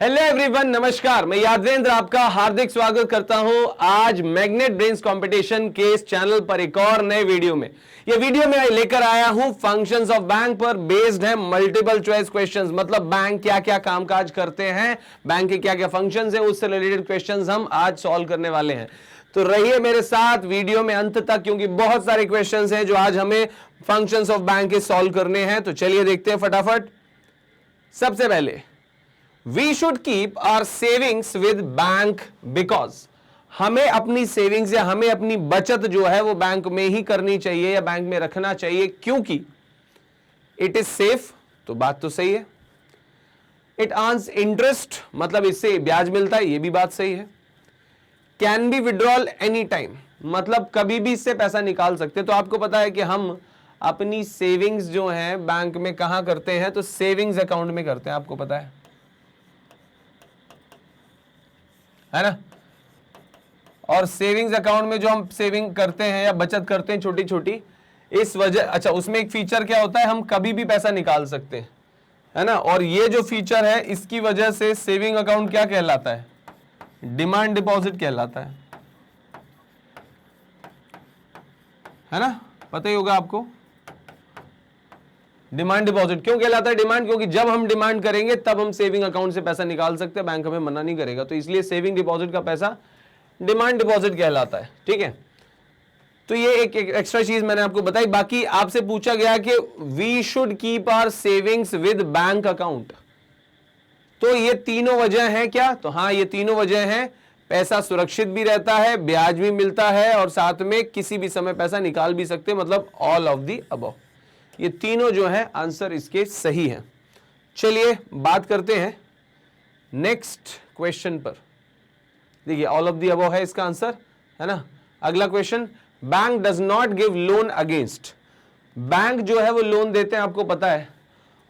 Hello everyone, नमस्कार। मैं यादवेंद्र आपका हार्दिक स्वागत करता हूं आज मैग्नेट ब्रेन्स कंपटीशन के इस चैनल पर एक और नए वीडियो में। ये वीडियो मैं लेकर आया हूं फंक्शंस ऑफ बैंक पर बेस्ड है मल्टीपल चॉइस क्वेश्चंस। मतलब बैंक क्या क्या कामकाज करते हैं, बैंक के क्या क्या फंक्शंस हैं, उससे रिलेटेड क्वेश्चंस हम आज सॉल्व करने वाले हैं। तो रहिए मेरे साथ वीडियो में अंत तक, क्योंकि बहुत सारे क्वेश्चंस हैं जो आज हमें फंक्शंस ऑफ बैंक के सॉल्व करने हैं। तो चलिए देखते हैं फटाफट। सबसे पहले, We should keep our savings with bank because हमें अपनी सेविंग्स या हमें अपनी बचत जो है वो बैंक में ही करनी चाहिए या बैंक में रखना चाहिए, क्योंकि इट इज सेफ। तो बात तो सही है। इट अर्न्स इंटरेस्ट, मतलब इससे ब्याज मिलता है, ये भी बात सही है। Can be withdrawal any time, मतलब कभी भी इससे पैसा निकाल सकते हैं। तो आपको पता है कि हम अपनी सेविंग्स जो है बैंक में कहां करते हैं, तो सेविंग्स अकाउंट में करते हैं, आपको पता है ना। और सेविंग्स अकाउंट में जो हम सेविंग करते हैं या बचत करते हैं छोटी छोटी, इस वजह, अच्छा उसमें एक फीचर क्या होता है, हम कभी भी पैसा निकाल सकते हैं, है ना। और ये जो फीचर है, इसकी वजह से सेविंग अकाउंट क्या कहलाता है, डिमांड डिपॉजिट कहलाता है ना। पता ही होगा आपको डिमांड डिपॉजिट क्यों कहलाता है। डिमांड, क्योंकि जब हम डिमांड करेंगे तब हम सेविंग अकाउंट से पैसा निकाल सकते हैं, बैंक हमें मना नहीं करेगा। तो इसलिए सेविंग डिपॉजिट का पैसा डिमांड डिपॉजिट कहलाता है, ठीक है। तो ये एक एक्स्ट्रा चीज मैंने आपको बताई। बाकी आपसे पूछा गया कि we should keep our savings with bank account, तो ये तीनों वजह है क्या, तो हाँ ये तीनों वजह है। पैसा सुरक्षित भी रहता है, ब्याज भी मिलता है, और साथ में किसी भी समय पैसा निकाल भी सकते हैं, मतलब ऑल ऑफ दी अबव। ये तीनों जो है आंसर इसके सही है। चलिए बात करते हैं नेक्स्ट क्वेश्चन पर। देखिए ऑल ऑफ दी अबव है इसका आंसर, है ना। अगला question, bank does not give loan against. Bank जो है वो लोन देते हैं, आपको पता है।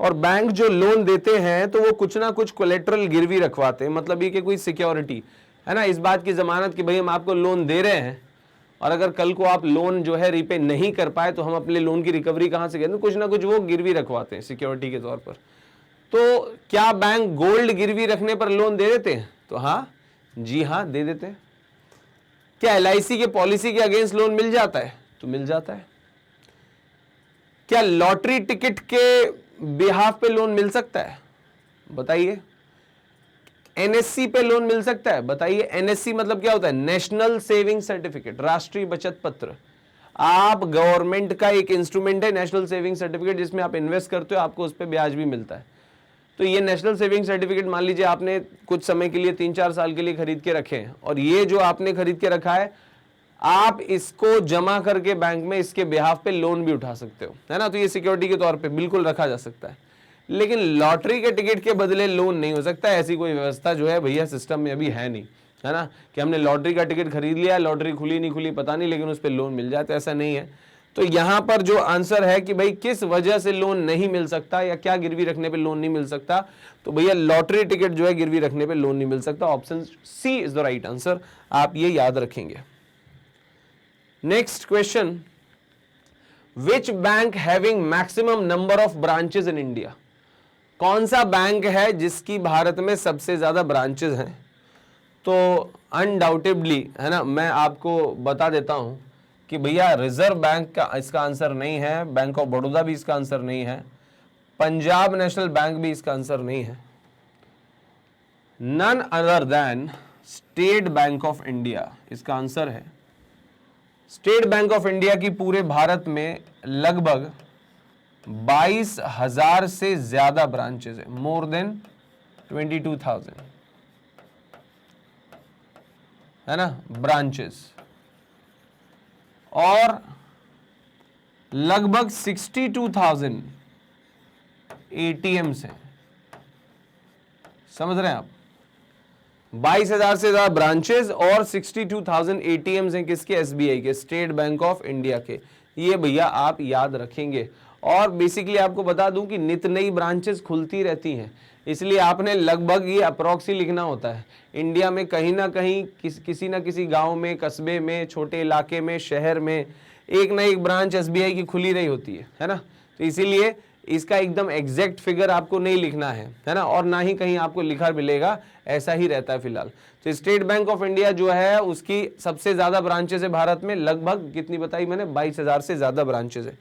और बैंक जो लोन देते हैं तो वो कुछ ना कुछ कोलेटरल गिरवी रखवाते हैं, मतलब ये कि कोई सिक्योरिटी, है ना, इस बात की जमानत कि भाई हम आपको लोन दे रहे हैं, और अगर कल को आप लोन जो है रीपे नहीं कर पाए तो हम अपने लोन की रिकवरी कहां से करें। कुछ ना कुछ वो गिरवी रखवाते हैं सिक्योरिटी के तौर पर। तो क्या बैंक गोल्ड गिरवी रखने पर लोन दे देते हैं, तो हाँ जी हाँ दे देते हैं। क्या LIC के पॉलिसी के अगेंस्ट लोन मिल जाता है, तो मिल जाता है। क्या लॉटरी टिकट के बिहाफ पे लोन मिल सकता है, बताइए। NSC पे लोन मिल सकता है, बताइए। NSC मतलब क्या होता है, नेशनल सेविंग सर्टिफिकेट, राष्ट्रीय बचत पत्र। आप गवर्नमेंट का एक इंस्ट्रूमेंट है नेशनल सेविंग सर्टिफिकेट, जिसमें आप इन्वेस्ट करते हो, आपको उस पर ब्याज भी मिलता है। तो ये नेशनल सेविंग सर्टिफिकेट मान लीजिए आपने कुछ समय के लिए 3-4 साल के लिए खरीद के रखे हैं, और ये जो आपने खरीद के रखा है, आप इसको जमा करके बैंक में इसके बिहाफ पे लोन भी उठा सकते हो, है ना। तो ये सिक्योरिटी के तौर पे बिल्कुल रखा जा सकता है। लेकिन लॉटरी के टिकट के बदले लोन नहीं हो सकता, ऐसी कोई व्यवस्था जो है भैया सिस्टम में अभी है नहीं, है ना, कि हमने लॉटरी का टिकट खरीद लिया, लॉटरी खुली नहीं खुली पता नहीं, लेकिन उस पर लोन मिल जाए, तो ऐसा नहीं है। तो यहां पर जो आंसर है कि भाई किस वजह से लोन नहीं मिल सकता या क्या गिरवी रखने पे लोन नहीं मिल सकता, तो भैया लॉटरी टिकट जो है गिरवी रखने पे लोन नहीं मिल सकता। Option C is the right answer, आप ये याद रखेंगे। Next question, which bank having maximum number of branches in India. कौन सा बैंक है जिसकी भारत में सबसे ज्यादा ब्रांचेस हैं। तो अनडाउटेबली, है ना, मैं आपको बता देता हूं कि भैया रिजर्व बैंक का इसका आंसर नहीं है, बैंक ऑफ बड़ौदा भी इसका आंसर नहीं है, पंजाब नेशनल बैंक भी इसका आंसर नहीं है। None other than State Bank of India इसका आंसर है। स्टेट बैंक ऑफ इंडिया की पूरे भारत में लगभग 22,000 से ज्यादा ब्रांचेस है, मोर देन 22,000, है ना, ब्रांचेस, और लगभग 62,000 ATMs हैं। समझ रहे हैं आप, 22,000 से ज्यादा ब्रांचेस और 62,000 ATMs हैं किसके, SBI के, स्टेट बैंक ऑफ इंडिया के। ये भैया आप याद रखेंगे। और बेसिकली आपको बता दूं कि नित नई ब्रांचेस खुलती रहती हैं, इसलिए आपने लगभग ये अप्रॉक्सी लिखना होता है। इंडिया में कहीं ना कहीं किसी ना किसी गांव में, कस्बे में, छोटे इलाके में, शहर में एक ना एक ब्रांच SBI की खुली रही होती है ना। तो इसीलिए इसका एकदम एग्जैक्ट फिगर आपको नहीं लिखना है ना, और ना ही कहीं आपको लिखा मिलेगा, ऐसा ही रहता है फिलहाल। तो स्टेट बैंक ऑफ इंडिया जो है उसकी सबसे ज्यादा ब्रांचेस है भारत में, लगभग कितनी बताई मैंने, 22,000 से ज्यादा ब्रांचेस है।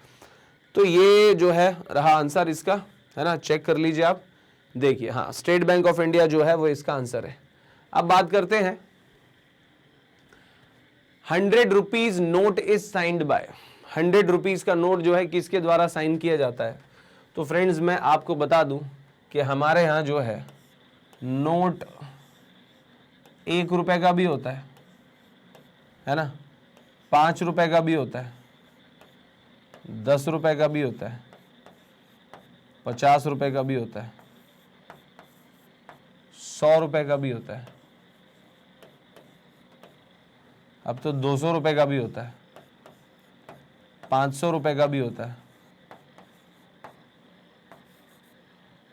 तो ये जो है रहा आंसर इसका, है ना, चेक कर लीजिए आप, देखिए हाँ स्टेट बैंक ऑफ इंडिया जो है वो इसका आंसर है। अब बात करते हैं 100 rupees note is signed by, 100 rupees का नोट जो है किसके द्वारा साइन किया जाता है। तो फ्रेंड्स मैं आपको बता दूं कि हमारे यहाँ जो है नोट 1 रुपए का भी होता है ना, 5 रुपए का भी होता है, 10 रुपए का भी होता है, 50 रुपए का भी होता है, 100 रुपए का भी होता है, अब तो 200 रुपए का भी होता है, 500 रुपए का भी होता है,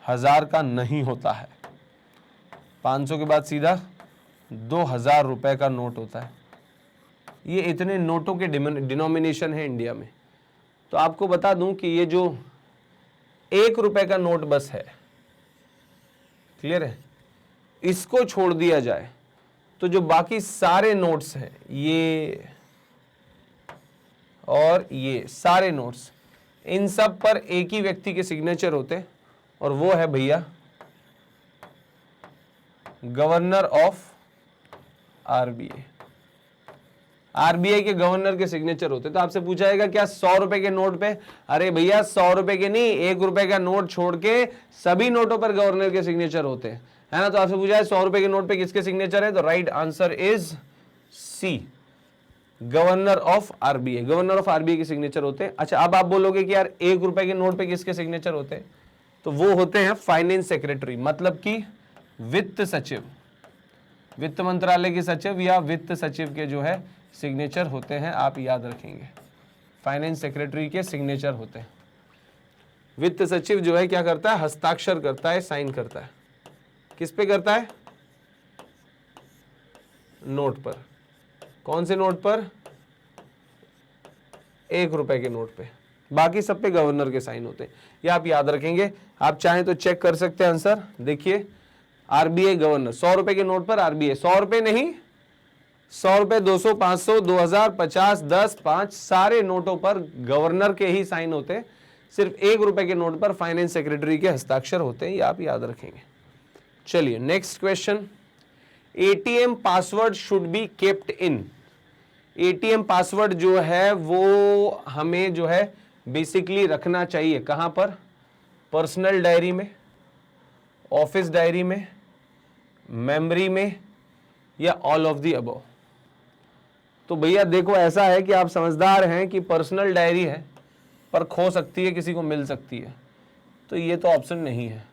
1000 का नहीं होता है, 500 के बाद सीधा 2000 रुपए का नोट होता है। ये इतने नोटों के डिनोमिनेशन है इंडिया में। तो आपको बता दूं कि ये जो 1 रुपए का नोट बस है, क्लियर है, इसको छोड़ दिया जाए तो जो बाकी सारे नोट्स हैं, ये और ये सारे नोट्स, इन सब पर एक ही व्यक्ति के सिग्नेचर होते हैं, और वो है भैया गवर्नर ऑफ आरबीआई। आरबीआई के गवर्नर के सिग्नेचर होते। तो आपसे पूछा जाएगा क्या 100 रुपए के नोट पे, अरे भैया 100 रुपए के नहीं, 1 रुपए का नोट छोड़ के सभी नोटों पर गवर्नर के सिग्नेचर होते हैं, है ना। तो आपसे पूछा है 100 रुपए के नोट पे किसके सिग्नेचर है, तो right answer is C, governor of RBI. Governor of RBI के सिग्नेचर होते हैं। अच्छा अब आप बोलोगे कि यार 1 रुपए के नोट पे किसके सिग्नेचर होते हैं, तो वो होते हैं फाइनेंस सेक्रेटरी, मतलब कि वित्त सचिव, वित्त मंत्रालय के सचिव या वित्त सचिव के जो है सिग्नेचर होते हैं, आप याद रखेंगे। फाइनेंस सेक्रेटरी के सिग्नेचर होते हैं। वित्त सचिव जो है क्या करता है, हस्ताक्षर करता है, साइन करता है। किस पे करता है, नोट पर। कौन से नोट पर, 1 रुपए के नोट पे। बाकी सब पे गवर्नर के साइन होते हैं, ये आप याद रखेंगे। आप चाहें तो चेक कर सकते हैं आंसर, देखिए आरबीआई गवर्नर, 100 रुपए के नोट पर आरबीआई, 100 रुपए नहीं, 100 रुपए, 200, 500, 2000, 50, 10, 5, सारे नोटों पर गवर्नर के ही साइन होते हैं। सिर्फ 1 रुपए के नोट पर फाइनेंस सेक्रेटरी के हस्ताक्षर होते हैं, ये आप याद रखेंगे। चलिए next question, ATM password should be kept in. ATM password जो है वो हमें जो है बेसिकली रखना चाहिए कहां पर, पर्सनल डायरी में, ऑफिस डायरी में, मेमोरी में, या ऑल ऑफ द अबव। तो भैया देखो ऐसा है कि आप समझदार हैं कि पर्सनल डायरी है पर खो सकती है, किसी को मिल सकती है, तो ये तो ऑप्शन नहीं है।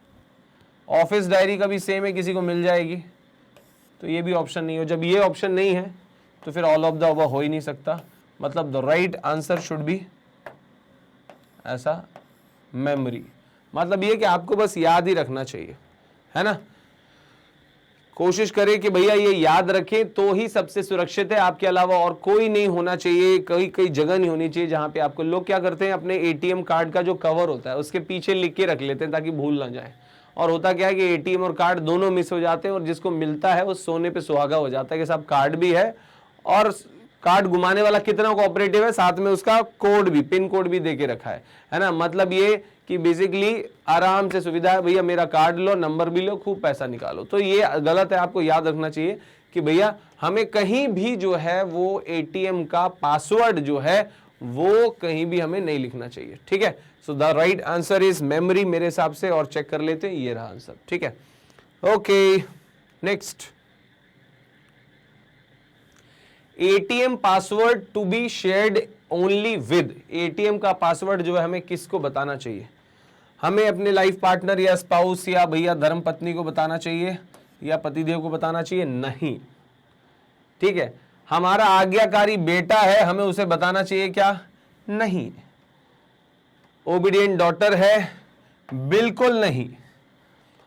ऑफिस डायरी का भी सेम है, किसी को मिल जाएगी, तो ये भी ऑप्शन नहीं हो। जब ये ऑप्शन नहीं है तो फिर ऑल ऑफ द अबव हो ही नहीं सकता, मतलब the right answer should B ऐसा मेमोरी। मतलब ये कि आपको बस याद ही रखना चाहिए, है ना। कोशिश करें कि भैया ये याद रखें तो ही सबसे सुरक्षित है, आपके अलावा और कोई नहीं होना चाहिए, कई जगह नहीं होनी चाहिए जहां पे आपको। लोग क्या करते हैं, अपने एटीएम कार्ड का जो कवर होता है उसके पीछे लिख के रख लेते हैं ताकि भूल ना जाए, और होता क्या है कि एटीएम और कार्ड दोनों मिस हो जाते हैं, और जिसको मिलता है वो सोने पे सुहागा हो जाता है कि साहब कार्ड भी है, और कार्ड घुमाने वाला कितना कोऑपरेटिव है, साथ में उसका कोड भी, पिन कोड भी देके रखा है ना। मतलब ये कि बेसिकली आराम से सुविधा है, भैया मेरा कार्ड लो, नंबर भी लो, खूब पैसा निकालो। तो ये गलत है, आपको याद रखना चाहिए कि भैया हमें कहीं भी जो है वो एटीएम का पासवर्ड जो है वो कहीं भी हमें नहीं लिखना चाहिए, ठीक है। So the right answer is memory मेरे हिसाब से, और चेक कर लेते हैं, ये रहा आंसर, ठीक है। Okay next, ATM password to be shared only with. ATM का पासवर्ड जो है हमें किसको बताना चाहिए, हमें अपने लाइफ पार्टनर या स्पाउस या भैया धर्म पत्नी को बताना चाहिए या पतिदेव को बताना चाहिए, नहीं, ठीक है। हमारा आज्ञाकारी बेटा है, हमें उसे बताना चाहिए क्या, नहीं। ओबीडियंट डॉटर है, बिल्कुल नहीं।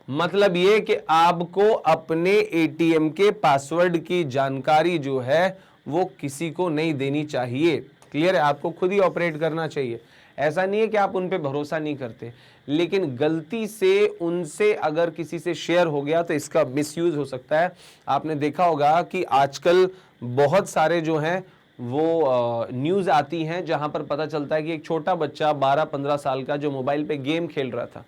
मतलब ये कि आपको अपने एटीएम के पासवर्ड की जानकारी जो है वो किसी को नहीं देनी चाहिए, क्लियर है। आपको खुद ही ऑपरेट करना चाहिए, ऐसा नहीं है कि आप उन पे भरोसा नहीं करते, लेकिन गलती से उनसे अगर किसी से शेयर हो गया तो इसका मिसयूज हो सकता है। आपने देखा होगा कि आजकल बहुत सारे जो हैं वो न्यूज आती हैं जहां पर पता चलता है कि एक छोटा बच्चा 12-15 साल का जो मोबाइल पे गेम खेल रहा था,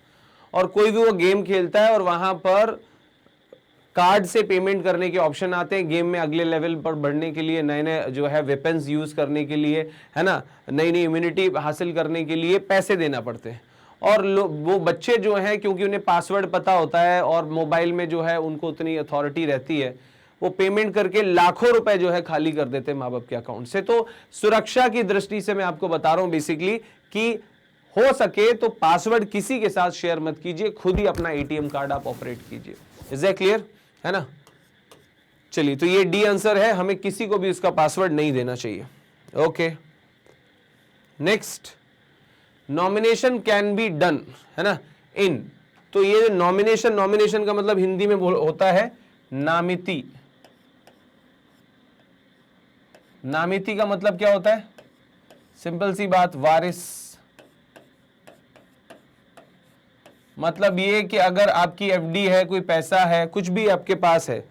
और कोई भी वो गेम खेलता है और वहां पर कार्ड से पेमेंट करने के ऑप्शन आते हैं, गेम में अगले लेवल पर बढ़ने के लिए, नए नए जो है वेपन्स यूज करने के लिए, है ना, नई नई इम्यूनिटी हासिल करने के लिए पैसे देना पड़ते हैं। और वो बच्चे जो हैं, क्योंकि उन्हें पासवर्ड पता होता है और मोबाइल में जो है उनको उतनी अथॉरिटी रहती है, वो पेमेंट करके लाखों रुपए जो है खाली कर देते हैं माँ बाप के अकाउंट से। तो सुरक्षा की दृष्टि से मैं आपको बता रहा हूं बेसिकली कि हो सके तो पासवर्ड किसी के साथ शेयर मत कीजिए, खुद ही अपना एटीएम कार्ड आप ऑपरेट कीजिए। इज दैट क्लियर, है ना? चलिए, तो ये डी आंसर है, हमें किसी को भी उसका पासवर्ड नहीं देना चाहिए। Okay, next, nomination can be done, है ना, इन। तो ये नॉमिनेशन का मतलब हिंदी में होता है नामिती। नामिती का मतलब क्या होता है? सिंपल सी बात, वारिस। मतलब ये कि अगर आपकी एफडी है, कोई पैसा है, कुछ भी आपके पास है,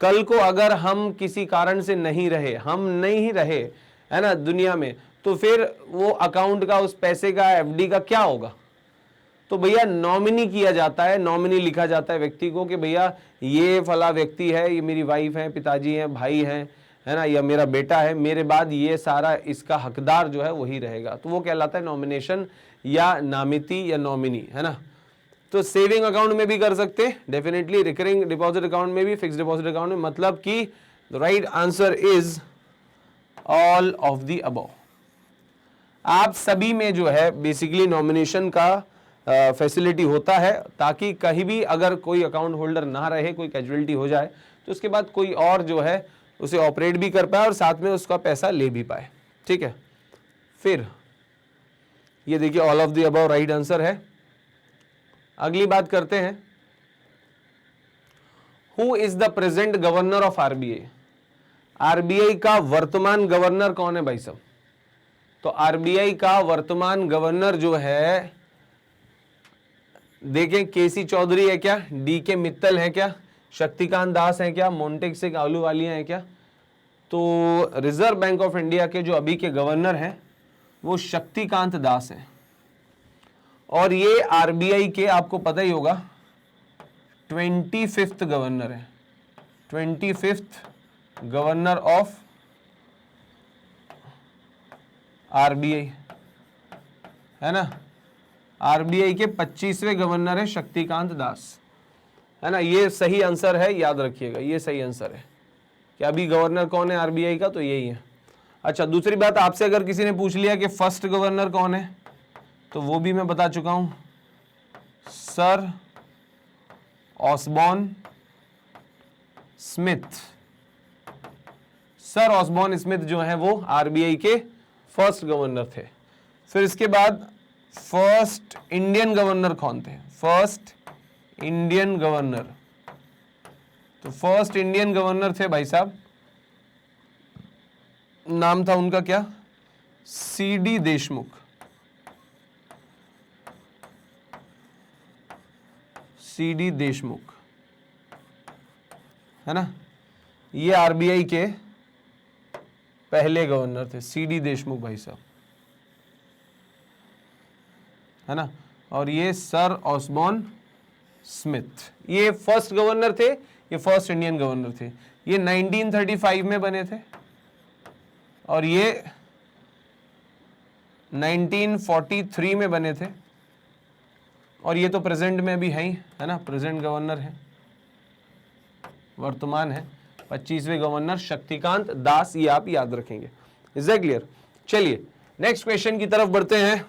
कल को अगर हम किसी कारण से नहीं रहे, हम नहीं रहे, है ना, दुनिया में, तो फिर वो अकाउंट का, उस पैसे का, एफडी का क्या होगा? तो भैया नॉमिनी किया जाता है, नॉमिनी लिखा जाता है व्यक्ति को कि भैया ये फला व्यक्ति है, ये मेरी वाइफ है, पिताजी हैं, भाई हैं, है ना, या मेरा बेटा है, मेरे बाद ये सारा इसका हकदार जो है वही रहेगा। तो वो कहलाता है नॉमिनेशन या नामिती या नॉमिनी, है ना। तो सेविंग अकाउंट में भी कर सकते हैं डेफिनेटली, रिकरिंग डिपॉजिट अकाउंट में भी, फिक्स्ड डिपॉजिट अकाउंट में। मतलब कि the right answer is all of the above. आप सभी में जो है बेसिकली नॉमिनेशन का फैसिलिटी होता है, ताकि कहीं भी अगर कोई अकाउंट होल्डर ना रहे, कोई कैजुअलिटी हो जाए, तो उसके बाद कोई और जो है उसे ऑपरेट भी कर पाए और साथ में उसका पैसा ले भी पाए। ठीक है, फिर ये देखिए all of the above right answer है। अगली बात करते हैं, who is the present governor of RBI? RBI का वर्तमान गवर्नर कौन है भाई साहब? तो आरबीआई का वर्तमान गवर्नर जो है, देखें, केसी चौधरी है क्या, डी के मित्तल है क्या, शक्तिकांत दास है क्या, मोंटेक सिंह आहलूवालिया है क्या? तो रिजर्व बैंक ऑफ इंडिया के जो अभी के गवर्नर हैं वो शक्तिकांत दास हैं, और ये आरबीआई के, आपको पता ही होगा, 25th गवर्नर है, 25th गवर्नर ऑफ आरबीआई, है ना। आरबीआई के 25वें गवर्नर है शक्तिकांत दास, है ना। ये सही आंसर है, याद रखिएगा, ये सही आंसर है कि अभी गवर्नर कौन है आरबीआई का, तो यही है। अच्छा, दूसरी बात, आपसे अगर किसी ने पूछ लिया कि फर्स्ट गवर्नर कौन है, तो वो भी मैं बता चुका हूं, sir Osborne Smith. Sir Osborne Smith जो है वो आरबीआई के फर्स्ट गवर्नर थे। फिर इसके बाद फर्स्ट इंडियन गवर्नर कौन थे? फर्स्ट इंडियन गवर्नर, तो फर्स्ट इंडियन गवर्नर थे भाई साहब, नाम था उनका क्या? सीडी देशमुख। सीडी देशमुख, है ना। ये आरबीआई के पहले गवर्नर थे, सीडी देशमुख भाई साहब, है ना। और ये सर ऑसबॉर्न स्मिथ, ये फर्स्ट गवर्नर थे, ये फर्स्ट इंडियन गवर्नर थे। ये 1935 में बने थे और ये 1943 में बने थे, और ये तो प्रेजेंट में भी हैं, है ना, प्रेजेंट गवर्नर है, वर्तमान है 25वें गवर्नर शक्तिकांत दास, ये आप याद रखेंगे। Is that clear? चलिए नेक्स्ट क्वेश्चन की तरफ बढ़ते हैं।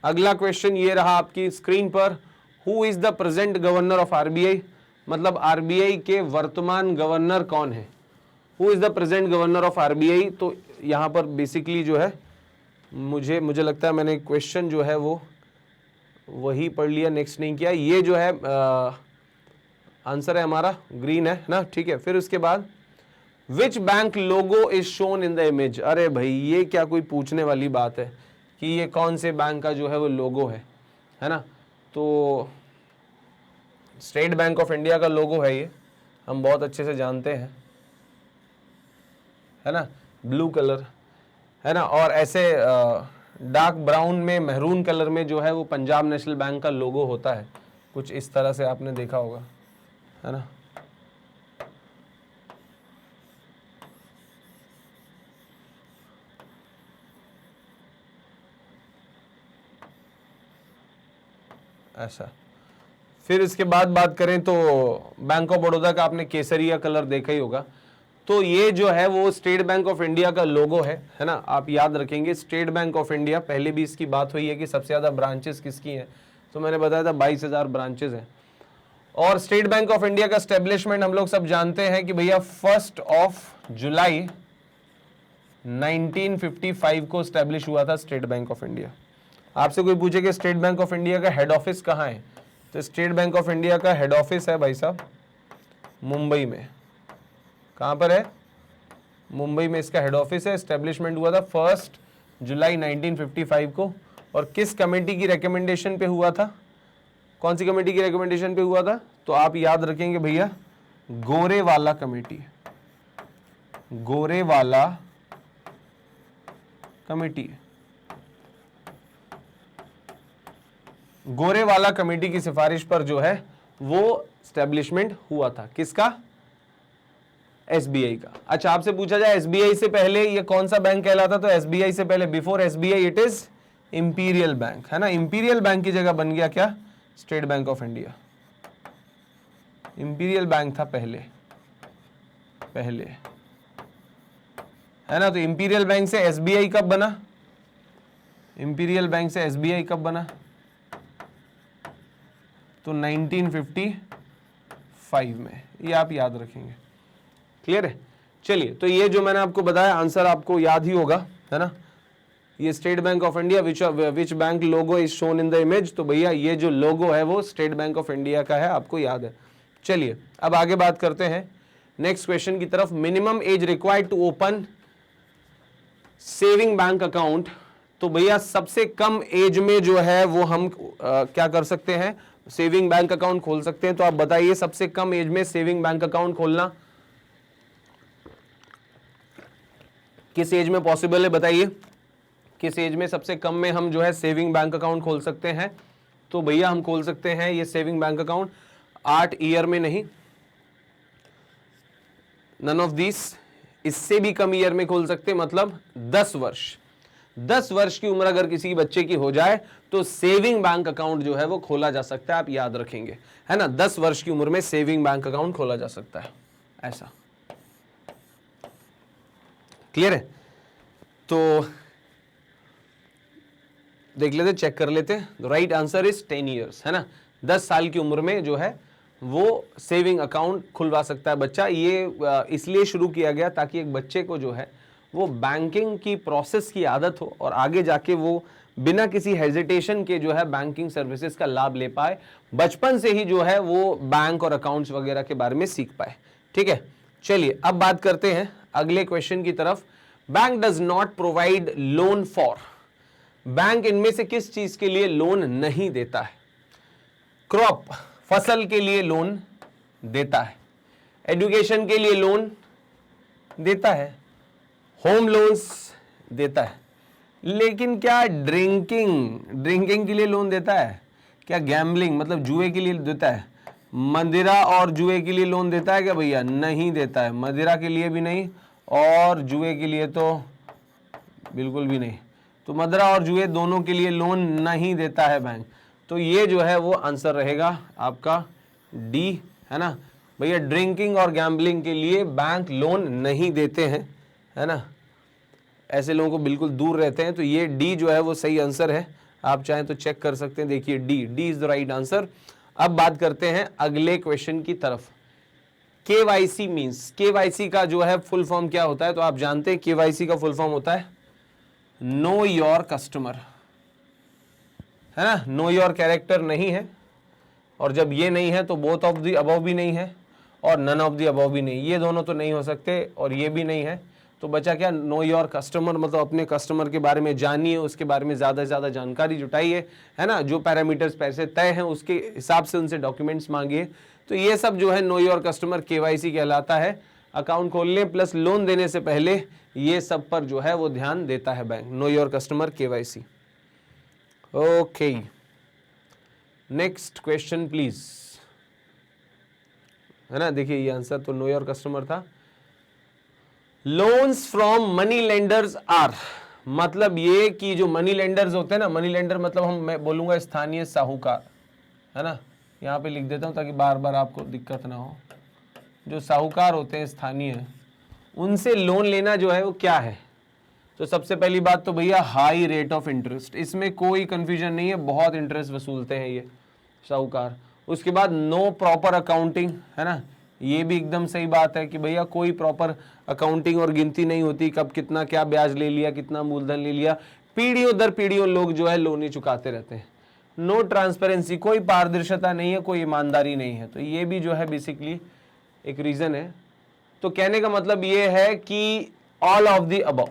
अगला क्वेश्चन ये रहा आपकी स्क्रीन पर, who is the present governor of RBI? मतलब आरबीआई के वर्तमान गवर्नर कौन है? Who is the present governor of RBI? तो यहां पर बेसिकली जो है मुझे लगता है मैंने क्वेश्चन जो है वो वही पढ़ लिया, नेक्स्ट नहीं किया। ये जो है आंसर है हमारा ग्रीन है ना, ठीक है। फिर उसके बाद which bank logo is shown in the image? अरे भाई ये क्या कोई पूछने वाली बात है कि ये कौन से बैंक का जो है वो लोगो है ना। तो स्टेट बैंक ऑफ इंडिया का लोगो है ये, हम बहुत अच्छे से जानते हैं, है ना, ब्लू कलर, है ना। और ऐसे डार्क ब्राउन में मैरून कलर में जो है वो पंजाब नेशनल बैंक का लोगो होता है, कुछ इस तरह से आपने देखा होगा, है ना। ऐसा। फिर इसके बाद बात करें तो बैंक ऑफ बड़ौदा का आपने केसरिया कलर देखा ही होगा। तो ये जो है वो स्टेट बैंक ऑफ इंडिया का लोगो है ना। आप याद रखेंगे स्टेट बैंक ऑफ इंडिया, पहले भी इसकी बात हुई है कि सबसे ज़्यादा ब्रांचेस किसकी हैं, तो मैंने बताया था 22,000 ब्रांचेस हैं। और स्टेट बैंक ऑफ इंडिया का स्टैब्लिशमेंट हम लोग सब जानते हैं कि भैया 1 जुलाई 1955 को स्टैब्लिश हुआ था स्टेट बैंक ऑफ इंडिया। आपसे कोई पूछे कि स्टेट बैंक ऑफ इंडिया का हेड ऑफिस कहाँ है, तो स्टेट बैंक ऑफ इंडिया का हेड ऑफिस है भाई साहब मुंबई में। कहाँ पर है? मुंबई में इसका हेड ऑफिस है। स्टैब्लिशमेंट हुआ था 1 जुलाई 1955 को। और किस कमेटी की रिकमेंडेशन पे हुआ था? कौन सी कमेटी की रिकमेंडेशन पे हुआ था? तो आप याद रखेंगे भैया, Gorewala committee, Gorewala committee, Gorewala committee की सिफारिश पर जो है वो स्टैब्लिशमेंट हुआ था। किसका? एसबीआई का। अच्छा, आपसे पूछा जाए एसबीआई से पहले ये कौन सा बैंक कहलाता, तो एसबीआई से पहले, before SBI it is imperial bank, है ना। इंपीरियल बैंक की जगह बन गया क्या? State Bank of India. Imperial bank था पहले, है ना। तो इंपीरियल बैंक से एसबीआई कब बना? इंपीरियल बैंक से एसबीआई कब बना? तो 1955 में। ये आप याद रखेंगे। क्लियर है? चलिए, तो ये जो मैंने आपको बताया आंसर आपको याद ही होगा, है ना। ये state Bank of India, which bank logo is shown in the image. तो भैया ये जो लोगो है वो स्टेट बैंक ऑफ इंडिया का है, आपको याद है। चलिए अब आगे बात करते हैं नेक्स्ट क्वेश्चन की तरफ। Minimum age required to open saving bank account. तो भैया सबसे कम एज में जो है वो हम क्या कर सकते हैं? सेविंग बैंक अकाउंट खोल सकते हैं। तो आप बताइए सबसे कम एज में सेविंग बैंक अकाउंट खोलना किस एज में पॉसिबल है? बताइए किस एज में सबसे कम में हम जो है सेविंग बैंक अकाउंट खोल सकते हैं? तो भैया हम खोल सकते हैं ये सेविंग बैंक अकाउंट 8 ईयर में नहीं, नन ऑफ दिस, इससे भी कम ईयर में खोल सकते हैं, मतलब 10 वर्ष। 10 वर्ष की उम्र अगर किसी बच्चे की हो जाए तो सेविंग बैंक अकाउंट जो है वो खोला जा सकता है। आप याद रखेंगे, है ना। 10 वर्ष की उम्र में सेविंग बैंक अकाउंट खोला जा सकता है, ऐसा। क्लियर है? तो देख लेते, चेक कर लेते। राइट आंसर इज 10 ईयर्स, है ना। 10 साल की उम्र में जो है वो सेविंग अकाउंट खुलवा सकता है बच्चा। ये इसलिए शुरू किया गया ताकि एक बच्चे को जो है वो बैंकिंग की प्रोसेस की आदत हो और आगे जाके वो बिना किसी हेजिटेशन के जो है बैंकिंग सर्विसेज का लाभ ले पाए। बचपन से ही जो है वो बैंक और अकाउंट्स वगैरह के बारे में सीख पाए। ठीक है, चलिए अब बात करते हैं अगले क्वेश्चन की तरफ। Bank does not provide loan for. Bank इनमें से किस चीज के लिए लोन नहीं देता है? क्रॉप, फसल के लिए लोन देता है, एजुकेशन के लिए लोन देता है, होम लोन्स देता है, लेकिन क्या ड्रिंकिंग के लिए लोन देता है? क्या गैम्बलिंग मतलब जुए के लिए देता है? मदिरा और जुए के लिए लोन देता है क्या भैया? नहीं देता है। मदिरा के लिए भी नहीं और जुए के लिए तो बिल्कुल भी नहीं। तो मदिरा और जुए दोनों के लिए लोन नहीं देता है बैंक। तो ये जो है वो आंसर रहेगा आपका डी, है ना भैया। ड्रिंकिंग और गैम्बलिंग के लिए बैंक लोन नहीं देते हैं, है ना। ऐसे लोगों को बिल्कुल दूर रहते हैं। तो ये डी जो है वो सही आंसर है। आप चाहें तो चेक कर सकते हैं, देखिए D is the right answer. अब बात करते हैं अगले क्वेश्चन की तरफ। केवाईसी मींस, केवाईसी का जो है फुल फॉर्म क्या होता है? तो आप जानते हैं केवाईसी का फुल फॉर्म होता है नो योर कस्टमर, है ना। नो योर कैरेक्टर नहीं है, और जब ये नहीं है तो बोथ ऑफ द अबव भी नहीं है और नन ऑफ द अबव भी नहीं। ये दोनों तो नहीं हो सकते और ये भी नहीं है, तो बचा क्या, नो योर कस्टमर, मतलब अपने कस्टमर के बारे में जानिए, उसके बारे में ज़्यादा से ज़्यादा जानकारी जुटाइए, है ना, जो पैरामीटर्स पैसे तय हैं उसके हिसाब से उनसे डॉक्यूमेंट्स मांगिए। तो ये सब जो है नो योर कस्टमर KYC कहलाता है। अकाउंट खोलने प्लस लोन देने से पहले ये सब पर जो है वो ध्यान देता है bank, know your customer KYC। Okay, next question please, है ना। देखिए ये आंसर तो नो योर कस्टमर था। Loans from money lenders are, मतलब ये कि जो मनी लेंडर्स होते हैं ना, मनी लेंडर मतलब मैं बोलूंगा स्थानीय साहूकार, है ना, यहाँ पे लिख देता हूँ ताकि बार बार आपको दिक्कत ना हो। जो साहूकार होते हैं स्थानीय, उनसे लोन लेना जो है वो क्या है, तो सबसे पहली बात तो भैया हाई रेट ऑफ इंटरेस्ट, इसमें कोई कंफ्यूजन नहीं है, बहुत इंटरेस्ट वसूलते हैं ये साहूकार। उसके बाद नो प्रॉपर अकाउंटिंग, है ना, ये भी एकदम सही बात है कि भैया कोई प्रॉपर अकाउंटिंग और गिनती नहीं होती, कब कितना क्या ब्याज ले लिया, कितना मूलधन ले लिया, पीढ़ियों दर पीढ़ियों लोग जो है लोन ही चुकाते रहते हैं। नो ट्रांसपेरेंसी, कोई पारदर्शिता नहीं है, कोई ईमानदारी नहीं है, तो ये भी जो है बेसिकली एक रीजन है। तो कहने का मतलब ये है कि ऑल ऑफ द अबव,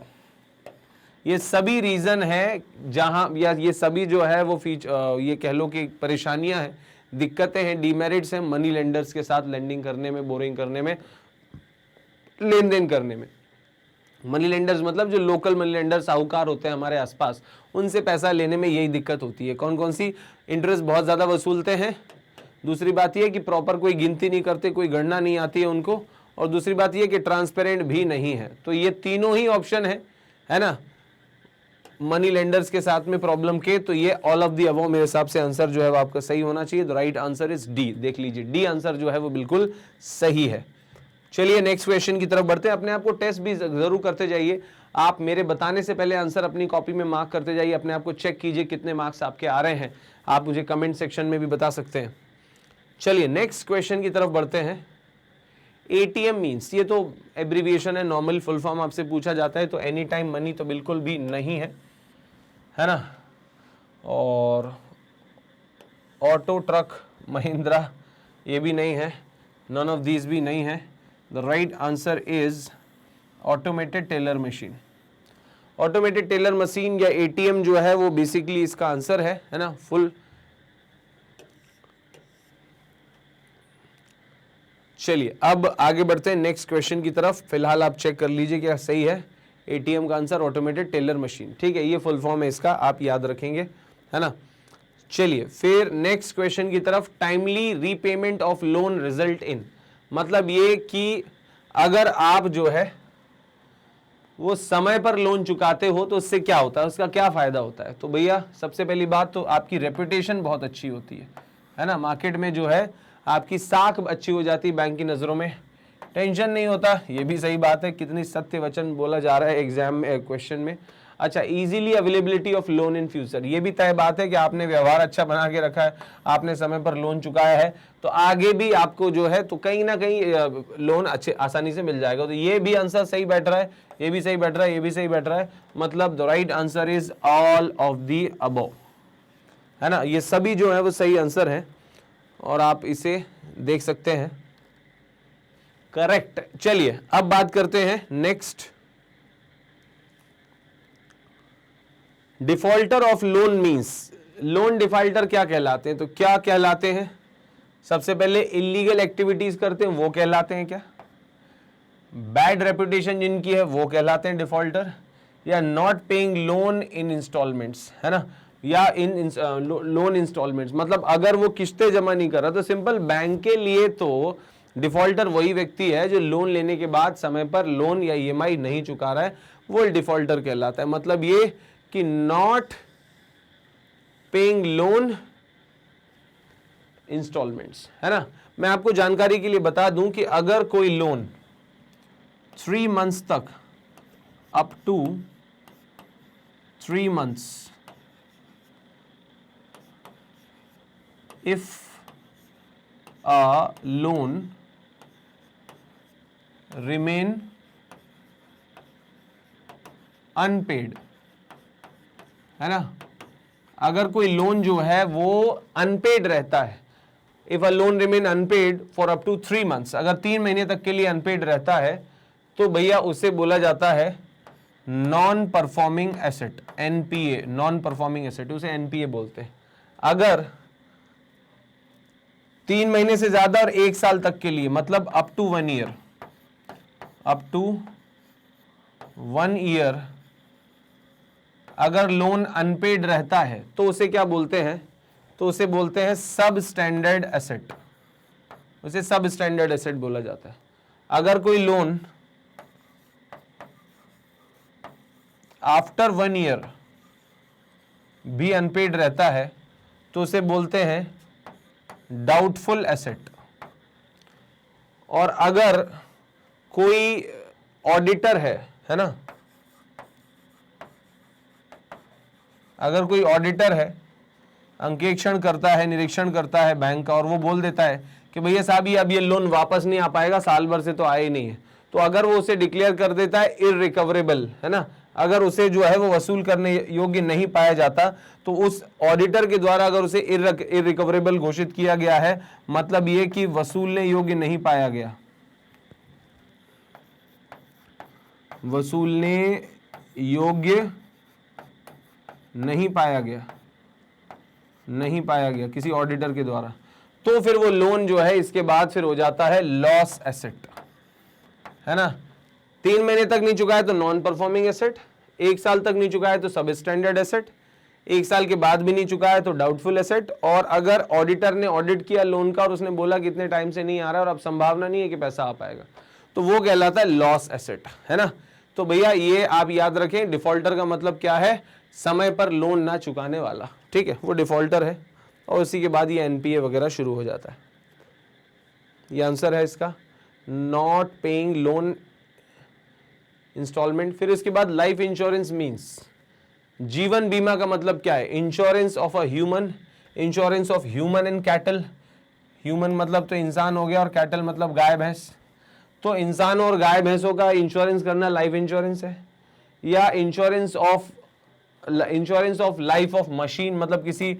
ये सभी रीजन है जहां, या ये सभी जो है वो ये कह लो कि परेशानियां हैं, दिक्कतें हैं, डीमेरिट्स हैं मनी लेंडर्स के साथ लेंडिंग करने में, बोरिंग करने में, लेन देन करने में। मनी लेंडर्स मतलब जो लोकल मनी लेंडर साहूकार होते हैं हमारे आसपास, उनसे पैसा लेने में यही दिक्कत होती है। कौन कौन सी, इंटरेस्ट बहुत ज़्यादा वसूलते हैं, दूसरी बात यह कि प्रॉपर कोई गिनती नहीं करते, कोई गणना नहीं आती है उनको, और दूसरी बात यह कि ट्रांसपेरेंट भी नहीं है। तो ये तीनों ही ऑप्शन है ना मनी लेंडर्स के साथ में प्रॉब्लम के, तो ये ऑल ऑफ दी अबव मेरे हिसाब से आंसर जो है वो आपका सही होना चाहिए। The right answer is D, देख लीजिए डी आंसर जो है वो बिल्कुल सही है। चलिए नेक्स्ट क्वेश्चन की तरफ बढ़ते हैं। अपने आप को टेस्ट भी जरूर करते जाइए, आप मेरे बताने से पहले आंसर अपनी कॉपी में मार्क करते जाइए, अपने आप को चेक कीजिए कितने मार्क्स आपके आ रहे हैं, आप मुझे कमेंट सेक्शन में भी बता सकते हैं। चलिए नेक्स्ट क्वेश्चन की तरफ बढ़ते हैं। ATM मीन्स, ये तो एब्रीविएशन है, नॉर्मल फुल फॉर्म आपसे पूछा जाता है, तो एनी टाइम मनी तो बिल्कुल भी नहीं है ना, और ऑटो ट्रक महिंद्रा ये भी नहीं है, नन ऑफ दीज भी नहीं है। The right answer is automated teller machine. Automated teller machine या ATM जो है वो बेसिकली इसका आंसर है ना, फुल। चलिए अब आगे बढ़ते हैं नेक्स्ट क्वेश्चन की तरफ। फिलहाल आप चेक कर लीजिए क्या सही है। ATM का आंसर ऑटोमेटेड टेलर मशीन, ठीक है, ये फुल फॉर्म है इसका, आप याद रखेंगे, है ना। चलिए फिर नेक्स्ट क्वेश्चन की तरफ। Timely repayment of loan result in, मतलब ये कि अगर आप जो है वो समय पर लोन चुकाते हो तो उससे क्या होता है, उसका क्या फायदा होता है। तो भैया सबसे पहली बात तो आपकी रेपुटेशन बहुत अच्छी होती है ना, मार्केट में जो है आपकी साख अच्छी हो जाती है बैंक की नज़रों में, टेंशन नहीं होता, ये भी सही बात है, कितनी सत्य वचन बोला जा रहा है एग्जाम में, क्वेश्चन में। अच्छा, easily availability of loan in future, ये भी तय बात है कि आपने व्यवहार अच्छा बना के रखा है, आपने समय पर लोन चुकाया है, तो आगे भी आपको जो है तो कहीं ना कहीं लोन अच्छे आसानी से मिल जाएगा। तो ये भी आंसर सही बैठ रहा है, ये भी सही बैठ रहा है, ये भी सही बैठ रहा है, मतलब the right answer is all of the above, है ना, ये सभी जो है वो सही आंसर है और आप इसे देख सकते हैं, करेक्ट। चलिए अब बात करते हैं next. Defaulter of loan means, loan defaulter क्या कहलाते हैं, तो क्या कहलाते हैं, सबसे पहले इलीगल एक्टिविटीज करते हैं वो कहलाते हैं क्या, बैड रेपुटेशन जिनकी है वो कहलाते हैं डिफॉल्टर, या not paying loan in instalments, है ना, या इन लोन इंस्टॉलमेंट्स, मतलब अगर वो किस्तें जमा नहीं कर रहा, तो सिंपल बैंक के लिए तो डिफॉल्टर वही व्यक्ति है जो लोन लेने के बाद समय पर लोन या EMI नहीं चुका रहा है, वो डिफॉल्टर कहलाता है। मतलब ये कि नॉट पेइंग लोन इंस्टॉलमेंट्स, है ना। मैं आपको जानकारी के लिए बता दूं कि अगर कोई लोन 3 मंथ्स तक, up to 3 months, if a loan remain unpaid, है ना, अगर कोई लोन जो है वो अनपेड रहता है, if a loan remain unpaid for up to 3 months, अगर 3 महीने तक के लिए अनपेड रहता है, तो भैया उसे बोला जाता है non performing asset, NPA, non performing asset, उसे एनपीए बोलते हैं। अगर 3 महीने से ज्यादा और 1 साल तक के लिए, मतलब up to 1 year, up to 1 year अगर लोन अनपेड रहता है तो उसे क्या बोलते हैं, तो उसे बोलते हैं सब स्टैंडर्ड एसेट, उसे सब स्टैंडर्ड एसेट बोला जाता है। अगर कोई लोन आफ्टर 1 ईयर भी अनपेड रहता है तो उसे बोलते हैं डाउटफुल एसेट। और अगर कोई ऑडिटर है ना, अगर कोई ऑडिटर है, अंकेक्षण करता है, निरीक्षण करता है बैंक का, और वो बोल देता है कि भैया साहब ये अब ये लोन वापस नहीं आ पाएगा, साल भर से तो आया ही नहीं है, तो अगर वो उसे डिक्लेयर कर देता है इररिकवरेबल, है ना, अगर उसे जो है वो वसूल करने योग्य नहीं पाया जाता, तो उस ऑडिटर के द्वारा अगर उसे इररिकवरेबल घोषित किया गया है, मतलब ये कि वसूलने योग्य नहीं पाया गया, वसूलने योग्य नहीं पाया गया, नहीं पाया गया किसी ऑडिटर के द्वारा, तो फिर वो लोन जो है इसके बाद फिर हो जाता है लॉस एसेट, है ना। 3 महीने तक नहीं चुका है तो नॉन परफॉर्मिंग एसेट, 1 साल तक नहीं चुका है तो सब स्टैंडर्ड एसेट, 1 साल के बाद भी नहीं चुका है तो डाउटफुल एसेट, और अगर ऑडिटर ने ऑडिट किया लोन का और उसने बोला कि इतने टाइम से नहीं आ रहा और अब संभावना नहीं है कि पैसा आ पाएगा, तो वो कहलाता है लॉस एसेट, है ना। तो भैया ये आप याद रखें, डिफॉल्टर का मतलब क्या है, समय पर लोन ना चुकाने वाला, ठीक है, वो डिफॉल्टर है। और उसी के बाद ये एनपीए वगैरह शुरू हो जाता है। ये आंसर है इसका, नॉट पेइंग लोन इंस्टॉलमेंट। फिर इसके बाद लाइफ इंश्योरेंस मींस, जीवन बीमा का मतलब क्या है, insurance of a human, insurance of human and cattle, human मतलब तो इंसान हो गया और कैटल मतलब गाय भैंस, तो इंसान और गाय भैंसों का इंश्योरेंस करना लाइफ इंश्योरेंस है। या insurance of life of machine, मतलब किसी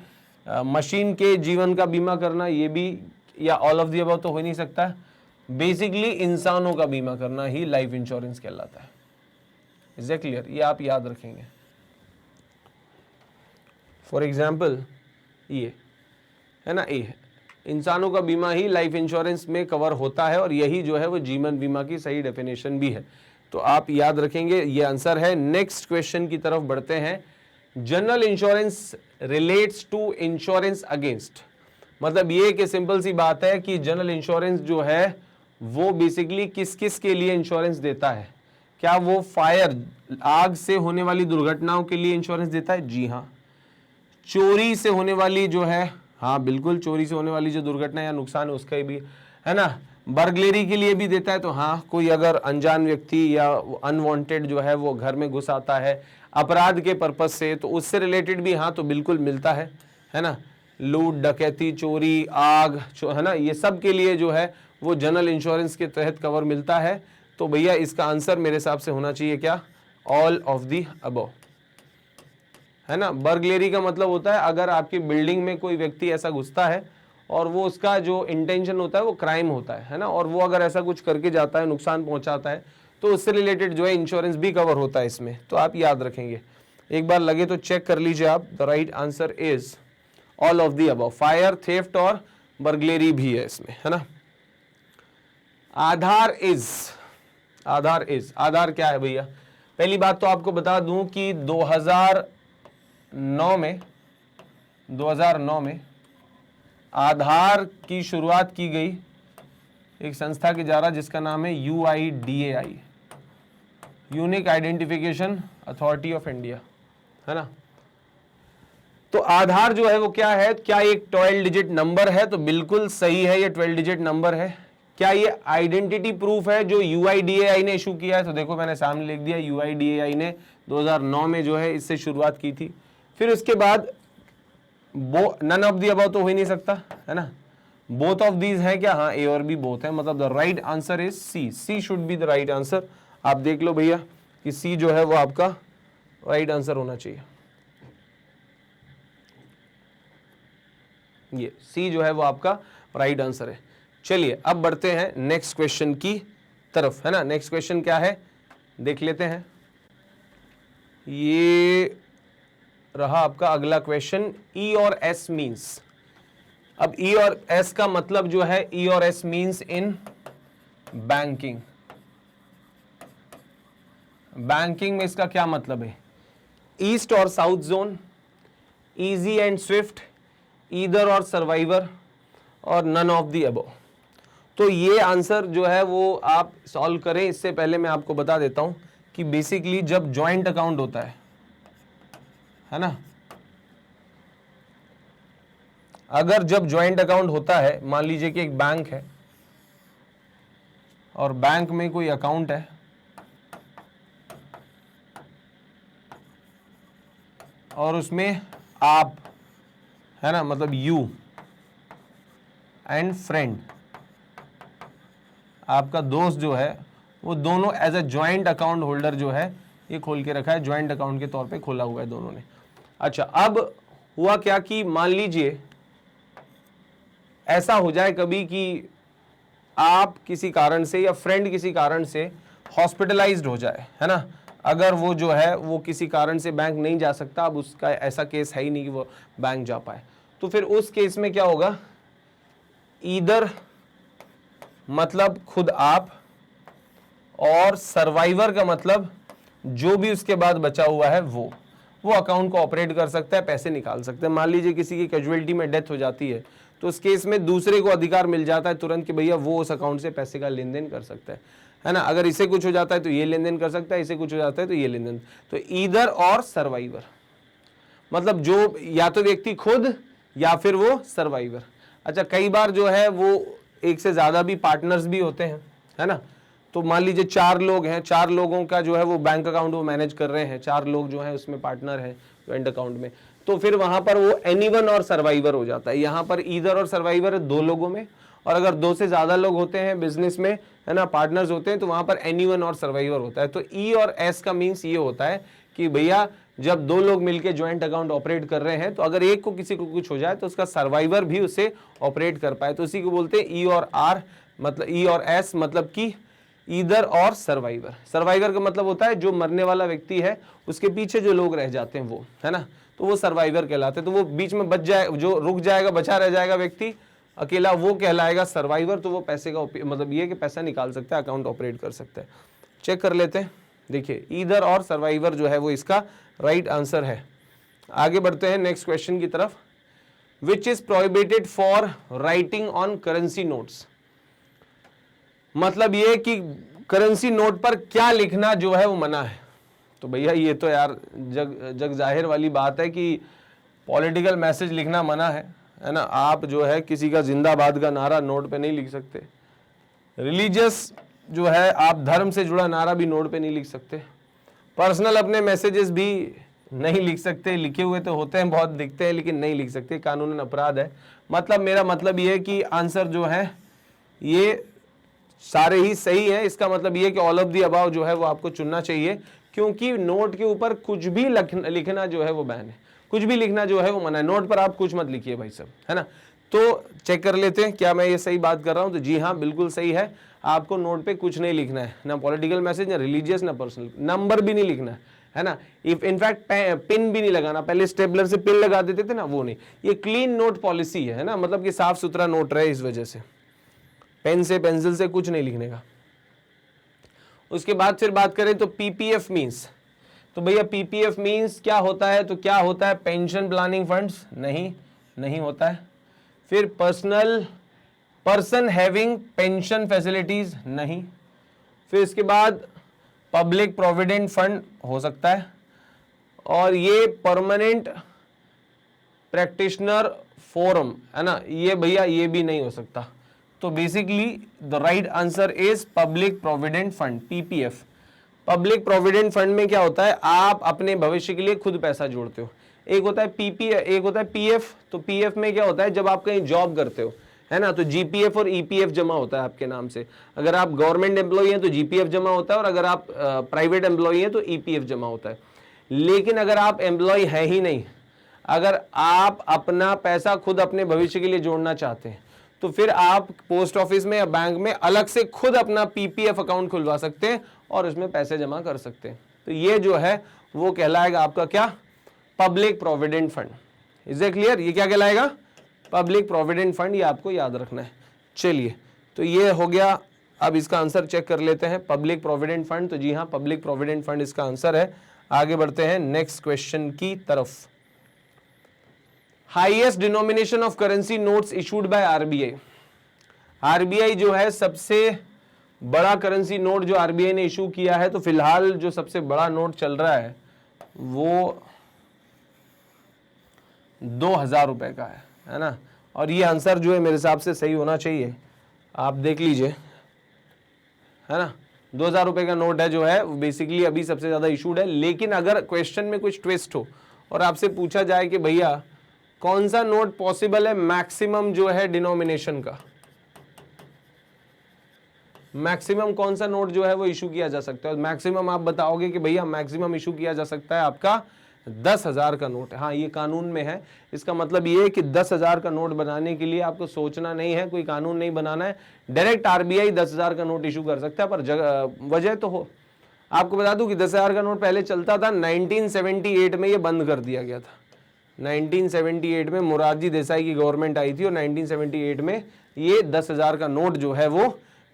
मशीन के जीवन का बीमा करना, ये भी, या ऑल ऑफ द अबव तो हो नहीं सकता, बेसिकली इंसानों का बीमा करना ही लाइफ इंश्योरेंस कहलाता है। Is that clear? ये आप याद रखेंगे। फॉर एग्जाम्पल ये है ना, ए, इंसानों का बीमा ही लाइफ इंश्योरेंस में कवर होता है, और यही जो है वो जीवन बीमा की सही डेफिनेशन भी है, तो आप याद रखेंगे, ये आंसर है। नेक्स्ट क्वेश्चन की तरफ बढ़ते हैं। General insurance relates to insurance against, मतलब ये कि सिंपल सी बात है कि जनरल इंश्योरेंस जो है वो बेसिकली किस किस के लिए इंश्योरेंस देता है। क्या वो फायर, आग से होने वाली दुर्घटनाओं के लिए इंश्योरेंस देता है? जी हाँ। चोरी से होने वाली जो है, हाँ बिल्कुल, चोरी से होने वाली जो दुर्घटना या नुकसान है उसका भी, है ना। बर्गलेरी के लिए भी देता है, तो हाँ, कोई अगर अनजान व्यक्ति या अनवांटेड जो है वो घर में घुस आता है अपराध के पर्पज से, तो उससे रिलेटेड भी हाँ तो बिल्कुल मिलता है ना। लूट, डकैती, चोरी, आग, है ना, ये सब के लिए जो है वो जनरल इंश्योरेंस के तहत कवर मिलता है। तो भैया इसका आंसर मेरे हिसाब से होना चाहिए क्या, ऑल ऑफ दी अबव, है ना। बर्गलेरी का मतलब होता है अगर आपकी बिल्डिंग में कोई व्यक्ति ऐसा घुसता है और वो उसका जो इंटेंशन होता है वो क्राइम होता है ना, और वो अगर ऐसा कुछ करके जाता है, नुकसान पहुंचाता है, तो उससे रिलेटेड जो है इंश्योरेंस भी कवर होता है इसमें, तो आप याद रखेंगे। एक बार लगे तो चेक कर लीजिए आप। The right answer is all of the above, fire, theft और बर्गलेरी भी है इसमें, है ना। आधार इज, आधार क्या है भैया? पहली बात तो आपको बता दूं कि 2009 में आधार की शुरुआत की गई एक संस्था के द्वारा जिसका नाम है UIDAI, unique identification authority of India, है ना। तो आधार जो है वो क्या है, क्या एक 12 डिजिट नंबर है? तो बिल्कुल सही है, ये 12 डिजिट नंबर है। क्या ये आइडेंटिटी प्रूफ है जो UIDAI ने इशू किया है? तो देखो मैंने सामने लिख दिया, UIDAI ने 2009 में जो है इससे शुरुआत की थी। फिर उसके बाद नन ऑफ दी अबव तो हो ही नहीं सकता, है ना। बोथ ऑफ दीज है क्या? हाँ, ए और बी बोथ है, मतलब the right answer is C, C should be the right answer. आप देख लो भैया कि सी जो है वो आपका राइट आंसर होना चाहिए, ये सी जो है वो आपका राइट आंसर है। चलिए अब बढ़ते हैं नेक्स्ट क्वेश्चन की तरफ, है ना। नेक्स्ट क्वेश्चन क्या है देख लेते हैं। ये रहा आपका अगला क्वेश्चन, ई और एस मीन्स। अब ई और एस का मतलब जो है, ई और S means in banking. Banking में इसका क्या मतलब है? ईस्ट और south zone, easy and Swift, either और सर्वाइवर, और नन ऑफ द अबव। तो ये आंसर जो है वो आप सॉल्व करें। इससे पहले मैं आपको बता देता हूं कि बेसिकली जब जॉइंट अकाउंट होता है ना, अगर जब जॉइंट अकाउंट होता है, मान लीजिए कि एक बैंक है और बैंक में कोई अकाउंट है, और उसमें आप, है ना, मतलब यू एंड फ्रेंड, आपका दोस्त जो है, वो दोनों as a joint account holder जो है ये खोल के रखा है, ज्वाइंट अकाउंट के तौर पे खोला हुआ है दोनों ने। अच्छा, अब हुआ क्या कि मान लीजिए ऐसा हो जाए कभी कि आप किसी कारण से या फ्रेंड किसी कारण से हॉस्पिटलाइज्ड हो जाए, है ना। अगर वो जो है वो किसी कारण से बैंक नहीं जा सकता, अब उसका ऐसा केस है ही नहीं कि वो बैंक जा पाए, तो फिर उस केस में क्या होगा? ईदर मतलब खुद आप, और सर्वाइवर का मतलब जो भी उसके बाद बचा हुआ है वो अकाउंट को ऑपरेट कर सकता है, पैसे निकाल सकता है। मान लीजिए किसी की कैजुअलिटी में डेथ हो जाती है, तो उस केस में दूसरे को अधिकार मिल जाता है तुरंत कि भैया वो उस अकाउंट से पैसे का लेन देन कर सकता है ना। अगर इसे कुछ हो जाता है तो ये लेन देन कर सकता है, इसे कुछ हो जाता है तो ये लेन देन। तो ईदर और सर्वाइवर मतलब जो या तो व्यक्ति खुद या फिर वो सर्वाइवर। अच्छा, कई बार जो है वो एक से ज्यादा भी पार्टनर्स भी होते हैं, है ना। तो मान लीजिए 4 लोग हैं, 4 लोगों का जो है वो बैंक अकाउंट वो मैनेज कर रहे हैं, 4 लोग जो है उसमें पार्टनर है जॉइंट अकाउंट में, तो फिर वहां पर वो एनीवन और सर्वाइवर हो जाता है। यहाँ पर ईदर और सर्वाइवर है 2 लोगों में, और अगर 2 से ज्यादा लोग होते हैं बिजनेस में, है ना, पार्टनर्स होते हैं, तो वहां पर एनीवन और सर्वाइवर होता है। तो ई और एस का मीन्स ये होता है कि भैया जब 2 लोग मिलकर ज्वाइंट अकाउंट ऑपरेट कर रहे हैं, तो अगर एक को किसी को कुछ हो जाए तो उसका सर्वाइवर भी उसे ऑपरेट कर पाए, तो उसी को बोलते हैं ई और आर, मतलब ई और एस मतलब कि ईदर और सर्वाइवर। सर्वाइवर का मतलब होता है जो मरने वाला व्यक्ति है उसके पीछे जो लोग रह जाते हैं वो, है ना, तो वो सर्वाइवर कहलाते हैं। तो वो बीच में बच जाए, जो रुक जाएगा, बचा रह जाएगा व्यक्ति अकेला, वो कहलाएगा सर्वाइवर। तो वो पैसे का मतलब ये कि पैसा निकाल सकता है, अकाउंट ऑपरेट कर सकता है। चेक कर लेते हैं। देखिए, ईदर और सर्वाइवर जो है वो इसका राइट आंसर है। आगे बढ़ते हैं नेक्स्ट क्वेश्चन की तरफ। Which is prohibited for writing on currency notes. मतलब ये कि करेंसी नोट पर क्या लिखना जो है वो मना है। तो भैया ये तो यार जग जाहिर वाली बात है कि पॉलिटिकल मैसेज लिखना मना है ना। आप जो है किसी का जिंदाबाद का नारा नोट पे नहीं लिख सकते। रिलीजियस जो है आप धर्म से जुड़ा नारा भी नोट पे नहीं लिख सकते। पर्सनल अपने मैसेजेस भी नहीं लिख सकते। लिखे हुए तो होते हैं, बहुत दिखते हैं, लेकिन नहीं लिख सकते, कानूनन अपराध है। मतलब मेरा मतलब ये है कि आंसर जो है ये सारे ही सही है। इसका मतलब ये कि ऑल ऑफ दी अबाव जो है वो आपको चुनना चाहिए, क्योंकि नोट के ऊपर कुछ भी लिखना जो है वो बैन है, कुछ भी लिखना जो है वो मना है। नोट पर आप कुछ मत लिखिए भाई साहब, है ना। तो चेक कर लेते हैं क्या मैं ये सही बात कर रहा हूं। तो जी हाँ, बिल्कुल सही है। आपको नोट पे कुछ नहीं लिखना है, ना पॉलिटिकल मैसेज, ना रिलीजियस, ना पर्सनल, नंबर भी नहीं लिखना है ना। इफ इनफैक्ट पिन भी नहीं लगाना। पहले स्टेपलर से पिन लगा देते थे ना, वो नहीं। ये क्लीन नोट पॉलिसी है ना, मतलब कि साफ सुथरा नोट रहे, इस वजह से पेन से पेंसिल से कुछ नहीं लिखने का। उसके बाद फिर बात करें तो पीपीएफ मींस। तो भैया पीपीएफ मींस क्या होता है? तो क्या होता है? Pension planning funds? नहीं होता है। फिर पर्सन हैविंग पेंशन फैसिलिटीज? नहीं। फिर इसके बाद पब्लिक प्रोविडेंट फंड हो सकता है, और ये परमानेंट प्रैक्टिशनर फोरम, है ना, ये भैया ये भी नहीं हो सकता। तो basically the right answer is public provident fund, PPF. Public provident fund में क्या होता है? आप अपने भविष्य के लिए खुद पैसा जोड़ते हो। एक होता है पीपीएफ, एक होता है पीएफ। तो पीएफ में क्या होता है? जब आप कहीं जॉब करते हो, है ना, तो जीपीएफ और ईपीएफ जमा होता है आपके नाम से। अगर आप गवर्नमेंट एम्प्लॉई हैं तो जीपीएफ जमा होता है, और अगर आप प्राइवेट एम्प्लॉई हैं तो ईपीएफ जमा होता है। लेकिन अगर आप एम्प्लॉय है ही नहीं, अगर आप अपना पैसा खुद अपने भविष्य के लिए जोड़ना चाहते हैं, तो फिर आप पोस्ट ऑफिस में या बैंक में अलग से खुद अपना पीपीएफ अकाउंट खुलवा सकते हैं और उसमें पैसे जमा कर सकते हैं। तो ये जो है वो कहलाएगा आपका क्या, public provident fund. Is it clear? ये क्या कहलाएगा, पब्लिक प्रोविडेंट फंड, ये आपको याद रखना है। चलिए, तो ये हो गया। अब इसका आंसर चेक कर लेते हैं, पब्लिक प्रोविडेंट फंड। तो जी हाँ, पब्लिक प्रोविडेंट फंड इसका आंसर है। आगे बढ़ते हैं नेक्स्ट क्वेश्चन की तरफ। Highest denomination of currency notes issued by RBI. RBI जो है सबसे बड़ा करेंसी नोट जो आरबीआई ने इशू किया है, तो फिलहाल जो सबसे बड़ा नोट चल रहा है वो 2000 रुपए का है ना। और ये आंसर जो है मेरे हिसाब से सही होना चाहिए, आप देख लीजिए, है ना। 2000 रुपए का नोट है जो है बेसिकली अभी सबसे ज्यादा इशूड है। लेकिन अगर क्वेश्चन में कुछ ट्विस्ट हो और आपसे पूछा जाए कि भैया कौन सा नोट पॉसिबल है मैक्सिमम जो है डिनोमिनेशन का, मैक्सिमम कौन सा नोट जो है वो इशू किया जा सकता है, मैक्सिमम आप बताओगे कि भैया मैक्सिमम इशू किया जा सकता है आपका 10,000 का नोट है। हाँ, ये कानून में है। इसका मतलब ये है कि 10,000 का नोट बनाने के लिए आपको सोचना नहीं है, कोई कानून नहीं बनाना है, डायरेक्ट आरबीआई 10,000 का नोट इशू कर सकता है। पर वजह तो हो, आपको बता दूं कि 10,000 का नोट पहले चलता था, 1978 में ये बंद कर दिया गया था। 1978 में मोरारजी देसाई की गवर्नमेंट आई थी और 1978 में ये 10,000 का नोट जो है वो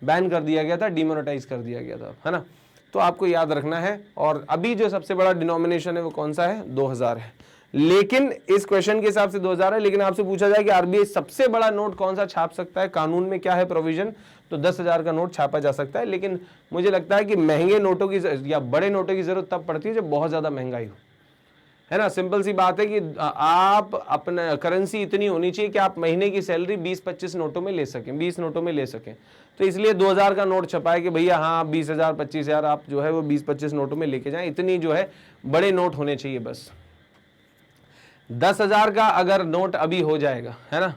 बैन कर दिया गया था, डिमोनेटाइज कर दिया गया था, है ना। तो आपको याद रखना है। और अभी जो सबसे बड़ा डिनोमिनेशन है वो कौन सा है, 2000 है। लेकिन इस क्वेश्चन के हिसाब से 2000 है, लेकिन आपसे पूछा जाए कि आरबीआई सबसे बड़ा नोट कौन सा छाप सकता है, कानून में क्या है प्रोविजन, तो 10,000 का नोट छापा जा सकता है। लेकिन मुझे लगता है कि महंगे नोटों की या बड़े नोटों की जरूरत तब पड़ती है जब बहुत ज्यादा महंगाई हो, है ना। सिंपल सी बात है कि आप अपना करेंसी इतनी होनी चाहिए कि आप महीने की सैलरी 20-25 नोटों में ले सकें, 20 नोटों में ले सकें। तो इसलिए 2000 का नोट छपाए कि भैया हाँ 20,000 25,000 आप जो है वो 20-25 नोटों में लेके जाएं, इतनी जो है बड़े नोट होने चाहिए बस। 10,000 का अगर नोट अभी हो जाएगा, है ना,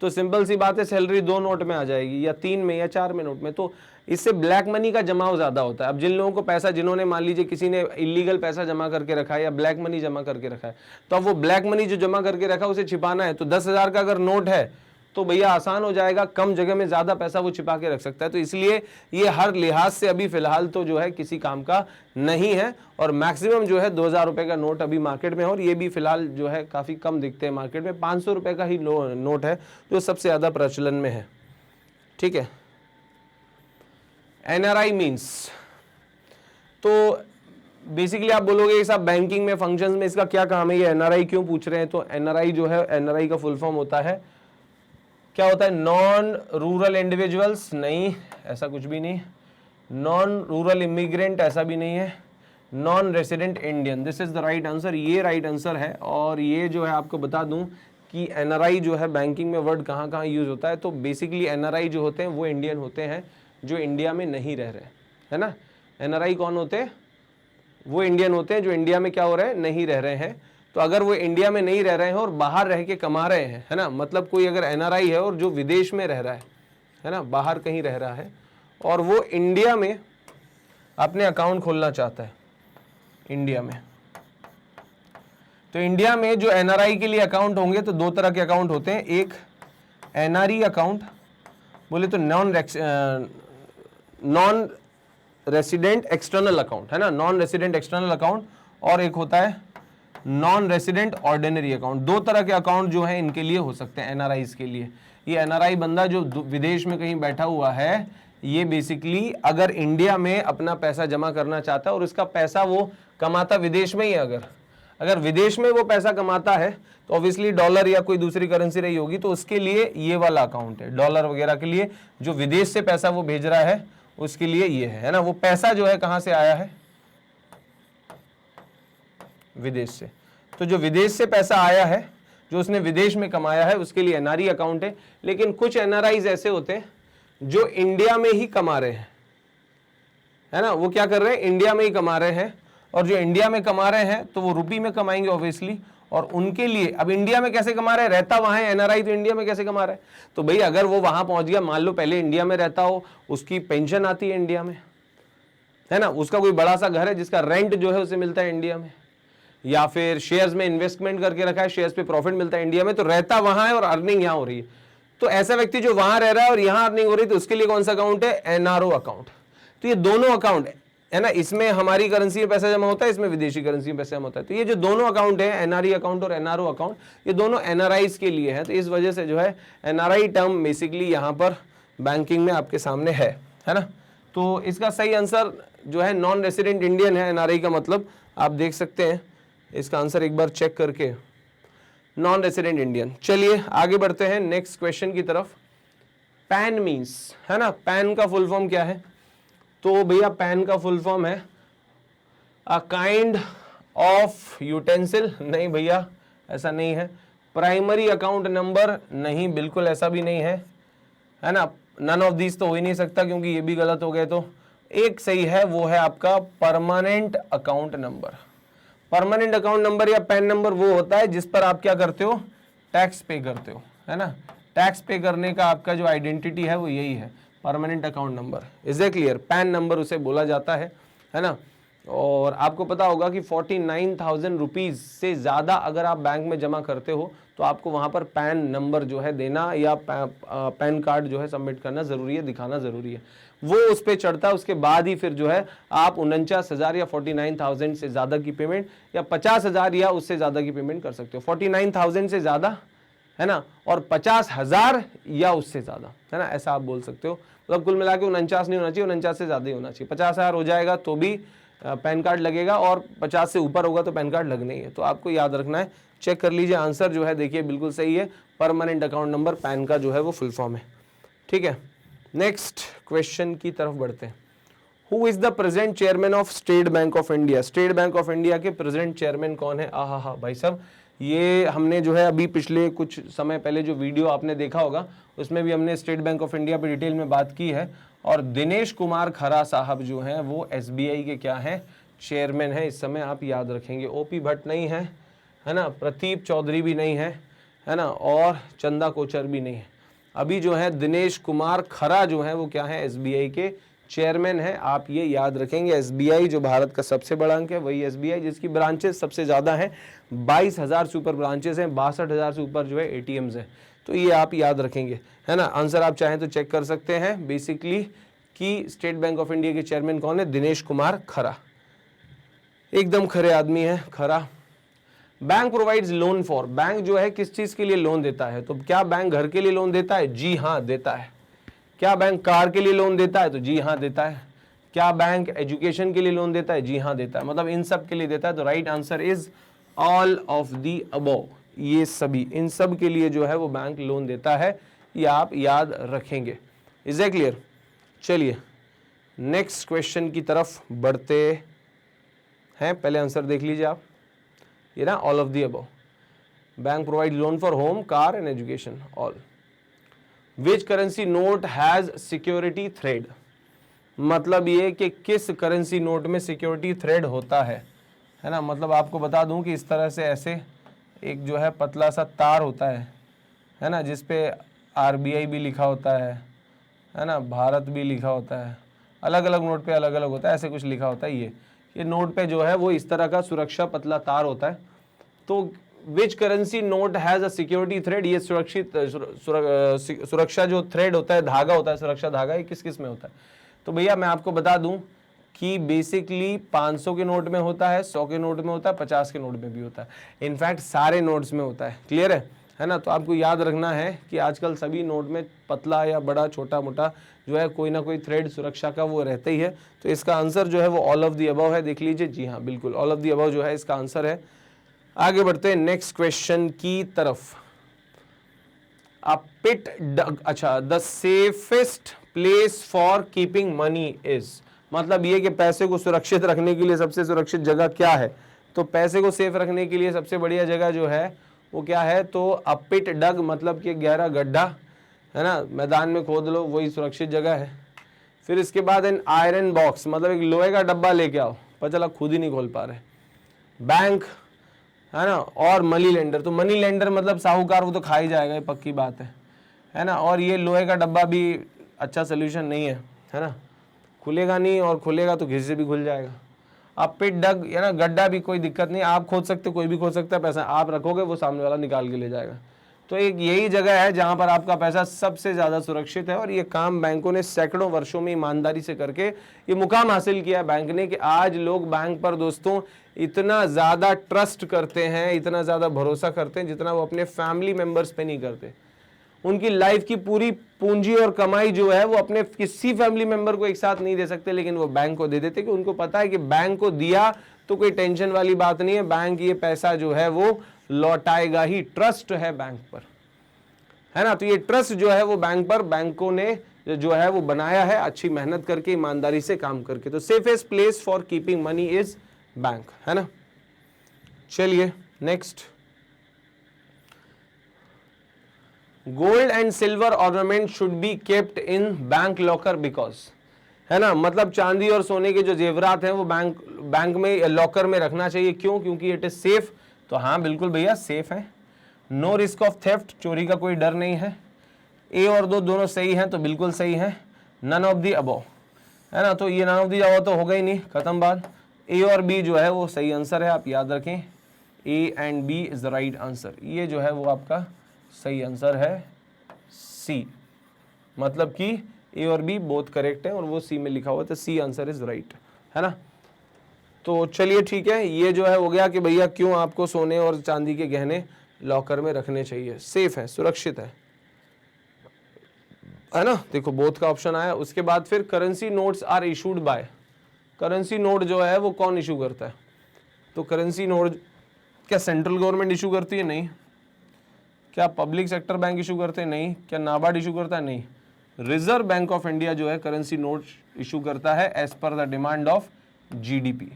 तो सिंपल सी बात है सैलरी 2 नोट में आ जाएगी या 3 में या 4 में नोट में। तो इससे ब्लैक मनी का जमाव ज्यादा होता है। अब जिन लोगों को पैसा, जिन्होंने मान लीजिए किसी ने इलीगल पैसा जमा करके रखा है या ब्लैक मनी जमा करके रखा है, तो अब वो ब्लैक मनी जो जमा करके रखा है उसे छिपाना है, तो 10,000 का अगर नोट है तो भैया आसान हो जाएगा, कम जगह में ज्यादा पैसा वो छिपा के रख सकता है। तो इसलिए ये हर लिहाज से अभी फिलहाल तो जो है किसी काम का नहीं है। और मैक्सिमम जो है 2000 रुपए का नोट अभी मार्केट में है, और ये भी फिलहाल जो है काफी कम दिखते हैं मार्केट में। 500 रुपए का ही नोट है जो सबसे ज्यादा प्रचलन में है, ठीक है। एनआरआई मीन्स, तो बेसिकली आप बोलोगे साहब बैंकिंग में फंक्शंस में इसका क्या काम है, ये एनआरआई क्यों पूछ रहे हैं। तो एनआरआई जो है, एनआरआई का फुल फॉर्म होता है, क्या होता है, नॉन रूरल इंडिविजुअल्स, नहीं ऐसा कुछ भी नहीं, नॉन रूरल इमिग्रेंट ऐसा भी नहीं है, non resident Indian, this is the right answer, ये राइट आंसर है। और ये जो है आपको बता दूं कि एनआरआई जो है बैंकिंग में वर्ड कहाँ कहाँ यूज होता है, तो बेसिकली एनआरआई जो होते हैं वो इंडियन होते हैं जो इंडिया में नहीं रह रहे, है ना। एनआरआई कौन होते हैं, वो इंडियन होते हैं जो इंडिया में क्या हो रहे हैं, नहीं रह रहे हैं। तो अगर वो इंडिया में नहीं रह रहे हैं और बाहर रह के कमा रहे हैं, है ना, मतलब कोई अगर एनआरआई है और जो विदेश में रह रहा है ना, बाहर कहीं रह रहा है, और वो इंडिया में अपने अकाउंट खोलना चाहता है इंडिया में, तो इंडिया में जो एनआरआई के लिए अकाउंट होंगे तो 2 तरह के अकाउंट होते हैं। एक एनआरई अकाउंट बोले तो नॉन रेसिडेंट एक्सटर्नल अकाउंट, है ना, नॉन रेसिडेंट एक्सटर्नल अकाउंट, और एक होता है नॉन रेसिडेंट ऑर्डिनरी अकाउंट। 2 तरह के अकाउंट जो है इनके लिए हो सकते हैं एनआरआईज के लिए। ये एनआरआई बंदा जो विदेश में कहीं बैठा हुआ है, ये बेसिकली अगर इंडिया में अपना पैसा जमा करना चाहता है और इसका पैसा वो कमाता विदेश में ही है, अगर विदेश में वो पैसा कमाता है तो ऑब्वियसली डॉलर या कोई दूसरी करेंसी रही होगी, तो उसके लिए ये वाला अकाउंट है। डॉलर वगैरह के लिए जो विदेश से पैसा वो भेज रहा है उसके लिए ये है ना। वो पैसा जो है कहां से आया है, विदेश से। तो जो विदेश से पैसा आया है, जो उसने विदेश में कमाया है, उसके लिए एनआरई अकाउंट है। लेकिन कुछ एनआरआईज ऐसे होते हैं जो इंडिया में ही कमा रहे हैं, है ना, वो क्या कर रहे हैं, इंडिया में ही कमा रहे हैं। और जो इंडिया में कमा रहे हैं तो वो रुपी में कमाएंगे ऑब्वियसली, और उनके लिए अब इंडिया में कैसे कमा रहे हैं, रहता वहां है एनआरआई, तो इंडिया में कैसे कमा रहा है। तो भाई अगर वो वहां पहुंच गया, मान लो पहले इंडिया में रहता हो, उसकी पेंशन आती है इंडिया में, है ना, उसका कोई बड़ा सा घर है जिसका रेंट जो है उसे मिलता है इंडिया में, या फिर शेयर्स में इन्वेस्टमेंट करके रखा है, शेयर्स पे प्रॉफिट मिलता है इंडिया में, तो रहता वहां है और अर्निंग यहां हो रही है। तो ऐसा व्यक्ति जो वहां रह रहा है और यहां अर्निंग हो रही है तो उसके लिए कौन सा अकाउंट है? NRO account. तो ये दोनों अकाउंट है ना, इसमें हमारी करेंसी में पैसा जमा होता है, इसमें विदेशी करेंसी में पैसा जमा होता है। तो ये जो दोनों अकाउंट है, एनआरई अकाउंट और एनआरओ अकाउंट, ये दोनों एनआरआईज के लिए है। तो इस वजह से जो है एनआरआई टर्म बेसिकली यहाँ पर बैंकिंग में आपके सामने है ना। तो इसका सही आंसर जो है नॉन रेसिडेंट इंडियन है। एनआरआई का मतलब आप देख सकते हैं, इसका आंसर एक बार चेक करके, नॉन रेसिडेंट इंडियन। चलिए आगे बढ़ते हैं नेक्स्ट क्वेश्चन की तरफ। पैन मीन्स है ना, पैन का फुल फॉर्म क्या है? तो भैया पैन का फुल फॉर्म है अ काइंड ऑफ यूटेंसिल। नहीं भैया ऐसा नहीं है। प्राइमरी अकाउंट नंबर, नहीं बिल्कुल ऐसा भी नहीं है ना। नन ऑफ दीज तो हो ही नहीं सकता क्योंकि ये भी गलत हो गए। तो एक सही है, वो है आपका permanent account number. Permanent account number या पैन नंबर वो होता है जिस पर आप क्या करते हो? टैक्स पे करते हो, है ना। टैक्स पे करने का आपका जो आइडेंटिटी है वो यही है, permanent account number. Is a clear? Pan number उसे बोला जाता है ना। और आपको पता होगा कि 49,000 रुपीज से ज़्यादा अगर आप बैंक में जमा करते हो तो आपको वहाँ पर पैन नंबर जो है देना या पैन कार्ड जो है सबमिट करना ज़रूरी है, दिखाना ज़रूरी है। वो उस पर चढ़ता है, उसके बाद ही फिर जो है आप 49,000 या 49,000 से ज़्यादा की पेमेंट या 50,000 या उससे ज़्यादा की पेमेंट कर सकते हो। 49,000 से ज़्यादा है ना, और 50,000 या उससे ज़्यादा, है ना, ऐसा आप बोल सकते हो। मतलब कुल मिला के 49 नहीं होना चाहिए, 49 से ज़्यादा ही होना चाहिए। 50,000 हो जाएगा तो भी पैन कार्ड लगेगा और 50 से ऊपर होगा तो पैन कार्ड लगना ही है। तो आपको याद रखना है। चेक कर लीजिए आंसर जो है, देखिए बिल्कुल सही है। परमानेंट अकाउंट नंबर पैन का जो है वो फुल फॉर्म है। ठीक है, नेक्स्ट क्वेश्चन की तरफ बढ़ते हैं। Who is the present chairman of state Bank of India? State Bank of India के प्रेजेंट चेयरमैन कौन है? आहा भाई साहब, ये हमने जो है अभी पिछले कुछ समय पहले जो वीडियो आपने देखा होगा उसमें भी हमने स्टेट बैंक ऑफ इंडिया पे डिटेल में बात की है। और दिनेश कुमार खरा साहब जो हैं वो एसबीआई के क्या हैं? चेयरमैन है इस समय, आप याद रखेंगे। ओपी भट्ट नहीं है ना, प्रदीप चौधरी भी नहीं है ना, और चंदा कोचर भी नहीं है। अभी जो है दिनेश कुमार खरा जो है वो क्या है? एसबीआई के चेयरमैन है। आप ये याद रखेंगे, एसबीआई जो भारत का सबसे बड़ा अंक है वही एसबीआई, जिसकी ब्रांचेस सबसे ज़्यादा हैं। 22,000 से ऊपर ब्रांचेस हैं, 62,000 से ऊपर जो है एटीएम्स हैं। तो ये आप याद रखेंगे, है ना। आंसर आप चाहें तो चेक कर सकते हैं बेसिकली कि स्टेट बैंक ऑफ इंडिया के चेयरमैन कौन है? दिनेश कुमार खरा, एकदम खरे आदमी है खरा। Bank provides loan for, bank जो है किस चीज़ के लिए लोन देता है? तो क्या बैंक घर के लिए लोन देता है? जी हाँ देता है। क्या बैंक कार के लिए लोन देता है? तो जी हाँ देता है। क्या बैंक एजुकेशन के लिए लोन देता है? जी हाँ देता है। मतलब इन सब के लिए देता है। तो right answer is all of the above. ये सभी, इन सब के लिए जो है वो बैंक लोन देता है, ये आप याद रखेंगे। Is a clear? चलिए नेक्स्ट क्वेश्चन की तरफ बढ़ते हैं। पहले आंसर देख लीजिए आप, ये ना all of the above. Bank provide loan for home, car and education, all. Which currency note has security thread? मतलब ये कि किस करेंसी नोट में सिक्योरिटी थ्रेड होता है ना। मतलब आपको बता दूं कि इस तरह से ऐसे एक जो है पतला सा तार होता है ना, जिस पे आरबीआई भी लिखा होता है ना, भारत भी लिखा होता है। अलग अलग नोट पे अलग अलग होता है, ऐसे कुछ लिखा होता है। ये नोट पे जो है वो इस तरह का सुरक्षा पतला तार होता है। तो which currency note has a security thread? ये सुरक्षित सुरक्षा जो थ्रेड होता है, धागा होता है, सुरक्षा धागा, ये किस किस में होता है? तो भैया मैं आपको बता दूं कि बेसिकली 500 के नोट में होता है, 100 के नोट में होता है, 50 के नोट में भी होता है। इनफैक्ट सारे नोट्स में होता है। क्लियर है ना। तो आपको याद रखना है कि आजकल सभी नोट में पतला या बड़ा छोटा मोटा जो है कोई ना कोई थ्रेड सुरक्षा का वो रहता ही है। तो इसका आंसर जो है वो ऑल ऑफ द अबव है। देख लीजिए, जी हाँ बिल्कुल ऑल ऑफ द अबव जो है इसका आंसर है। आगे बढ़ते हैं नेक्स्ट क्वेश्चन की तरफ। पिट डग, अच्छा, the safest place for keeping money is, मतलब ये कि पैसे को सुरक्षित रखने के लिए सबसे सुरक्षित जगह क्या है? तो पैसे को सेफ रखने के लिए सबसे बढ़िया जगह जो है वो क्या है? तो अ पिट डग, मतलब कि गहरा गड्ढा, है ना, मैदान में खोद लो, वही सुरक्षित जगह है। फिर इसके बाद एन आयरन बॉक्स, मतलब एक लोहे का डब्बा लेके आओ, पता चला खुद ही नहीं खोल पा रहे। बैंक, है ना, और मनी लेंडर। तो मनी लेंडर मतलब साहूकार, वो तो खा ही जाएगा, ये पक्की बात है ना। और ये लोहे का डब्बा भी अच्छा सोल्यूशन नहीं है ना, खुलेगा नहीं, और खुलेगा तो किसी से भी खुल जाएगा। आप पिट डग है ना, गड्ढा भी कोई दिक्कत नहीं, आप खोद सकते, कोई भी खोद सकता है। पैसा आप रखोगे वो सामने वाला निकाल के ले जाएगा। तो एक यही जगह है जहां पर आपका पैसा सबसे ज्यादा सुरक्षित है, और ये काम बैंकों ने सैकड़ों वर्षों में ईमानदारी से करके ये मुकाम हासिल किया बैंक ने कि आज लोग बैंक पर दोस्तों इतना ज्यादा ट्रस्ट करते हैं, इतना ज्यादा भरोसा करते हैं जितना वो अपने फैमिली मेंबर्स पे नहीं करते। उनकी लाइफ की पूरी पूंजी और कमाई जो है वो अपने किसी फैमिली मेंबर को एक साथ नहीं दे सकते, लेकिन वो बैंक को दे देते कि उनको पता है कि बैंक को दिया तो कोई टेंशन वाली बात नहीं है, बैंक ये पैसा जो है वो लौटाएगा ही। ट्रस्ट है बैंक पर, है ना। तो ये ट्रस्ट जो है वो बैंक पर बैंकों ने जो है वो बनाया है, अच्छी मेहनत करके, ईमानदारी से काम करके। तो safest place for keeping money is bank, है ना। चलिए next, gold and silver ornament should be kept in bank locker because, है ना, मतलब चांदी और सोने के जो जेवरात हैं वो बैंक में लॉकर में रखना चाहिए। क्यों? क्योंकि इट इज सेफ। तो हाँ बिल्कुल भैया सेफ है। नो रिस्क ऑफ थेफ्ट, चोरी का कोई डर नहीं है। ए और दो दोनों सही हैं तो बिल्कुल सही है। नन ऑफ दी अबव, है ना, तो ये नन ऑफ दी अबव तो होगा ही नहीं, खत्म बात। ए और बी जो है वो सही आंसर है, आप याद रखें, A and B is the right answer. ये जो है वो आपका सही आंसर है सी, मतलब कि ए और बी बोथ करेक्ट है और वो सी में लिखा हुआ है, तो सी आंसर इज राइट, है ना। तो चलिए ठीक है, ये जो है हो गया कि भैया क्यों आपको सोने और चांदी के गहने लॉकर में रखने चाहिए, सेफ है, सुरक्षित है ना। देखो बोथ का ऑप्शन आया। उसके बाद फिर currency notes are issued by, currency note जो है वो कौन इशू करता है? तो करेंसी नोट क्या सेंट्रल गवर्नमेंट इशू करती है? नहीं। क्या पब्लिक सेक्टर बैंक इशू करते हैं? नहीं। क्या नाबार्ड इशू करता है? नहीं। रिजर्व बैंक ऑफ इंडिया जो है करेंसी नोट इशू करता है as per the demand of GDP.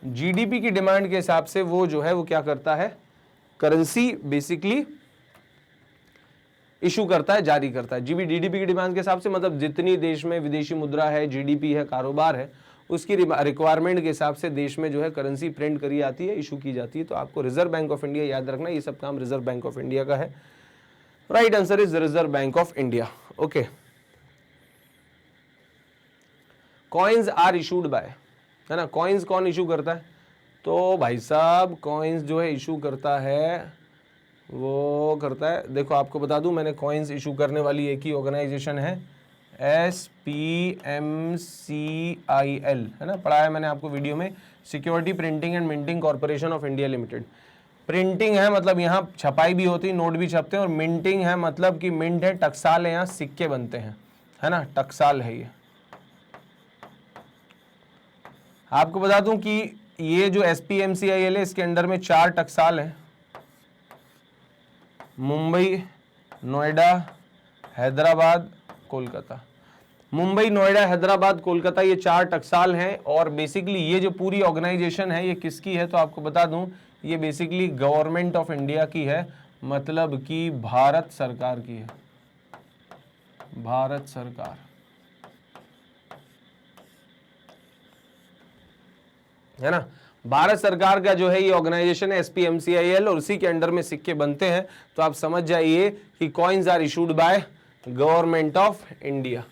GDP की डिमांड के हिसाब से वो जो है वो क्या करता है, करेंसी बेसिकली इशू करता है, जारी करता है। जीडीपी की डिमांड के हिसाब से, मतलब जितनी देश में विदेशी मुद्रा है, जीडीपी है, कारोबार है, उसकी रिक्वायरमेंट के हिसाब से देश में जो है करेंसी प्रिंट करी जाती है, इशू की जाती है। तो आपको रिजर्व बैंक ऑफ इंडिया याद रखना, ये सब काम रिजर्व बैंक ऑफ इंडिया का है। Right answer is reserve bank of India. Okay, coins are issued by, है ना। कॉइन्स कौन इशू करता है? तो भाई साहब कॉइन्स जो है इशू करता है, वो करता है, देखो आपको बता दूं, मैंने कॉइन्स इशू करने वाली एक ही ऑर्गेनाइजेशन है, SPMCIL, है ना, पढ़ाया मैंने आपको वीडियो में, security printing and minting corporation of India limited. Printing है मतलब यहाँ छपाई भी होती है, नोट भी छपते हैं, और मिंटिंग है मतलब कि मिंट है, टकसाल है, यहाँ सिक्के बनते हैं, है ना, टकसाल है ये। आपको बता दूं कि ये जो SPMCIL है इसके अंडर में 4 टकसाल हैं, मुंबई, नोएडा, हैदराबाद, कोलकाता। मुंबई, नोएडा, हैदराबाद, कोलकाता, ये 4 टकसाल हैं। और बेसिकली ये जो पूरी ऑर्गेनाइजेशन है ये किसकी है? तो आपको बता दूं ये बेसिकली गवर्नमेंट ऑफ इंडिया की है, मतलब कि भारत सरकार की है, भारत सरकार, है ना। भारत सरकार का जो है ये ऑर्गेनाइजेशन है SPMCIL, और उसी के अंडर में सिक्के बनते हैं। तो आप समझ जाइए कि coins are issued by government of India.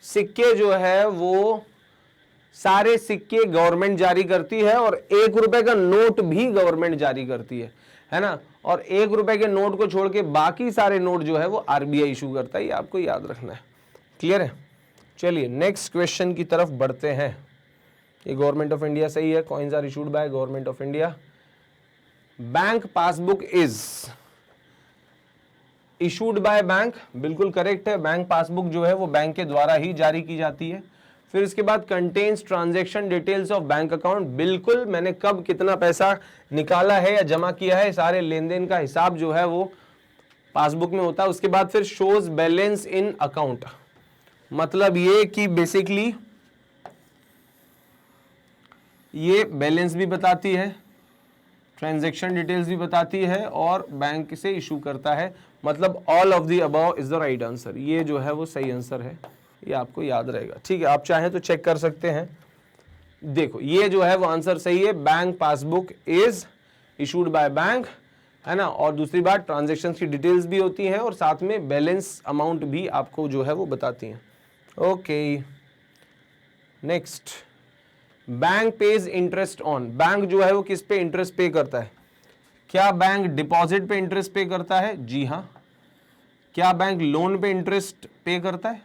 सिक्के जो है वो सारे सिक्के गवर्नमेंट जारी करती है, और 1 रुपए का नोट भी गवर्नमेंट जारी करती है ना। और 1 रुपए के नोट को छोड़ के बाकी सारे नोट जो है वो RBI इशू करता है, ये आपको याद रखना है। क्लियर है? चलिए नेक्स्ट क्वेश्चन की तरफ बढ़ते हैं। ये गवर्नमेंट ऑफ इंडिया सही है, coins are issued by government of India. Bank passbook is issued by bank, बिल्कुल करेक्ट है। बैंक पासबुक जो है वो बैंक के द्वारा ही जारी की जाती है। फिर इसके बाद contains transaction details of bank account, बिल्कुल, मैंने कब कितना पैसा निकाला है या जमा किया है, सारे लेन देन का हिसाब जो है वो पासबुक में होता है। उसके बाद फिर शोज बैलेंस इन अकाउंट, मतलब ये कि बेसिकली ये बैलेंस भी बताती है, ट्रांजैक्शन डिटेल्स भी बताती है, और बैंक से इशू करता है, मतलब all of the above is the right answer. ये जो है वो सही आंसर है, ये आपको याद रहेगा। ठीक है, आप चाहें तो चेक कर सकते हैं। देखो ये जो है वो आंसर सही है, bank passbook is issued by bank, है ना। और दूसरी बात, ट्रांजैक्शन की डिटेल्स भी होती हैं और साथ में बैलेंस अमाउंट भी आपको जो है वो बताती हैं। Okay next, bank page interest on, bank जो है वो किस पे इंटरेस्ट पे करता है? क्या बैंक डिपॉजिट पे इंटरेस्ट पे करता है? जी हां। क्या बैंक लोन पे इंटरेस्ट पे करता है?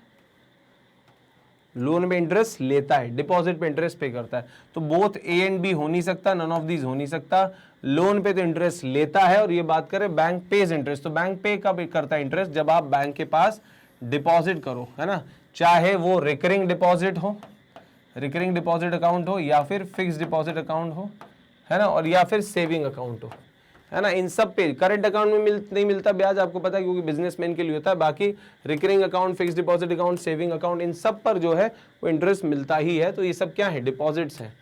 लोन पे इंटरेस्ट लेता है, डिपॉजिट पे इंटरेस्ट पे करता है। तो बोथ ए एंड बी हो नहीं सकता, नन ऑफ दीज हो नहीं सकता। लोन पे तो इंटरेस्ट लेता है, और ये बात करें बैंक पेज इंटरेस्ट, तो बैंक पे कब करता है इंटरेस्ट? जब आप बैंक के पास डिपॉजिट करो, है ना, चाहे वो रिकरिंग डिपॉजिट हो, रिकरिंग डिपॉजिट अकाउंट हो, या फिर फिक्स डिपॉजिट अकाउंट हो, है ना, और या फिर सेविंग अकाउंट हो, है ना। इन सब पे करंट अकाउंट में नहीं मिलता ब्याज, आपको पता है, क्योंकि बिजनेसमैन के लिए होता है। बाकी recurring account, fix deposit account, saving account, इन सब पर जो है वो इंटरेस्ट मिलता ही है। तो ये सब क्या है? डिपॉजिट्स हैं।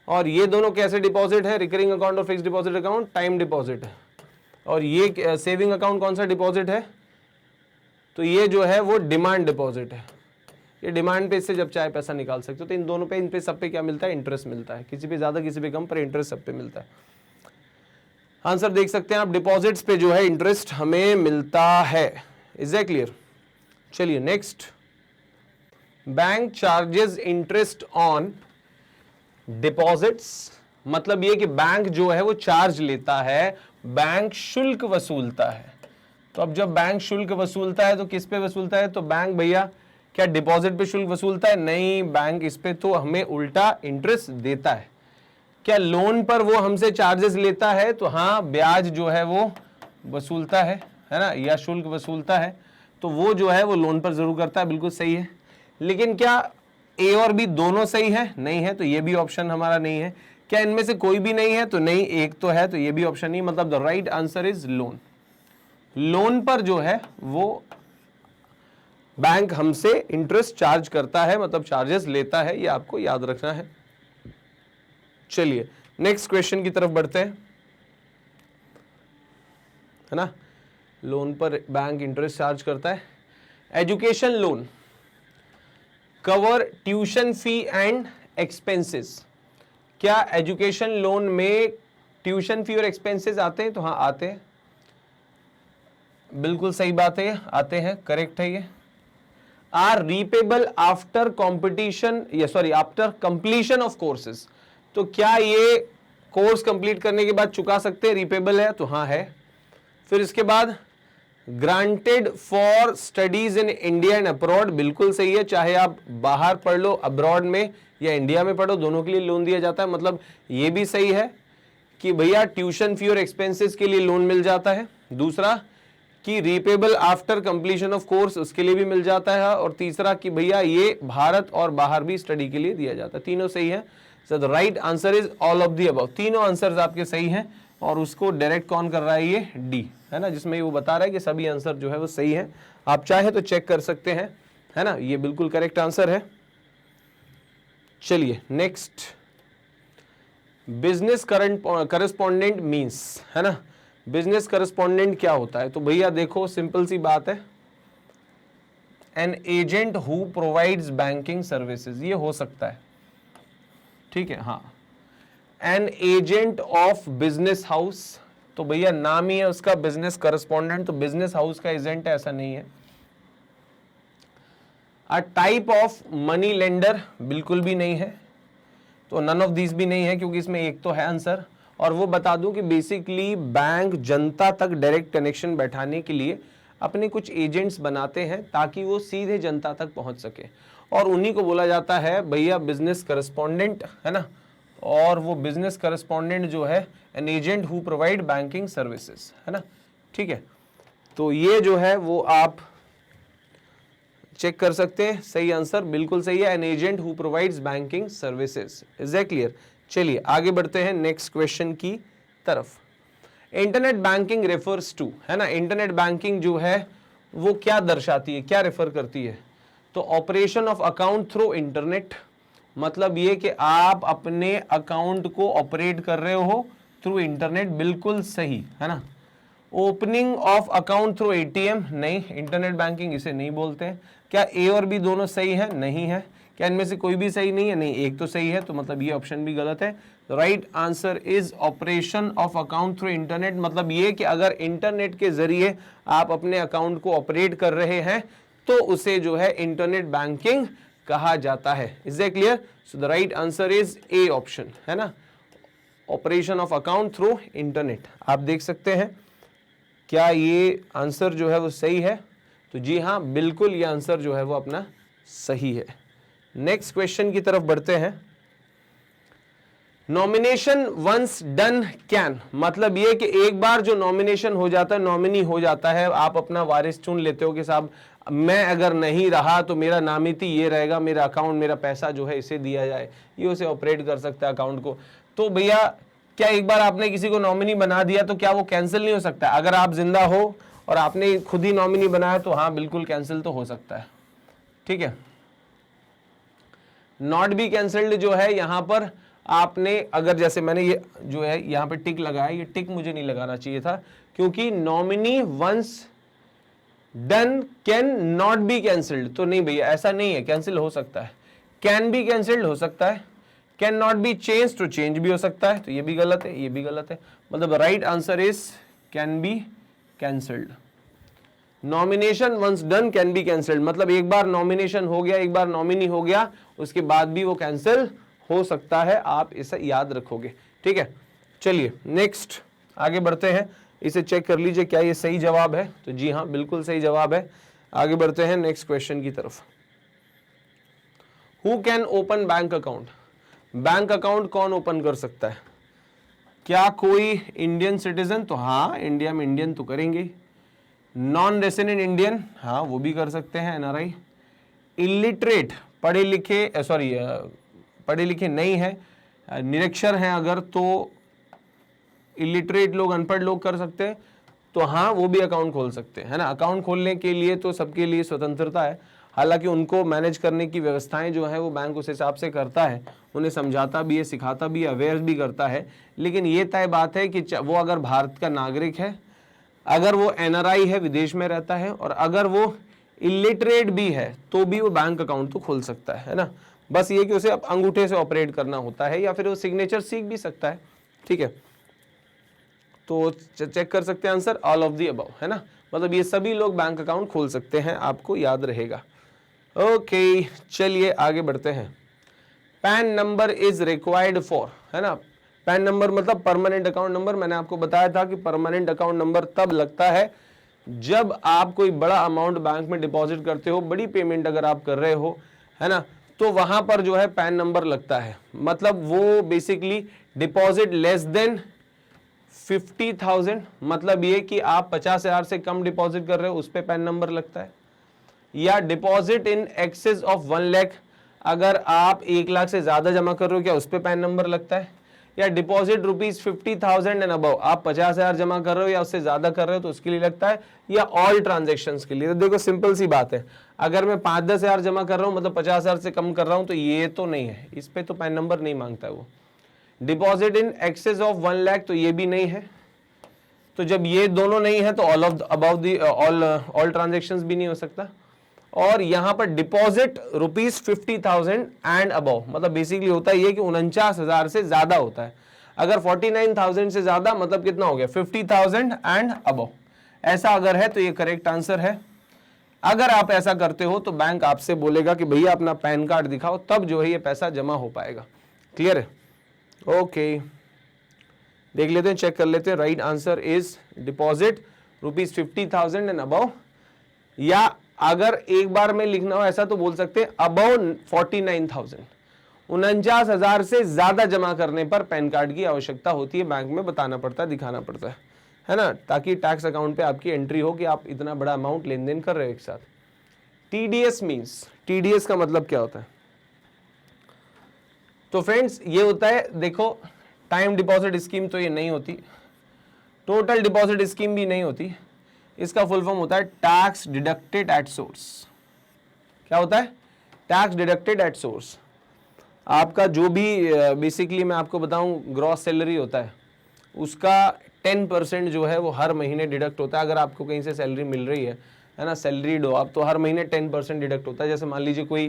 और ये दोनों कैसे डिपॉजिट है? रिकरिंग अकाउंट और fix deposit account time deposit है। और ये सेविंग अकाउंट कौन सा डिपॉजिट है? तो ये जो है वो डिमांड डिपॉजिट है। ये डिमांड पे इससे जब चाहे पैसा निकाल सकते हो। तो इन दोनों पे, इन पे सब पे क्या मिलता है? इंटरेस्ट मिलता है। किसी पे ज्यादा, किसी पे कम, पर इंटरेस्ट सब पे मिलता है। आंसर देख सकते हैं आप, डिपॉजिट्स पे जो है इंटरेस्ट हमें मिलता है। Is that clear? चलिए next, bank charges interest on deposits, मतलब ये कि बैंक जो है वो चार्ज लेता है, बैंक शुल्क वसूलता है। तो अब जब बैंक शुल्क वसूलता है तो किस पे वसूलता है? तो बैंक भैया क्या डिपॉजिट पे शुल्क वसूलता है? नहीं, बैंक इस पे तो हमें उल्टा इंटरेस्ट देता है। क्या लोन पर वो हमसे चार्जेस लेता है? तो हाँ, ब्याज जो है वो वसूलता है ना, या शुल्क वसूलता है। तो वो जो है वो लोन पर जरूर करता है, बिल्कुल सही है। लेकिन क्या ए और बी दोनों सही है? नहीं है, तो ये भी ऑप्शन हमारा नहीं है। क्या इनमें से कोई भी नहीं है? तो नहीं, एक तो है, तो ये भी ऑप्शन नहीं। मतलब the right answer is loan. Loan पर जो है वो बैंक हमसे इंटरेस्ट चार्ज करता है, मतलब चार्जेस लेता है, ये आपको याद रखना है। चलिए नेक्स्ट क्वेश्चन की तरफ बढ़ते हैं, है ना। लोन पर बैंक इंटरेस्ट चार्ज करता है। Education loan cover tuition fee and expenses. क्या एजुकेशन लोन में ट्यूशन फी और एक्सपेंसेस आते हैं? तो हाँ, आते हैं, बिल्कुल सही बात है, आते हैं, करेक्ट है ये। Are repayable after competition, after completion of courses. तो क्या ये कोर्स कंप्लीट करने के बाद चुका सकते हैं? रीपेबल है, तो हाँ है। फिर इसके बाद granted for studies in India and abroad, बिल्कुल सही है, चाहे आप बाहर पढ़ लो, अब्रॉड में या इंडिया में पढ़ो, दोनों के लिए लोन दिया जाता है। मतलब ये भी सही है कि भैया ट्यूशन फी और एक्सपेंसेस के लिए लोन मिल जाता है। दूसरा कि repayable after completion of course, उसके लिए भी मिल जाता है। और तीसरा कि भैया ये भारत और बाहर भी स्टडी के लिए दिया जाता है। तीनों सही है। So the right answer is all of the above. तीनों आंसर्स आपके सही हैं, और उसको डायरेक्ट कौन कर रहा है? ये डी, है ना, जिसमें वो बता रहा है कि सभी आंसर जो है वो सही है। आप चाहे तो चेक कर सकते हैं, है ना, ये बिल्कुल करेक्ट आंसर है। चलिए नेक्स्ट, बिजनेस करस्पॉन्डेंट मींस, है ना, बिजनेस करस्पॉन्डेंट क्या होता है? तो भैया देखो, सिंपल सी बात है, an agent who provides banking services, ये हो सकता है, ठीक है, हाँ। An agent of business house, तो भैया नाम ही है उसका बिजनेस करस्पॉन्डेंट, तो बिजनेस हाउस का एजेंट है, ऐसा नहीं है। A type of money lender, बिल्कुल भी नहीं है। तो नन ऑफ दिस भी नहीं है, क्योंकि इसमें एक तो है आंसर। और वो बता दूं कि बेसिकली बैंक जनता तक डायरेक्ट कनेक्शन बैठाने के लिए अपने कुछ एजेंट्स बनाते हैं, ताकि वो सीधे जनता तक पहुंच सके, और उन्हीं को बोला जाता है भैया बिजनेस करस्पॉन्डेंट, है ना। और वो बिजनेस करस्पॉन्डेंट जो है an agent who provide banking services, है ना, ठीक है। तो ये जो है वो आप चेक कर सकते हैं, सही आंसर बिल्कुल सही है, an agent who provides banking services. Is that clear? चलिए आगे बढ़ते हैं नेक्स्ट क्वेश्चन की तरफ। इंटरनेट बैंकिंग रेफर्स टू, है ना, इंटरनेट बैंकिंग जो है वो क्या दर्शाती है, क्या रेफर करती है? तो operation of account through internet, मतलब ये कि आप अपने अकाउंट को ऑपरेट कर रहे हो थ्रू इंटरनेट, बिल्कुल सही, है ना। Opening of account through ATM, नहीं, इंटरनेट बैंकिंग इसे नहीं बोलते हैं। क्या ए और बी दोनों सही है? नहीं है। क्या इनमें से कोई भी सही नहीं है? नहीं, एक तो सही है, तो मतलब ये ऑप्शन भी गलत है। Right answer is operation of account through internet, मतलब ये कि अगर इंटरनेट के जरिए आप अपने अकाउंट को ऑपरेट कर रहे हैं तो उसे जो है इंटरनेट बैंकिंग कहा जाता है। Is that clear? So the right answer is A option, है ना, operation of account through internet. आप देख सकते हैं क्या ये आंसर जो है वो सही है? तो जी हाँ, बिल्कुल ये आंसर जो है वो अपना सही है। नेक्स्ट क्वेश्चन की तरफ बढ़ते हैं। नॉमिनेशन वंस डन कैन, मतलब ये कि एक बार जो नॉमिनेशन हो जाता है, नॉमिनी हो जाता है, आप अपना वारिस चुन लेते हो कि साहब मैं अगर नहीं रहा तो मेरा नामिती ये रहेगा, मेरा अकाउंट, मेरा पैसा जो है इसे दिया जाए, ये उसे ऑपरेट कर सकता है अकाउंट को। तो भैया क्या एक बार आपने किसी को नॉमिनी बना दिया तो क्या वो कैंसिल नहीं हो सकता? अगर आप जिंदा हो और आपने खुद ही नॉमिनी बनाया तो हाँ बिल्कुल कैंसिल तो हो सकता है। ठीक है, नॉट बी कैंसल्ड जो है यहां पर आपने, अगर जैसे मैंने ये जो है यहां पे टिक लगाया, ये टिक मुझे नहीं लगाना चाहिए था, क्योंकि nominee once done can not be cancelled. तो नहीं भैया, ऐसा नहीं है, कैंसिल हो सकता है। कैन बी कैंसिल्ड हो सकता है, कैन नॉट बी चेंज तो चेंज भी हो सकता है, तो ये भी गलत है, ये भी गलत है। मतलब right answer is can be cancelled. Nomination once done can be cancelled, मतलब एक बार नॉमिनेशन हो गया, एक बार नॉमिनी हो गया, उसके बाद भी वो कैंसिल हो सकता है, आप इसे याद रखोगे। ठीक है, चलिए नेक्स्ट आगे बढ़ते हैं। इसे चेक कर लीजिए क्या ये सही जवाब है? तो जी हाँ, बिल्कुल सही जवाब है। आगे बढ़ते हैं नेक्स्ट क्वेश्चन की तरफ। Who can open bank account, bank account कौन ओपन कर सकता है? क्या कोई इंडियन सिटीजन? तो हाँ, इंडिया में इंडियन तो करेंगे। नॉन रेसिडेंट इंडियन, हाँ वो भी कर सकते हैं, एनआरआई। इलिटरेट, पढ़े लिखे पढ़े लिखे नहीं है, निरक्षर हैं अगर, तो इलिटरेट लोग, अनपढ़ लोग कर सकते हैं, तो हाँ वो भी अकाउंट खोल सकते हैं, है ना। अकाउंट खोलने के लिए तो सबके लिए स्वतंत्रता है, हालांकि उनको मैनेज करने की व्यवस्थाएं जो है वो बैंक उस हिसाब से करता है, उन्हें समझाता भी है, सिखाता भी है, अवेयर भी करता है। लेकिन ये तय बात है कि वो अगर भारत का नागरिक है, अगर वो एनआरआई है, विदेश में रहता है, और अगर वो इलिटरेट भी है तो भी वो बैंक अकाउंट तो खोल सकता है ना। बस ये कि उसे अब अंगूठे से ऑपरेट करना होता है, या फिर वो सिग्नेचर सीख भी सकता है। ठीक है, तो चेक कर सकते हैं answer all of the above, है ना। मतलब ये सभी लोग बैंक अकाउंट खोल सकते हैं, आपको याद रहेगा। ओके, चलिए आगे बढ़ते हैं। Pan number is required for, है ना। पैन नंबर मतलब परमानेंट अकाउंट नंबर। मैंने आपको बताया था कि परमानेंट अकाउंट नंबर तब लगता है जब आप कोई बड़ा अमाउंट बैंक में डिपॉजिट करते हो, बड़ी पेमेंट अगर आप कर रहे हो, है ना, तो वहां पर जो है पैन नंबर लगता है। मतलब वो बेसिकली डिपॉजिट लेस देन 50,000, मतलब ये कि आप 50,000 से कम डिपॉजिट कर रहे हो, उस पे पैन नंबर लगता है। या deposit in excess of 1 lakh, अगर आप 1 लाख से ज्यादा जमा कर रहे हो, क्या उस पे पैन नंबर लगता है। या डिपॉजिट ₹50,000 एंड अबव, आप 50,000 जमा कर रहे हो या उससे ज्यादा कर रहे हो तो उसके लिए लगता है। या ऑल ट्रांजेक्शन्स के लिए। तो देखो सिंपल सी बात है, अगर मैं 5-10 हजार जमा कर रहा हूं, मतलब 50,000 से कम कर रहा हूं, तो ये तो नहीं है, इस पे तो पैन नंबर नहीं मांगता है वो। Deposit in excess of 1 lakh, तो ये भी नहीं है। तो जब ये दोनों नहीं है तो all of above the all transactions भी नहीं हो सकता। और यहां पर डिपॉजिट ₹50,000 एंड अबव, मतलब बेसिकली होता है ये कि 49,000 से ज्यादा होता है। अगर 49,000 से ज्यादा मतलब कितना हो गया, 50,000 एंड अबव। ऐसा अगर है तो ये करेक्ट आंसर है। अगर आप ऐसा करते हो तो बैंक आपसे बोलेगा कि भैया अपना पैन कार्ड दिखाओ, तब जो है ये पैसा जमा हो पाएगा। क्लियर है? ओके, देख लेते हैं, चेक कर लेते हैं। Right answer is deposit ₹50,000 and above. या अगर एक बार में लिखना हो ऐसा तो बोल सकते हैं अबव 49,000, 49,000 से ज्यादा जमा करने पर पैन कार्ड की आवश्यकता होती है, बैंक में बताना पड़ता है, दिखाना पड़ता है ना, ताकि टैक्स अकाउंट पे आपकी एंट्री हो कि आप इतना बड़ा अमाउंट लेन देन कर रहे हो एक साथ। टीडीएस मीन्स, टीडीएस का मतलब क्या होता है? तो फ्रेंड्स ये होता है, देखो टाइम डिपॉजिट स्कीम तो ये नहीं होती, टोटल डिपॉजिट स्कीम भी नहीं होती, इसका फुल फॉर्म होता है टैक्स डिडक्टेड एट सोर्स। क्या होता है? Tax deducted at source. आपका जो भी बेसिकली मैं आपको बताऊं ग्रॉस सैलरी होता है, उसका 10% जो है वो हर महीने डिडक्ट होता है। अगर आपको कहीं से सैलरी मिल रही है ना, सैलरीड हो आप, तो हर महीने 10% डिडक्ट होता है। जैसे मान लीजिए कोई